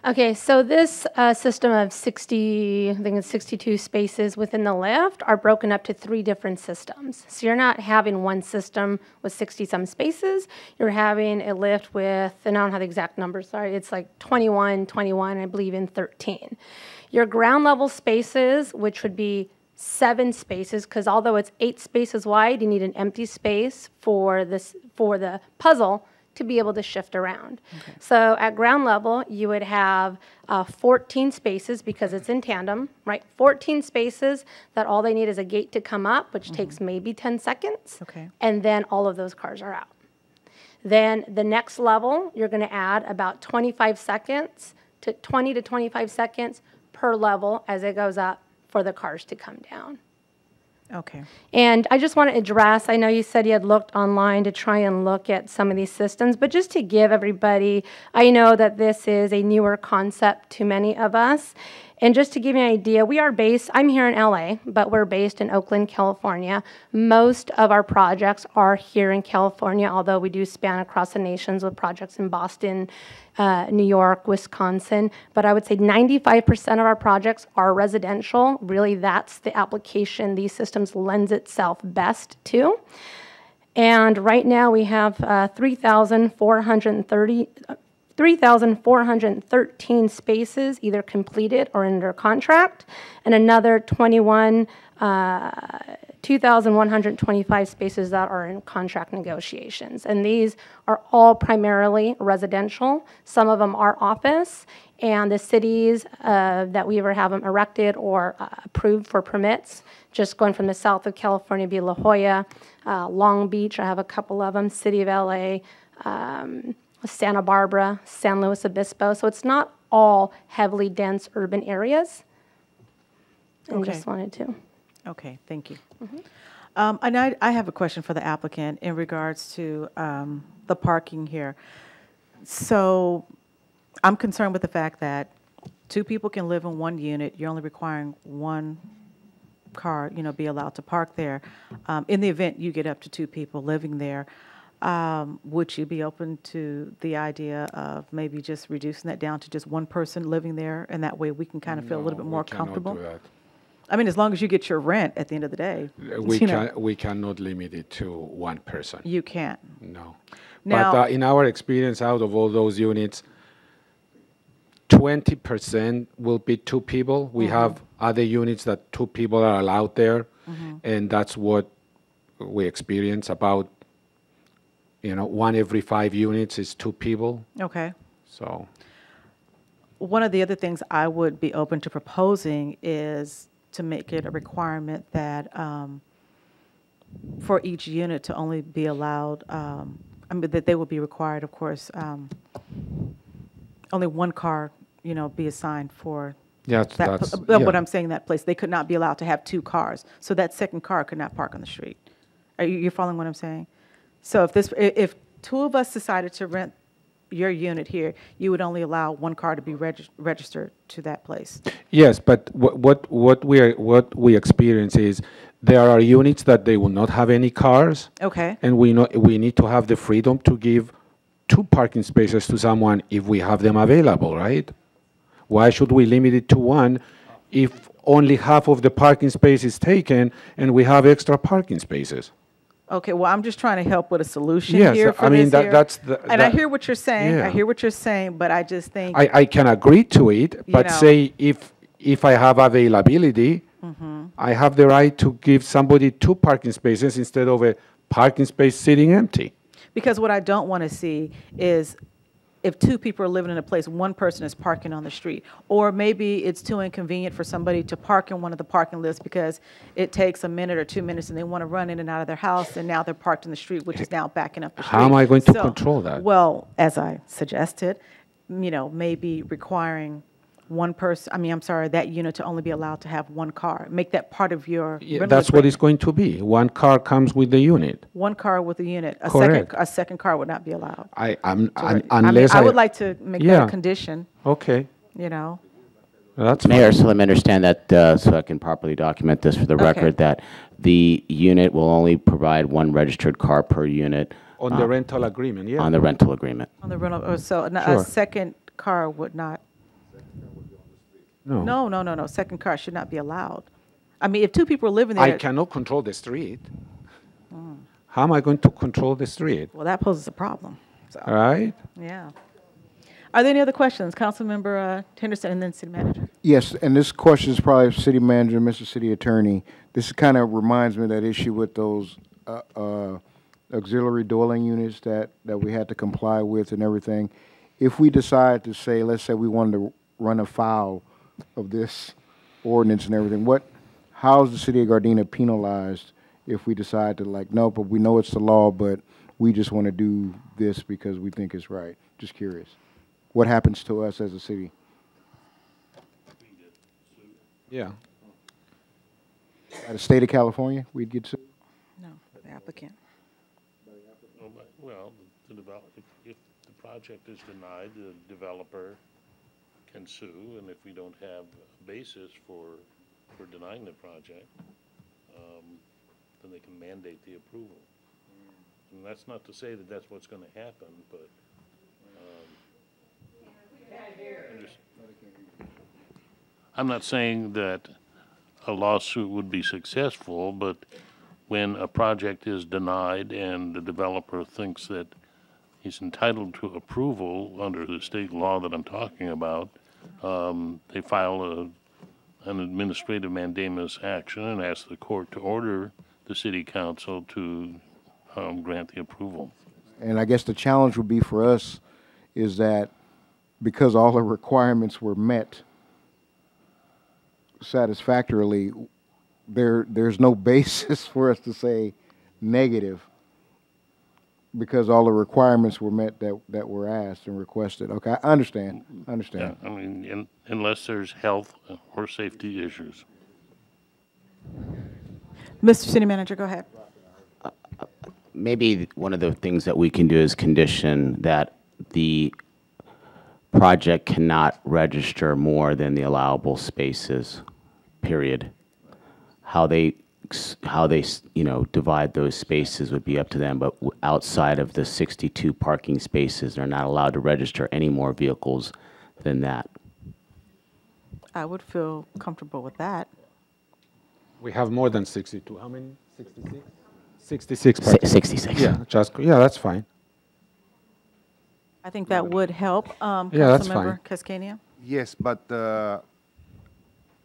Okay, so this system of 60, I think it's 62 spaces within the lift are broken up to 3 different systems. So you're not having one system with 60-some spaces. You're having a lift with, and I don't have the exact numbers, sorry, it's like 21, I believe, and 13. Your ground level spaces, which would be 7 spaces, because although it's 8 spaces wide, you need an empty space for the puzzle to be able to shift around. Okay. So at ground level, you would have 14 spaces because it's in tandem, right? 14 spaces that all they need is a gate to come up, which takes maybe 10 seconds. Okay. And then all of those cars are out. Then the next level, you're going to add about 25 seconds to 20 to 25 seconds per level as it goes up for the cars to come down. Okay. And I just want to address, I know you said you had looked online to try and look at some of these systems, but just to give everybody, I know that this is a newer concept to many of us. And just to give you an idea, we are based, I'm here in LA, but we're based in Oakland, California. Most of our projects are here in California, although we do span across the nations with projects in Boston, New York, Wisconsin. But I would say 95% of our projects are residential. Really, that's the application these systems lends itself best to. And right now we have 3,413 spaces either completed or under contract, and another 2,125 spaces that are in contract negotiations. And these are all primarily residential. Some of them are office, and the cities that we ever have them erected or approved for permits, just going from the south of California, be La Jolla, Long Beach, I have a couple of them, City of LA, Santa Barbara, San Luis Obispo. So it's not all heavily dense urban areas. And Okay. just wanted to. Okay, thank you. And I have a question for the applicant in regards to the parking here. So I'm concerned with the fact that 2 people can live in one unit. You're only requiring 1 car, be allowed to park there. In the event you get up to 2 people living there, would you be open to the idea of maybe just reducing that down to just 1 person living there, and that way we can kind of feel a little bit more comfortable? We cannot do that. I mean, as long as you get your rent at the end of the day. We cannot limit it to 1 person. You can't. No. Now, But in our experience, out of all those units, 20% will be 2 people. We have other units that 2 people are allowed there, and that's what we experience. About 1 every 5 units is 2 people. Okay. So one of the other things I would be open to proposing is to make it a requirement that for each unit to only be allowed, that they will be required, of course, only 1 car, be assigned for that's what I'm saying, that place. They could not be allowed to have 2 cars. So that second car could not park on the street. Are you following what I'm saying? So if 2 of us decided to rent your unit here, you would only allow 1 car to be registered to that place. yes, but what we experience is there are units that they will not have any cars. Okay. And we need to have the freedom to give 2 parking spaces to someone if we have them available, right? Why should we limit it to 1 if only half of the parking space is taken and we have extra parking spaces? Okay, well, I'm just trying to help with a solution Yes, here for I mean, this here. that's the... And I hear what you're saying. Yeah. I hear what you're saying, but I just think... I can agree to it, but know. say if I have availability, I have the right to give somebody 2 parking spaces instead of a parking space sitting empty. Because what I don't want to see is if 2 people are living in a place, 1 person is parking on the street. Or maybe it's too inconvenient for somebody to park in one of the parking lists because it takes a minute or 2 minutes and they want to run in and out of their house, and now they're parked in the street, which is now backing up the street. How am I going to control that? Well, as I suggested, maybe requiring that unit to only be allowed to have one car. Make that part of your Yeah, rental that's what agreement. it's going to be. One car comes with the unit. One car with a unit. Correct. A second car would not be allowed. Unless I would like to make that Yeah. a condition, Okay. you know. That's Mayor, fine. so let me understand that, so I can properly document this for the Okay. record, that the unit will only provide one registered car per unit. On the rental agreement, yeah. On the rental agreement. On the rental, or so Sure. a second car would not. No. No. Second car should not be allowed. I mean, if two people are living I there, cannot control the street. How am I going to control the street? well, that poses a problem. So, All right? yeah. Are there any other questions? Councilmember Henderson and then City Manager. Yes, and this question is probably for City Manager, Mr. City Attorney. This kind of reminds me of that issue with those auxiliary dwelling units that we had to comply with and everything. If we decide to say, let's say we wanted to run afoul of this ordinance and everything, how is the City of Gardena penalized if we decide to no, but we know it's the law, but we just want to do this because we think it's right? Just curious. What happens to us as a city? Yeah. By the state of California, we'd get sued? No, the applicant. Well, if the project is denied, the developer can sue, and if we don't have a basis for denying the project, then they can mandate the approval. And that's not to say that that's what's going to happen, but I'm not saying that a lawsuit would be successful, but when a project is denied and the developer thinks that he's entitled to approval under the state law that I'm talking about, they file an administrative mandamus action and ask the court to order the city council to grant the approval. And I guess the challenge would be for us is that because all the requirements were met satisfactorily, there's no basis for us to say negative because all the requirements were met that were asked and requested. Okay, I understand. Yeah, I mean, unless there's health or safety issues. Mr. City Manager, go ahead. Maybe one of the things that we can do is condition that the project cannot register more than the allowable spaces, period. How they divide those spaces would be up to them, but outside of the 62 parking spaces, they're not allowed to register any more vehicles than that. I would feel comfortable with that. We have more than 62. How many? 66? 66 parking. 66. Yeah, that's fine. I think that would help. Yeah, that's Councilmember fine. Cascania? Yes, but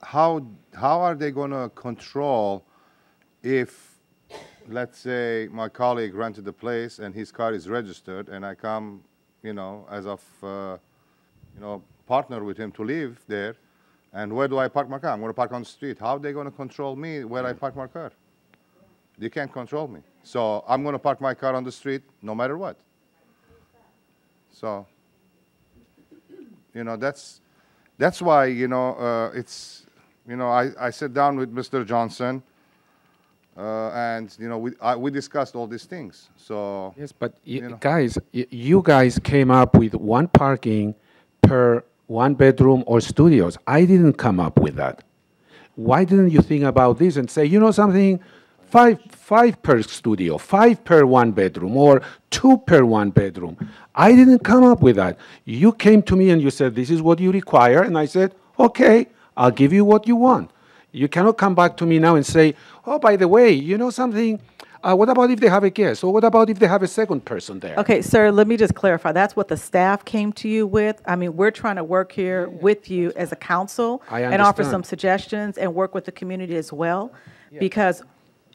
how are they going to control if, let's say, my colleague rented the place and his car is registered and I come, as of, partner with him to live there, and where do I park my car? I'm going to park on the street. How are they going to control me where I park my car? They can't control me. So I'm going to park my car on the street no matter what. So, that's why, it's, I sat down with Mr. Johnson, and, we discussed all these things. So, Yes, but guys, you guys came up with one parking per one bedroom or studios. I didn't come up with that. Why didn't you think about this and say, something, five per studio, 5 per one bedroom, or 2 per one bedroom? I didn't come up with that. You came to me and you said, this is what you require, and I said, okay, I'll give you what you want. You cannot come back to me now and say, oh, by the way, something, what about if they have a guest? Or what about if they have a second person there? Okay, sir, let me just clarify. That's what the staff came to you with. I mean, we're trying to work here with you as a council and offer some suggestions and work with the community as well. Because,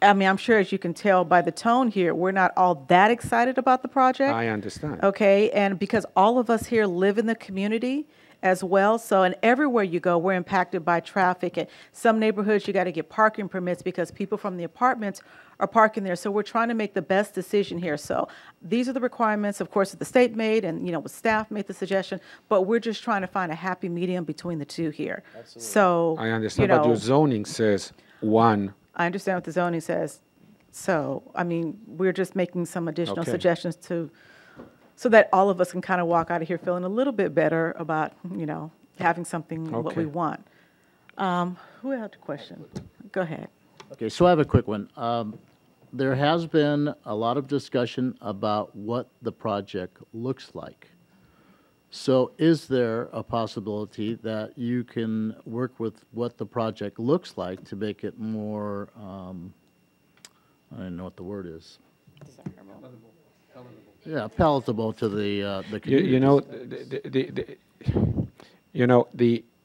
I'm sure as you can tell by the tone here, we're not all that excited about the project. I understand. Okay, and because all of us here live in the community, as well. So, and everywhere you go, we're impacted by traffic. And some neighborhoods, you got to get parking permits because people from the apartments are parking there. So we're trying to make the best decision here. So these are the requirements, of course, that the state made, and, you know, staff made the suggestion, but we're just trying to find a happy medium between the two here. Absolutely. So, I understand, you but your know, zoning says one. I understand what the zoning says. So, I mean, we're just making some additional Okay. suggestions so that all of us can kind of walk out of here feeling a little bit better about, you know, having something what Okay. we want. Who had a question? Go ahead. Okay, so I have a quick one. There has been a lot of discussion about what the project looks like. So is there a possibility that you can work with what the project looks like to make it more, I don't know what the word is. Yeah, palatable to the community.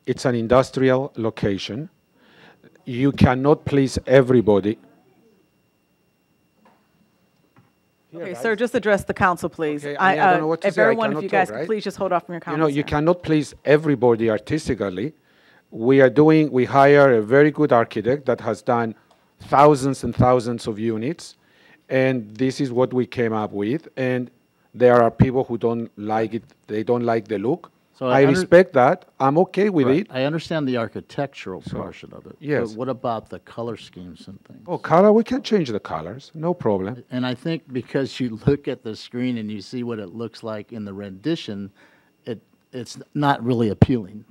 It's an industrial location. You cannot please everybody. Okay, sir, just address the council, please. Okay, I don't know what to if say. I every one of cannot you guys talk, could right? please just hold off from your You comments. know, you sir. cannot please everybody artistically. We hire a very good architect that has done thousands and thousands of units, and this is what we came up with. And there are people who don't like it, they don't like the look. So I respect that. I'm okay with Right. it. I understand the architectural portion of it. yes. But what about the color schemes and things? Oh, color, we can change the colors, no problem. And I think because you look at the screen and you see what it looks like in the rendition, it's not really appealing.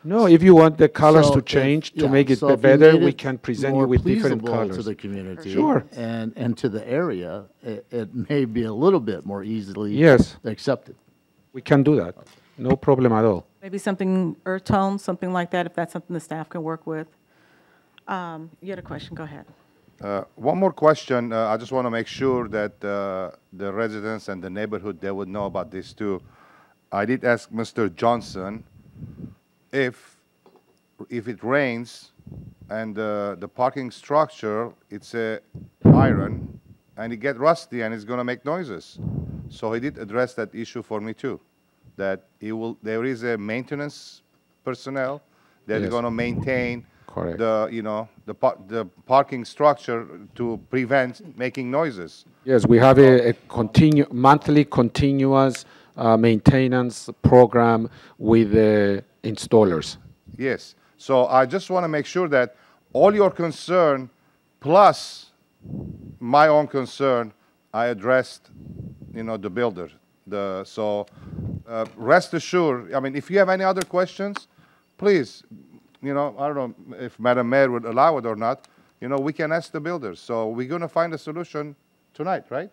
No, if you want the colors So to if- change to yeah, make it so if you better, made we it can present more you with different pleasable colors. to the community. Sure. And to the area, it may be a little bit more easily Yes. accepted. We can do that. No problem at all. Maybe something earth tone, something like that, if that's something the staff can work with. You had a question, go ahead. One more question. I just want to make sure that the residents and the neighborhood, they would know about this too. I did ask Mr. Johnson if it rains and the parking structure, it's a iron, and it get rusty and it's going to make noises. So he did address that issue for me too, that there is a maintenance personnel that's Yes. going to maintain Correct. the parking structure to prevent making noises. Yes, we have a monthly continuous maintenance program with the installers. Yes. So I just want to make sure that all your concern plus my own concern, I addressed, the builder. Rest assured, I mean, if you have any other questions, please, I don't know if Madam Mayor would allow it or not, we can ask the builders. So we're going to find a solution tonight, right?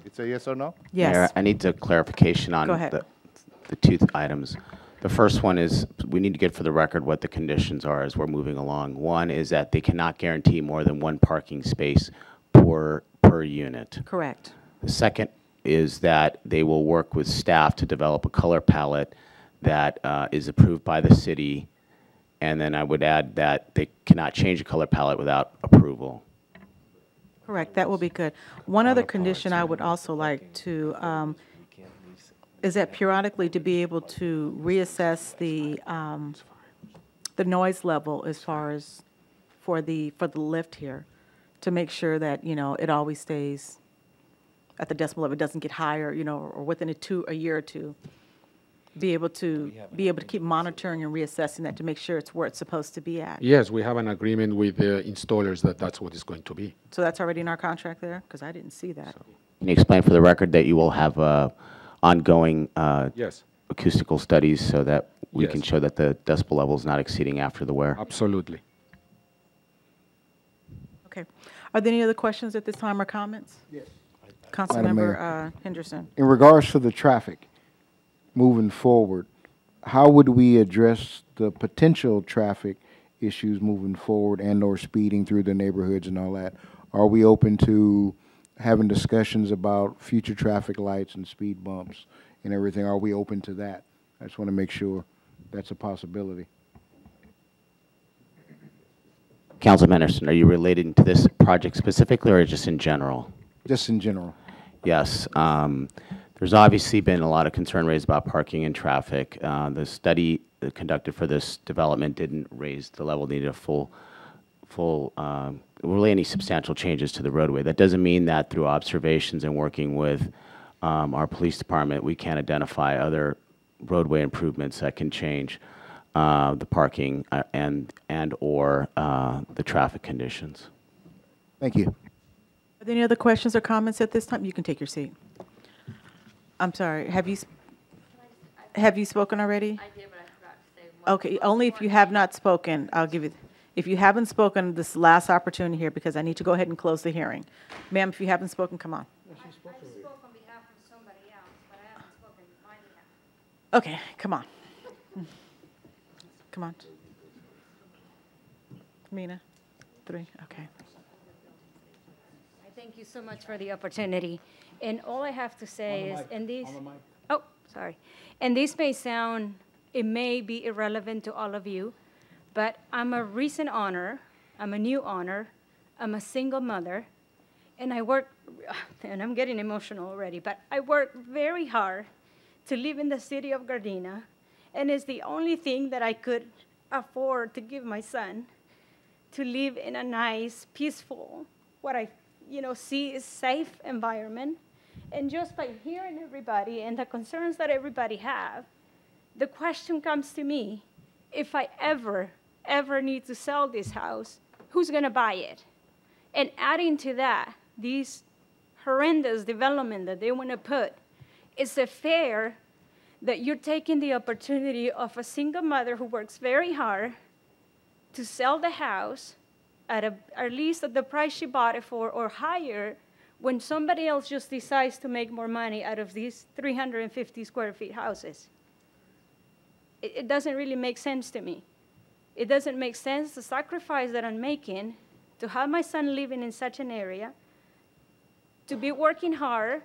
It's a yes or no? Yes. Mayor, I need a clarification on Go ahead. the two items. The first one is, we need to get for the record what the conditions are as we're moving along. One is that they cannot guarantee more than one parking space per unit. Correct. The second is that they will work with staff to develop a color palette that is approved by the city. And then I would add that they cannot change the color palette without approval. Correct, that will be good. One other condition I would also like to, is that periodically to be able to reassess the noise level as far as for the lift here, to make sure that, it always stays at the decibel level, it doesn't get higher, or within a year or two. Be able to keep monitoring and reassessing that to make sure it's where it's supposed to be at. Yes, we have an agreement with the installers that that's what it's going to be. So that's already in our contract there? Because I didn't see that. Can you explain for the record that you will have ongoing Yes. acoustical studies so that we Yes. can show that the decibel level is not exceeding after the wear? Absolutely. Okay. Are there any other questions at this time or comments? Yes. Madam Mayor. Councilmember Henderson. In regards to the traffic moving forward, how would we address the potential traffic issues moving forward and/or speeding through the neighborhoods and all that? Are we open to having discussions about future traffic lights and speed bumps and everything? Are we open to that? I just want to make sure that's a possibility. Councilman Henderson, are you relating to this project specifically or just in general? Just in general. Yes. There's obviously been a lot of concern raised about parking and traffic. The study conducted for this development didn't raise the level needed really any substantial changes to the roadway. That doesn't mean that through observations and working with our police department, we can't identify other roadway improvements that can change the parking and or the traffic conditions. Thank you. Are there any other questions or comments at this time? You can take your seat. I'm sorry. Have you spoken already? I did, but I forgot to say one. Okay, only if you have not spoken, I'll give you. If you haven't spoken, this last opportunity here, because I need to go ahead and close the hearing. Ma'am, if you haven't spoken, come on. I spoke on behalf of somebody else, but I haven't spoken on my behalf. Okay, come on. Come on. Mina, 3, okay. I thank you so much for the opportunity. And all I have to say is, and these, oh, sorry. And this may sound, it may be irrelevant to all of you, but I'm a recent honor, I'm a new honor, I'm a single mother, and I work, and I'm getting emotional already, but I work very hard to live in the city of Gardena, and it's the only thing that I could afford to give my son, to live in a nice, peaceful, what I see is safe environment. And just by hearing everybody and the concerns that everybody have, the question comes to me, if I ever need to sell this house, who's gonna buy it? And adding to that, these horrendous development that they wanna put, is it fair that you're taking the opportunity of a single mother who works very hard to sell the house at least at the price she bought it for or higher, when somebody else just decides to make more money out of these 350 square feet houses? It doesn't really make sense to me. It doesn't make sense, the sacrifice that I'm making to have my son living in such an area, to be working hard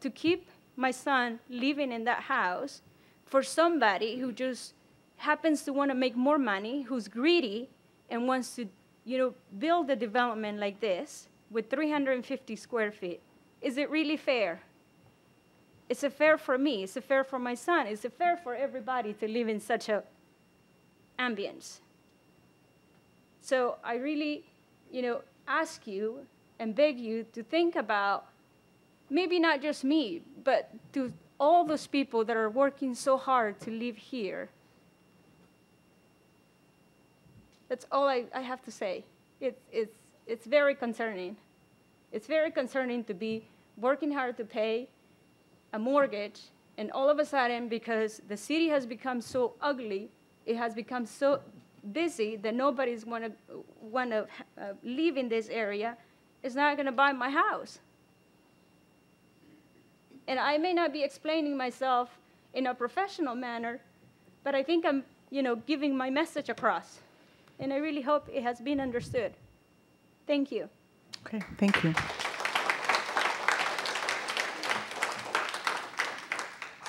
to keep my son living in that house for somebody who just happens to want to make more money, who's greedy and wants to build a development like this with 350 square feet. Is it really fair? Is it fair for me? Is it fair for my son? Is it fair for everybody to live in such a ambience? So I really, ask you and beg you to think about maybe not just me, but to all those people that are working so hard to live here. That's all I have to say. It's very concerning. It's very concerning to be working hard to pay a mortgage, and all of a sudden, because the city has become so ugly, it has become so busy that nobody's want to live in this area, is not going to buy my house. And I may not be explaining myself in a professional manner, but I think I'm, giving my message across. And I really hope it has been understood. Thank you. Okay, thank you.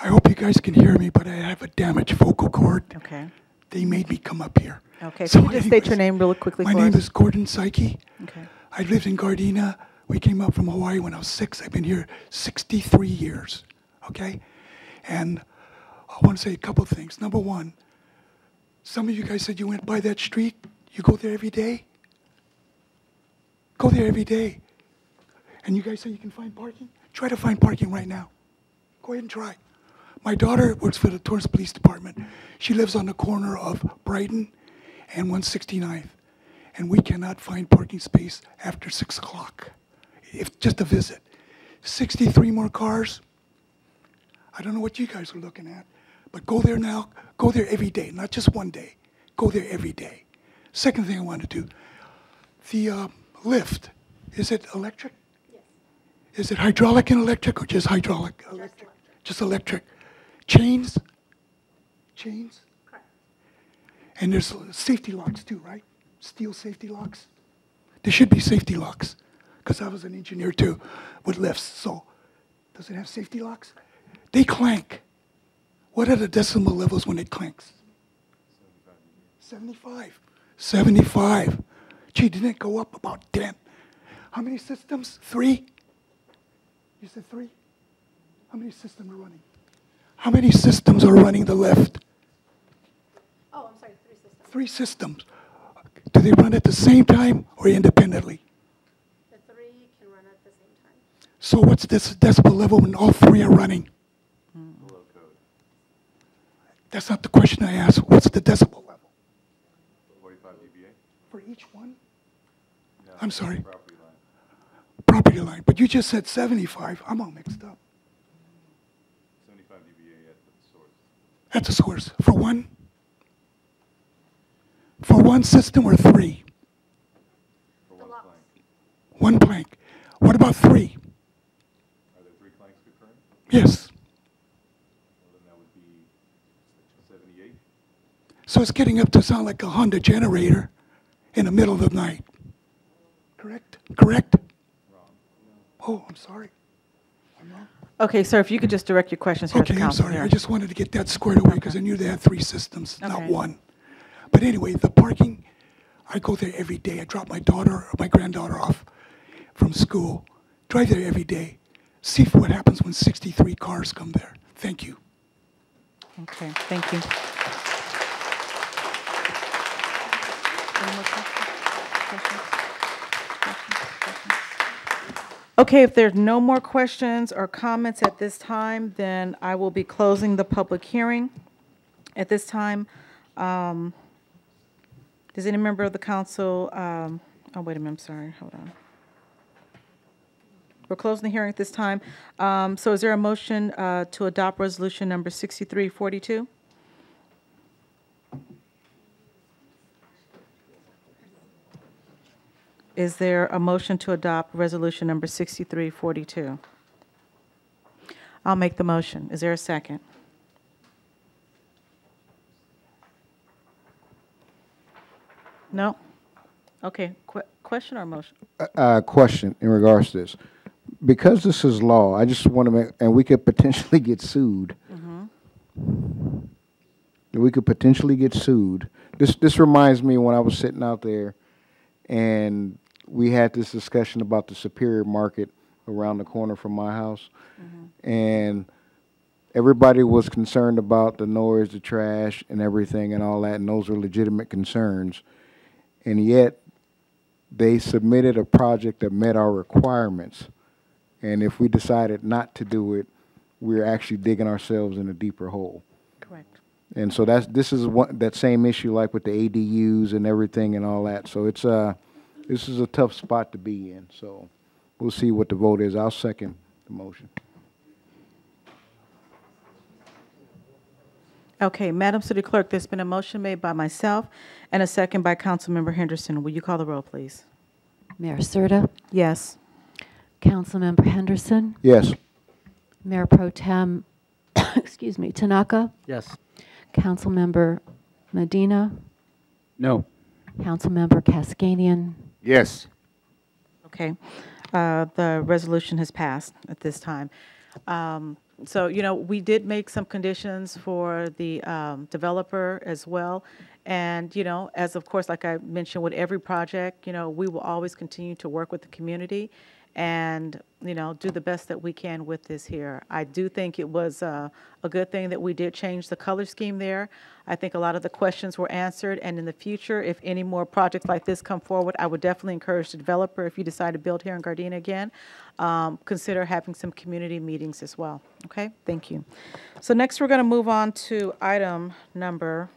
I hope you guys can hear me, but I have a damaged vocal cord. Okay. They made me come up here. Okay, so can you just state your name really quickly for us? My name is Gordon Psyche. Okay. I lived in Gardena. We came up from Hawaii when I was 6. I've been here 63 years, okay? And I want to say a couple things. Number one, some of you guys said you went by that street. You go there every day? Go there every day. And you guys say you can find parking? Try to find parking right now. Go ahead and try. My daughter works for the Torrance Police Department. She lives on the corner of Brighton and 169th. And we cannot find parking space after 6 o'clock. If just a visit. 63 more cars. I don't know what you guys are looking at, but go there now. Go there every day, not just one day. Go there every day. Second thing I want to do, the lift, is it electric? Yes. Is it hydraulic and electric or just hydraulic? Electric. Just electric. Chains? Chains? Correct. And there's safety locks too, right? Steel safety locks? There should be safety locks, because I was an engineer too with lifts. So does it have safety locks? They clank. What are the decimal levels when it clanks? 75. 75. Gee, didn't it go up about 10? How many systems? 3? You said 3? How many systems are running? How many systems are running the lift? Oh, I'm sorry, 3 systems. 3 systems. Do they run at the same time or independently? The 3 can run at the same time. So what's this decibel level when all 3 are running? That's not the question I asked. What's the decibel level? 45 dBA? For each one? No, I'm sorry. Property line. Property line. But you just said 75. I'm all mixed up. 75 dBA at the source. At the source. For one? For one system or 3? For one plank. One plank. What about 3? Are there 3 planks concurrent? Yes. Well, then that would be 78. So it's getting up to sound like a Honda generator in the middle of the night. Correct? Correct? Wrong. Oh, I'm sorry. I'm wrong. Okay, sir, if you could just direct your questions here to Okay, I'm council sorry. here. I just wanted to get that squared away because I knew they had 3 systems, not Okay. 1. But anyway, the parking, I go there every day. I drop my daughter or my granddaughter off from school. Drive there every day. See what happens when 63 cars come there. Thank you. Okay, thank you. Any more questions? Okay, if there's no more questions or comments at this time, then I will be closing the public hearing. At this time, does any member of the council, oh, wait a minute, I'm sorry, hold on. We're closing the hearing at this time. So is there a motion to adopt resolution number 6342? Is there a motion to adopt resolution number 6342? I'll make the motion. Is there a second? No? Okay, question or motion? Question in regards to this. Because this is law, I just want to make, and we could potentially get sued. We could potentially get sued. This reminds me when I was sitting out there and we had this discussion about the Superior Market around the corner from my house. And everybody was concerned about the noise, the trash, and everything and all that, and those are legitimate concerns. And yet, they submitted a project that met our requirements. And if we decided not to do it, we're actually digging ourselves in a deeper hole. Correct. And so this is that same issue like with the ADUs and everything and all that. So it's this is a tough spot to be in. So we'll see what the vote is. I'll second the motion. Okay, Madam City Clerk, there's been a motion made by myself and a second by Councilmember Henderson. Will you call the roll, please? Mayor Serta, Yes. Councilmember Henderson, Yes. Mayor Pro Tem, excuse me, Tanaka, Yes. Councilmember Medina, No. Councilmember Cascanian, Yes. Okay. The resolution has passed at this time. So, you know, we did make some conditions for the developer as well. And, you know, as of course, like I mentioned with every project, you know, we will always continue to work with the community and, you know, do the best that we can with this here. I do think it was a good thing that we did change the color scheme there. I think a lot of the questions were answered, and in the future, if any more projects like this come forward, I would definitely encourage the developer, if you decide to build here in Gardena again, consider having some community meetings as well. Okay, thank you. So next, we're going to move on to item number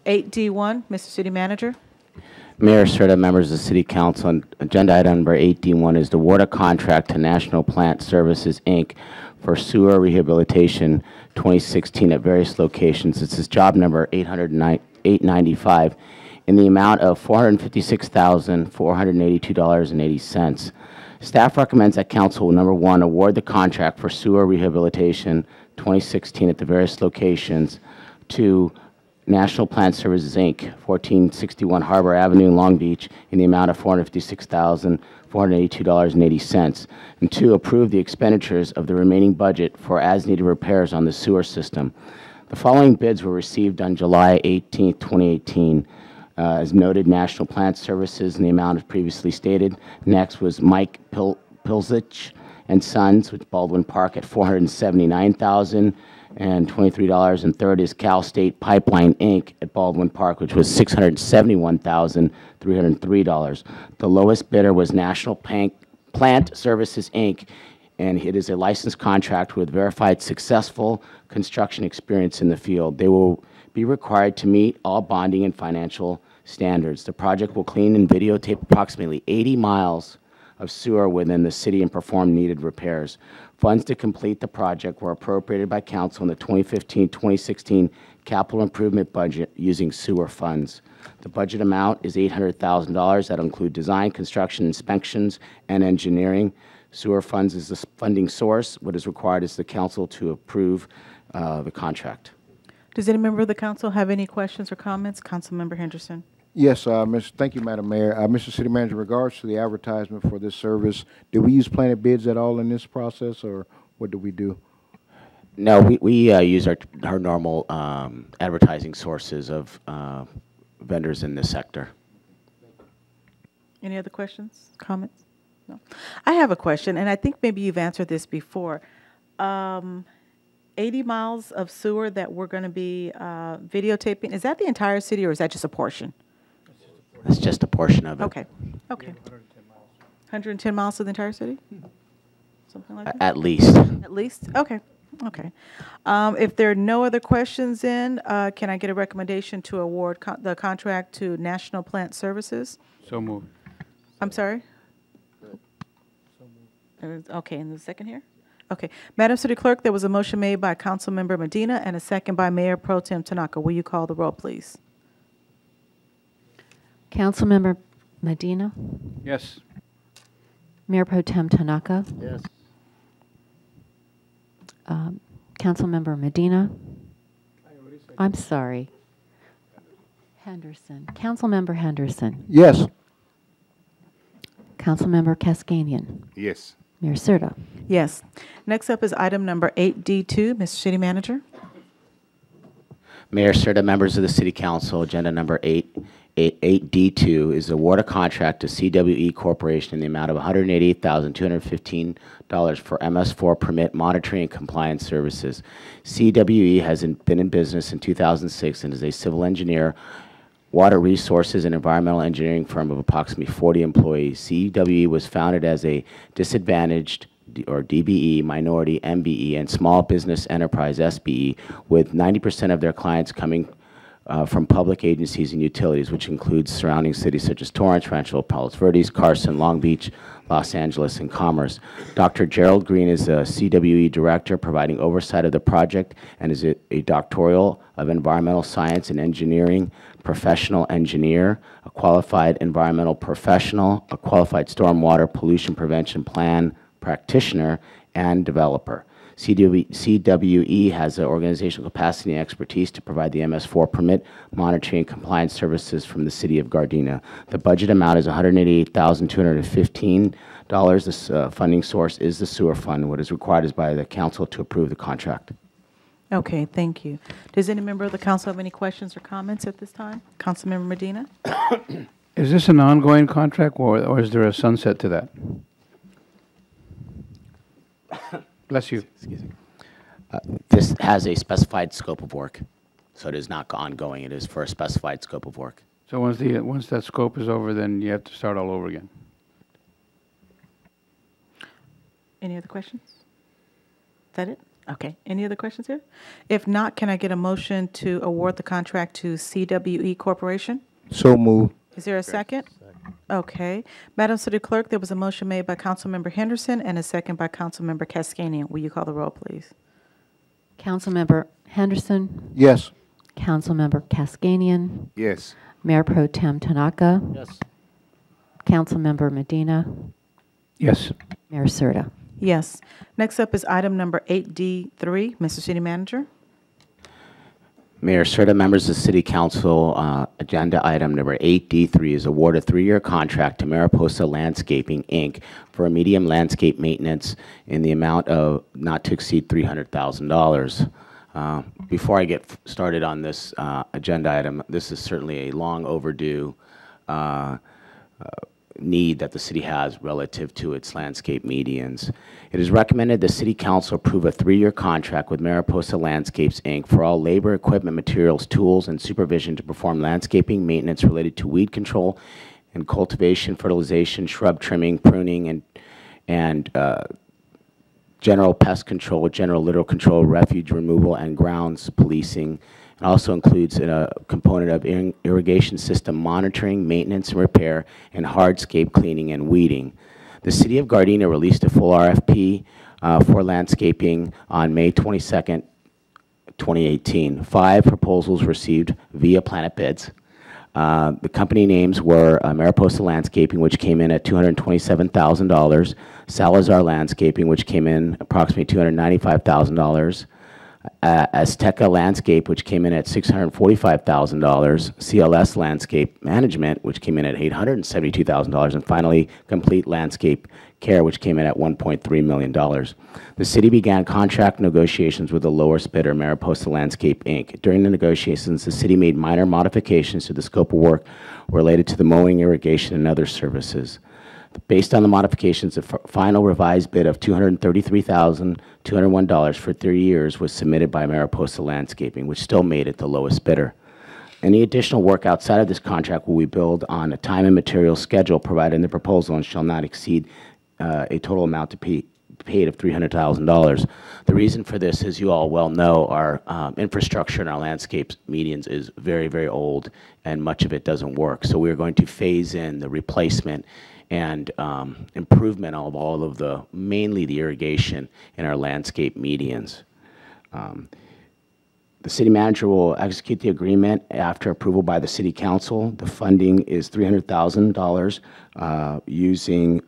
8D1, Mr. City Manager. Mayor Serta, members of the City Council, and agenda item number 8D1 is to award a contract to National Plant Services, Inc. for sewer rehabilitation 2016 at various locations. This is job number 895 in the amount of $456,482.80. Staff recommends that Council, number 1, award the contract for sewer rehabilitation 2016 at the various locations to National Plant Services, Inc., 1461 Harbor Avenue, Long Beach, in the amount of $456,482.80. And 2, approve the expenditures of the remaining budget for as-needed repairs on the sewer system. The following bids were received on July 18, 2018. As noted, National Plant Services in the amount as previously stated. Next was Mike Pilzich and Sons with Baldwin Park at $479,000. And $23. Third is Cal State Pipeline, Inc. at Baldwin Park, which was $671,303. The lowest bidder was National Plant Services, Inc., and it is a licensed contract with verified successful construction experience in the field. They will be required to meet all bonding and financial standards. The project will clean and videotape approximately 80 miles of sewer within the city and perform needed repairs. Funds to complete the project were appropriated by council in the 2015-2016 capital improvement budget using sewer funds. The budget amount is $800,000. That will include design, construction, inspections, and engineering. Sewer funds is the funding source. What is required is the council to approve the contract. Does any member of the council have any questions or comments? Councilmember Henderson. Yes, thank you, Madam Mayor. Mr. City Manager, in regards to the advertisement for this service, did we use planted bids at all in this process, or what do we do? No, we use our normal advertising sources of vendors in this sector. Any other questions, comments? No. I have a question, and I think maybe you've answered this before. 80 miles of sewer that we're going to be videotaping, is that the entire city, or is that just a portion? That's just a portion of it. Okay, okay. 110 miles to the entire city? Something like that? At least. At least? Okay, okay. If there are no other questions then, can I get a recommendation to award the contract to National Plant Services? So moved. I'm sorry? Okay, in the second here? Okay. Madam City Clerk, there was a motion made by Councilmember Medina and a second by Mayor Pro Tem Tanaka. Will you call the roll, please? Councilmember Medina? Yes. Mayor Pro Tem Tanaka? Yes. Councilmember Medina? I'm sorry. Henderson. Councilmember Henderson? Yes. Councilmember Cascanian? Yes. Mayor Serta? Yes. Next up is item number 8D2. Mr. City Manager. Mayor Serta, members of the City Council, agenda number 8D2 is award a contract to CWE Corporation in the amount of $188,215 for MS4 permit monitoring and compliance services. CWE has been in business in 2006 and is a civil engineer, water resources, and environmental engineering firm of approximately 40 employees. CWE was founded as a disadvantaged or DBE, minority, MBE, and small business enterprise, SBE, with 90% of their clients coming from public agencies and utilities, which includes surrounding cities such as Torrance, Rancho Palos Verdes, Carson, Long Beach, Los Angeles, and Commerce. Dr. Gerald Green is the CWE Director, providing oversight of the project, and is a doctoral of environmental science and engineering, professional engineer, a qualified environmental professional, a qualified stormwater pollution prevention plan practitioner, and developer. CWE has the organizational capacity and expertise to provide the MS4 permit monitoring and compliance services from the city of Gardena. The budget amount is $188,215. This funding source is the sewer fund. What is required is by the council to approve the contract. Okay, thank you. Does any member of the council have any questions or comments at this time? Councilmember Medina? Is this an ongoing contract, or is there a sunset to that? Bless you. Excuse me. This has a specified scope of work, so it is not ongoing. It is for a specified scope of work. So once that scope is over, then you have to start all over again. Any other questions? Is that it? Okay. Any other questions here? If not, can I get a motion to award the contract to CWE Corporation? So moved. Is there a second? Okay. Madam City Clerk, there was a motion made by Councilmember Henderson and a second by Councilmember Cascanian. Will you call the roll, please? Councilmember Henderson? Yes. Councilmember Cascanian? Yes. Mayor Pro Tem Tanaka? Yes. Councilmember Medina? Yes. Mayor Serta? Yes. Next up is item number 8D3. Mr. City Manager. Mayor Serta, members of the City Council, agenda item number 8D3 is award a 3-year contract to Mariposa Landscaping, Inc. for a medium landscape maintenance in the amount of not to exceed $300,000. Before I get started on this agenda item, this is certainly a long overdue need that the city has relative to its landscape medians. It is recommended the City Council approve a 3-year contract with Mariposa Landscapes, Inc. for all labor, equipment, materials, tools, and supervision to perform landscaping maintenance related to weed control and cultivation, fertilization, shrub trimming, pruning, and general pest control, general litter control, refuge removal, and grounds policing. It also includes a component of irrigation system monitoring, maintenance and repair, and hardscape cleaning and weeding. The City of Gardena released a full RFP for landscaping on May 22nd, 2018. 5 proposals received via Planet Bids. The company names were Mariposa Landscaping, which came in at $227,000, Salazar Landscaping, which came in approximately $295,000, Azteca Landscape, which came in at $645,000, CLS Landscape Management, which came in at $872,000, and finally, Complete Landscape Care, which came in at $1.3 million. The city began contract negotiations with the lowest bidder, Mariposa Landscape, Inc. During the negotiations, the city made minor modifications to the scope of work related to the mowing, irrigation, and other services. Based on the modifications, the final revised bid of $233,201 for 3 years was submitted by Mariposa Landscaping, which still made it the lowest bidder. Any additional work outside of this contract will be billed on a time and material schedule provided in the proposal and shall not exceed a total amount to be paid of $300,000. The reason for this, as you all well know, our infrastructure in our landscape medians is very, very old, and much of it doesn't work. So we are going to phase in the replacement and improvement of all of the, mainly the irrigation in our landscape medians. The city manager will execute the agreement after approval by the city council. The funding is $300,000 using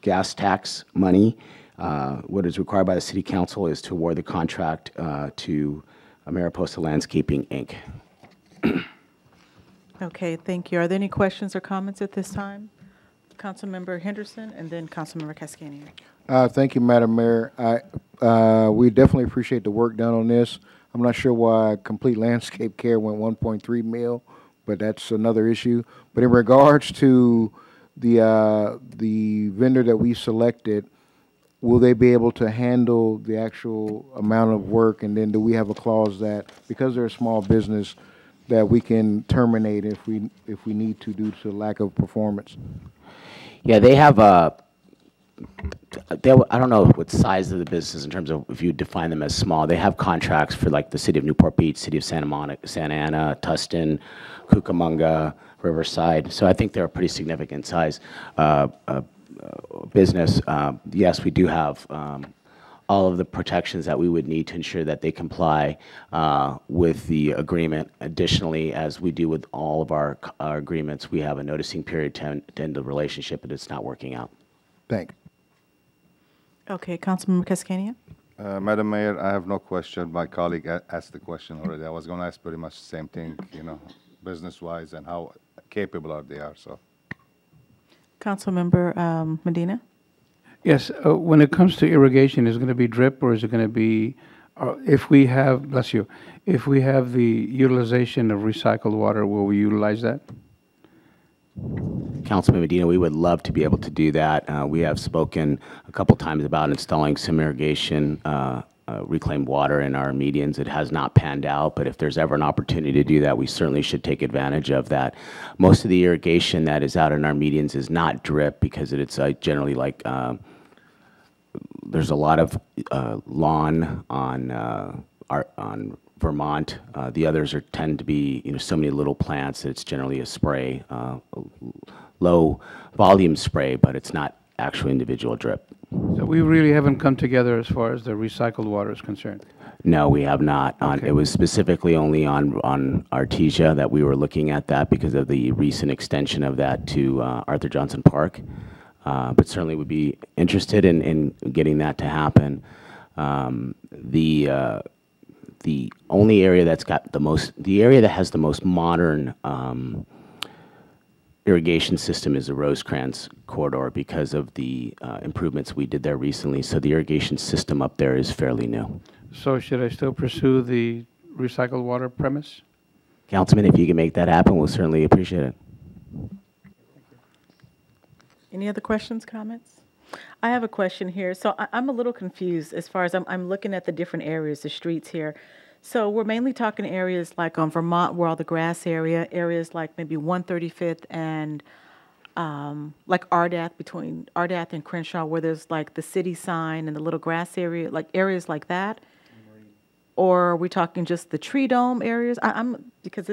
gas tax money. What is required by the city council is to award the contract to Mariposa Landscaping, Inc. Okay, thank you. Are there any questions or comments at this time? Councilmember Henderson and then Councilmember Cascanian. Thank you, Madam Mayor. We definitely appreciate the work done on this. I'm not sure why Complete Landscape Care went 1.3 mil, but that's another issue. But in regards to the vendor that we selected, will they be able to handle the actual amount of work? And then do we have a clause that, because they're a small business, that we can terminate if we need to due to lack of performance? Yeah, they have I don't know what size of the business in terms of if you define them as small. They have contracts for like the city of Newport Beach, city of Santa Ana, Tustin, Cucamonga, Riverside. So I think they're a pretty significant size business. Yes, we do have all of the protections that we would need to ensure that they comply with the agreement. Additionally, as we do with all of our agreements, we have a noticing period to end the relationship if it's not working out. Thank you. Okay, Councilmember Cascanian. Madam Mayor, I have no question. My colleague asked the question already. I was going to ask pretty much the same thing, you know, business-wise and how capable are they are. So, Councilmember Medina. Yes, when it comes to irrigation, is it going to be drip or is it going to be, if we have, bless you, if we have the utilization of recycled water, will we utilize that? Councilman Medina, we would love to be able to do that. We have spoken a couple times about installing some irrigation reclaimed water in our medians. It has not panned out, but if there's ever an opportunity to do that, we certainly should take advantage of that. Most of the irrigation that is out in our medians is not drip because it's generally like there's a lot of lawn on Vermont. The others tend to be so many little plants that it's generally a spray, low volume spray, but it's not actual individual drip. So we really haven't come together as far as the recycled water is concerned? No, we have not. Okay. It was specifically only on Artesia that we were looking at that because of the recent extension of that to Arthur Johnson Park. But certainly would be interested in getting that to happen. The only area that's got the area that has the most modern irrigation system is the Rosecrans corridor because of the improvements we did there recently. So the irrigation system up there is fairly new. So should I still pursue the recycled water premise? Councilman, if you can make that happen, we'll certainly appreciate it. Any other questions, comments? I have a question here. So I'm a little confused as far as I'm looking at the different areas, the streets here. So we're mainly talking areas like on Vermont, where all the grass areas like maybe 135th and like Ardath, between Ardath and Crenshaw, where there's like the city sign and the little grass area, like areas like that? Or are we talking just the tree dome areas? Because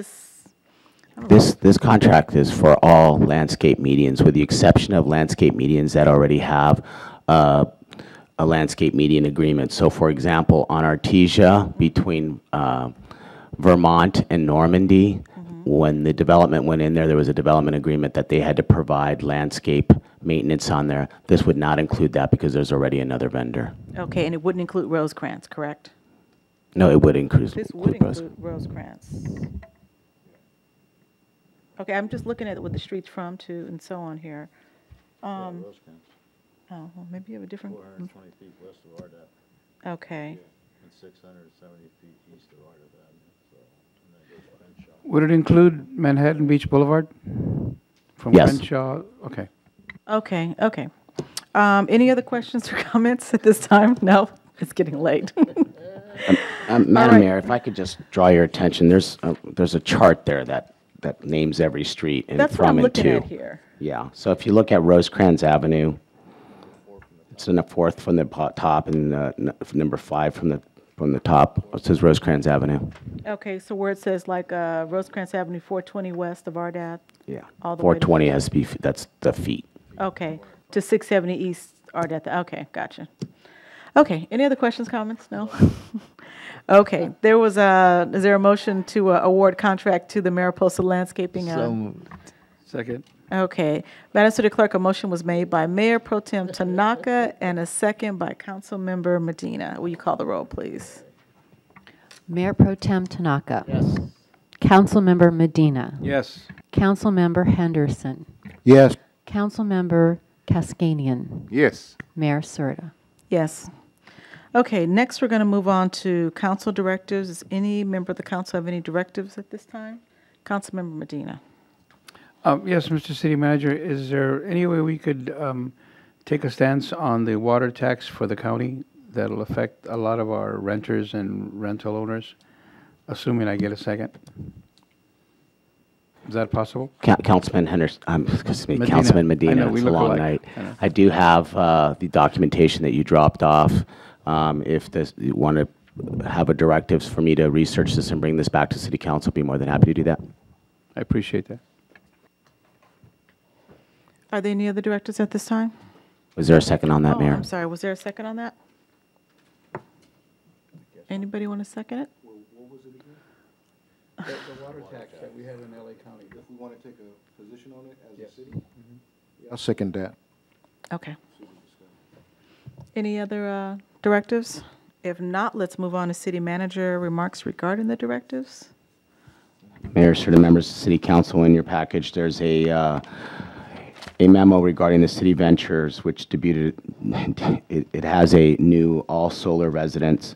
This contract is for all landscape medians, with the exception of landscape medians that already have a landscape median agreement. So for example, on Artesia between Vermont and Normandy, when the development went in there, there was a development agreement that they had to provide landscape maintenance on there. This would not include that because there's already another vendor. Okay, and it wouldn't include Rosecrans, correct? No, it would include. This would include Rosecrans. Okay, I'm just looking at it with the streets from to and so on here. Oh, well, maybe you have a different. 420 feet west of Ardath. Okay. Yeah, and 670 feet east of Ardath Avenue. So, and that goes to Crenshaw. Would it include Manhattan Beach Boulevard? From Yes. Crenshaw? Okay. Okay, okay. Any other questions or comments at this time? No, it's getting late. Madam right. Mayor, if I could just draw your attention, there's a chart there that names every street in That's what I'm from and looking to. at here. Yeah, so if you look at Rosecrans Avenue, it's in the fourth from the top, and number 5 from the top. It says Rosecrans Avenue. Okay, so where it says like Rosecrans Avenue, 420 west of Ardath? Yeah. All the way to 420 has to be, that's the feet. Okay, to 670 East Ardath. Okay, gotcha. Okay, any other questions, comments? No? Okay, is there a motion to award contract to the Mariposa Landscaping? So moved. Second. Okay, Madam City Clerk, a motion was made by Mayor Pro Tem Tanaka and a second by Councilmember Medina. Will you call the roll, please? Mayor Pro Tem Tanaka. Yes. Councilmember Medina. Yes. Councilmember Henderson. Yes. Councilmember Cascanian. Yes. Mayor Serta. Yes. Okay, next we're going to move on to council directives. Does any member of the council have any directives at this time? Councilmember Medina. Yes, Mr. City Manager, is there any way we could take a stance on the water tax for the county that'll affect a lot of our renters and rental owners, assuming I get a second? Is that possible? Councilman Henderson, Medina. Councilman I Medina, know, we it's a look long alike. night. I know. I do have the documentation that you dropped off. If you want to have a directives for me to research this and bring this back to City Council, I'd be more than happy to do that. I appreciate that. Are there any other directives at this time? Was there a second on that, Mayor? I'm sorry, was there a second on that? Anybody want to second it? What was it again? The water tax that we have in LA County. If we want to take a position on it as a city? I'll second that. Okay. Any other directives? If not, let's move on to city manager remarks regarding the directives. Mayor, certain members of the City Council, in your package, there's a memo regarding the city ventures, which debuted, it has a new all-solar residence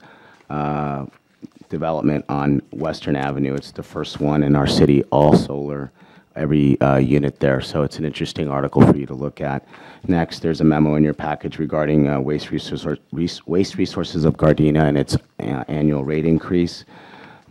development on Western Avenue. It's the first one in our city, all-solar, every unit there. So it's an interesting article for you to look at. Next, there's a memo in your package regarding waste resources of Gardena and its annual rate increase.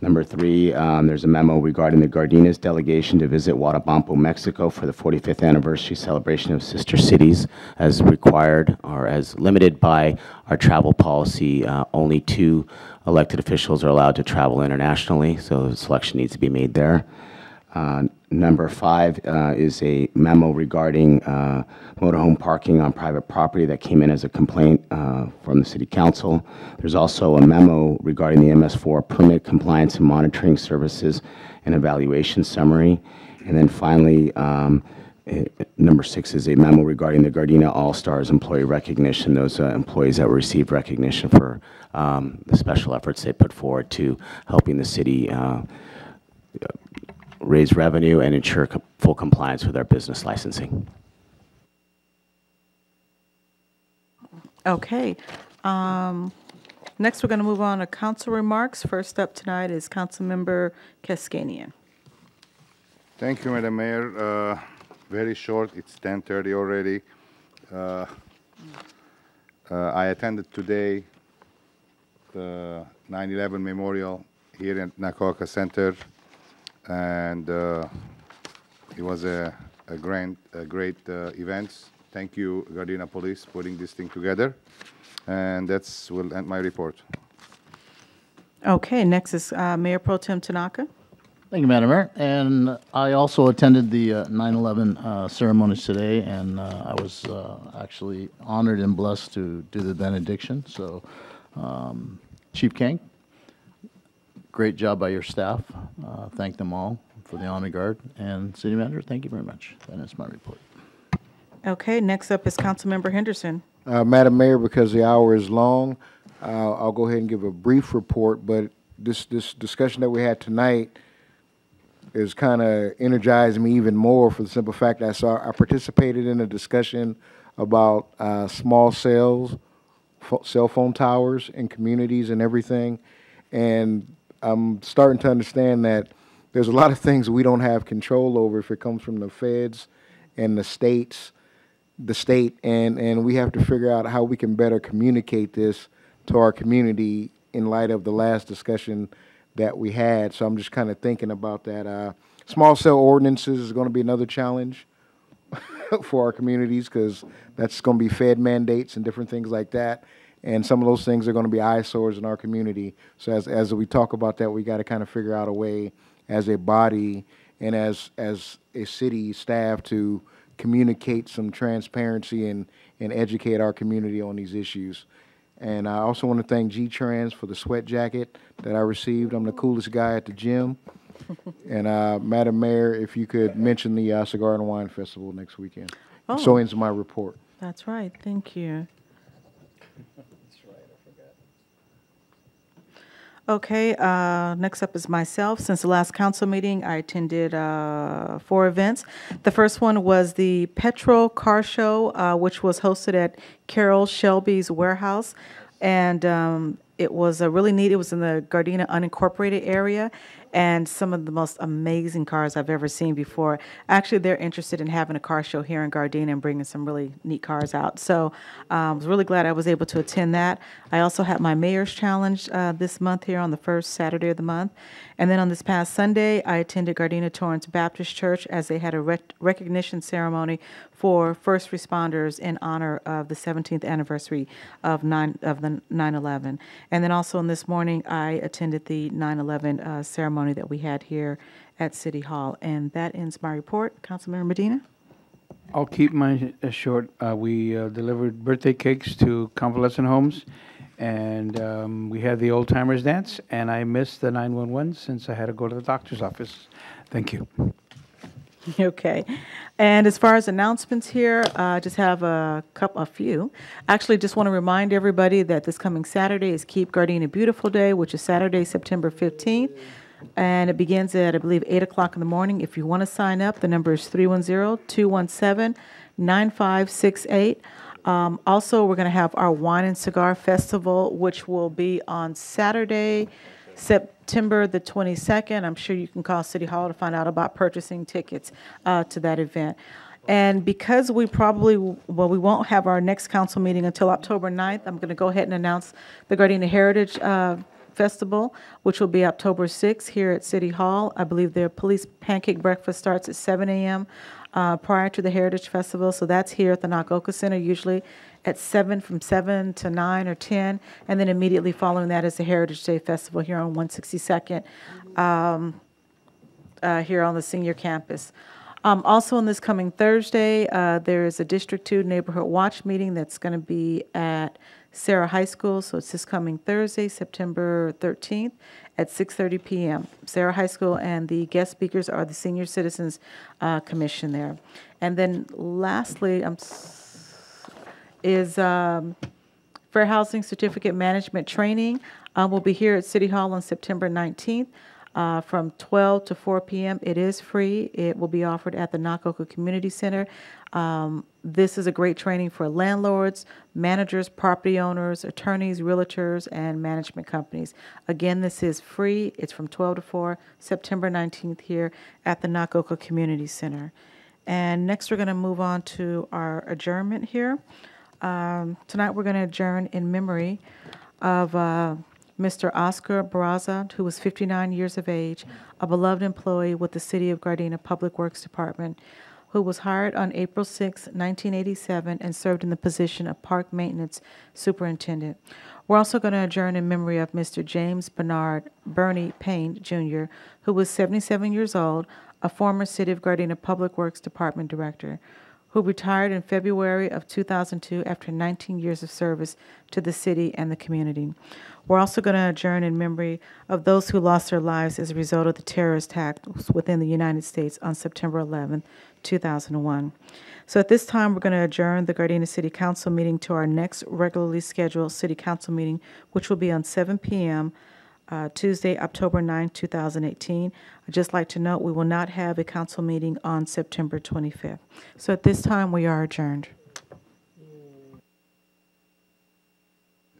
Number 3, there's a memo regarding the Gardena's delegation to visit Huatabampo, Mexico for the 45th anniversary celebration of sister cities, as required or as limited by our travel policy. Only 2 elected officials are allowed to travel internationally, so the selection needs to be made there. Number 5 is a memo regarding motorhome parking on private property that came in as a complaint from the City Council. There's also a memo regarding the MS4 permit compliance and monitoring services and evaluation summary. And then finally, number 6 is a memo regarding the Gardena All-Stars employee recognition, those employees that received recognition for the special efforts they put forward to helping the city raise revenue and ensure full compliance with our business licensing. Okay. Next, we're going to move on to council remarks. First up tonight is Councilmember Cascanian. Thank you, Madam Mayor. Very short. It's 10:30 already. I attended today the 9/11 memorial here in Nakoka Center, and it was a great event. Thank you, Gardena Police, putting this thing together, and that's will end my report. Okay, next is Mayor Pro Tem Tanaka. Thank you, Madam Mayor. And I also attended the 9/11 ceremonies today, and I was actually honored and blessed to do the benediction. So, Chief King, great job by your staff. Thank them all for the honor guard. And City Manager, thank you very much. That is my report. Okay, next up is Councilmember Henderson. Madam Mayor, because the hour is long, I'll go ahead and give a brief report, but this discussion that we had tonight is kind of energized me even more for the simple fact that I participated in a discussion about small cells, cell phone towers in communities and everything, and I'm starting to understand that there's a lot of things we don't have control over if it comes from the feds and the state, and we have to figure out how we can better communicate this to our community in light of the last discussion that we had. So I'm just kind of thinking about that. Small cell ordinances is going to be another challenge for our communities because that's going to be Fed mandates and different things like that. And some of those things are going to be eyesores in our community. So as we talk about that, we got to kind of figure out a way as a body and as a city staff to communicate some transparency and educate our community on these issues. And I also want to thank G-Trans for the sweat jacket that I received. I'm the coolest guy at the gym. And Madam Mayor, if you could mention the Cigar and Wine Festival next weekend. Oh. So ends my report. That's right. Thank you. Okay, next up is myself. Since the last council meeting, I attended 4 events. The first one was the Petrol Car Show, which was hosted at Carol Shelby's warehouse. And it was really neat. It was in the Gardena unincorporated area. And some of the most amazing cars I've ever seen before. Actually, they're interested in having a car show here in Gardena and bringing some really neat cars out. So I was really glad I was able to attend that. I also had my Mayor's Challenge this month here on the first Saturday of the month. And then on this past Sunday, I attended Gardena Torrance Baptist Church as they had a recognition ceremony for first responders in honor of the 17th anniversary of the 9/11. And then also in this morning, I attended the 9/11 ceremony that we had here at City Hall. And that ends my report. Councilmember Medina? I'll keep mine short. We delivered birthday cakes to convalescent homes, and we had the old timers dance, and I missed the 911 since I had to go to the doctor's office. Thank you. Okay. And as far as announcements here, I just have a few. Actually, just want to remind everybody that this coming Saturday is Keep Gardena Beautiful Day, which is Saturday, September 15th. And it begins at, I believe, 8 o'clock in the morning. If you want to sign up, the number is 310-217-9568. Also, we're going to have our Wine and Cigar Festival, which will be on Saturday, September the 22nd. I'm sure you can call City Hall to find out about purchasing tickets to that event. And because we won't have our next council meeting until October 9th, I'm going to go ahead and announce the Gardena Heritage Festival, which will be October 6th here at City Hall. I believe their police pancake breakfast starts at 7 a.m. Prior to the Heritage Festival. So that's here at the Nakoka Center, usually at from 7 to 9 or 10. And then immediately following that is the Heritage Day Festival here on 162nd, here on the senior campus. Also on this coming Thursday, there is a District 2 Neighborhood Watch meeting that's going to be at Sarah High School. So it's this coming Thursday, September 13th at 6:30 p.m. Sarah High School, and the guest speakers are the Senior Citizens Commission there. And then lastly is Fair Housing Certificate Management Training. Will be here at City Hall on September 19th. From 12 to 4 p.m. It is free. It will be offered at the Nakoka Community Center. This is a great training for landlords, managers, property owners, attorneys, realtors, and management companies. Again, this is free. It's from 12 to 4, September 19th here at the Nakoka Community Center. And next, we're going to move on to our adjournment here. Tonight, we're going to adjourn in memory of Mr. Oscar Barraza, who was 59 years of age, a beloved employee with the City of Gardena Public Works Department, who was hired on April 6, 1987, and served in the position of Park Maintenance Superintendent. We're also going to adjourn in memory of Mr. James Bernard Bernie Payne, Jr., who was 77 years old, a former City of Gardena Public Works Department Director, who retired in February of 2002 after 19 years of service to the city and the community. We're also going to adjourn in memory of those who lost their lives as a result of the terrorist attacks within the United States on September 11, 2001. So at this time, we're going to adjourn the Gardena City Council meeting to our next regularly scheduled City Council meeting, which will be on 7 p.m. Tuesday, October 9, 2018. I'd just like to note we will not have a council meeting on September 25th. So at this time, we are adjourned.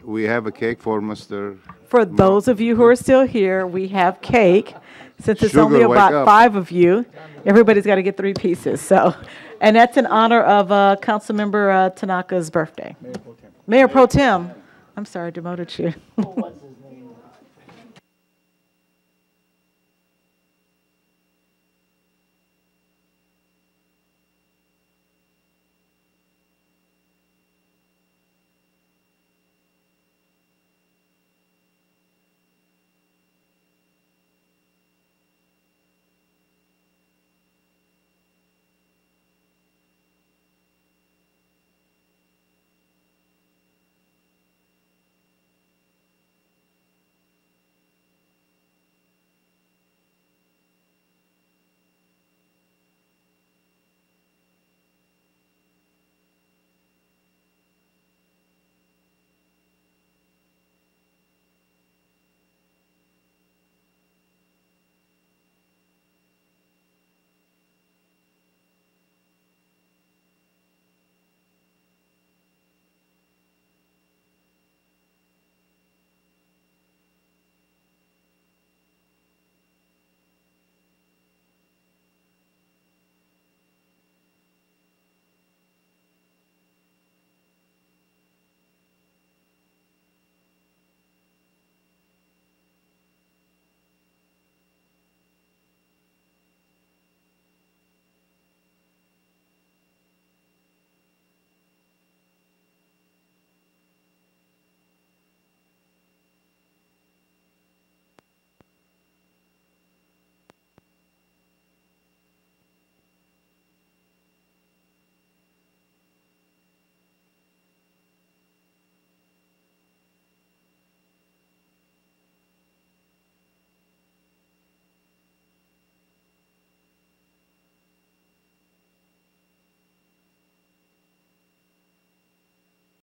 We have a cake for Mr. For those of you who are still here, we have cake. Since it's Sugar, only wake about up. 5 of you, everybody's got to get 3 pieces. So, and that's in honor of Councilmember Tanaka's birthday. Mayor Pro Tem. I'm sorry, I demoted you.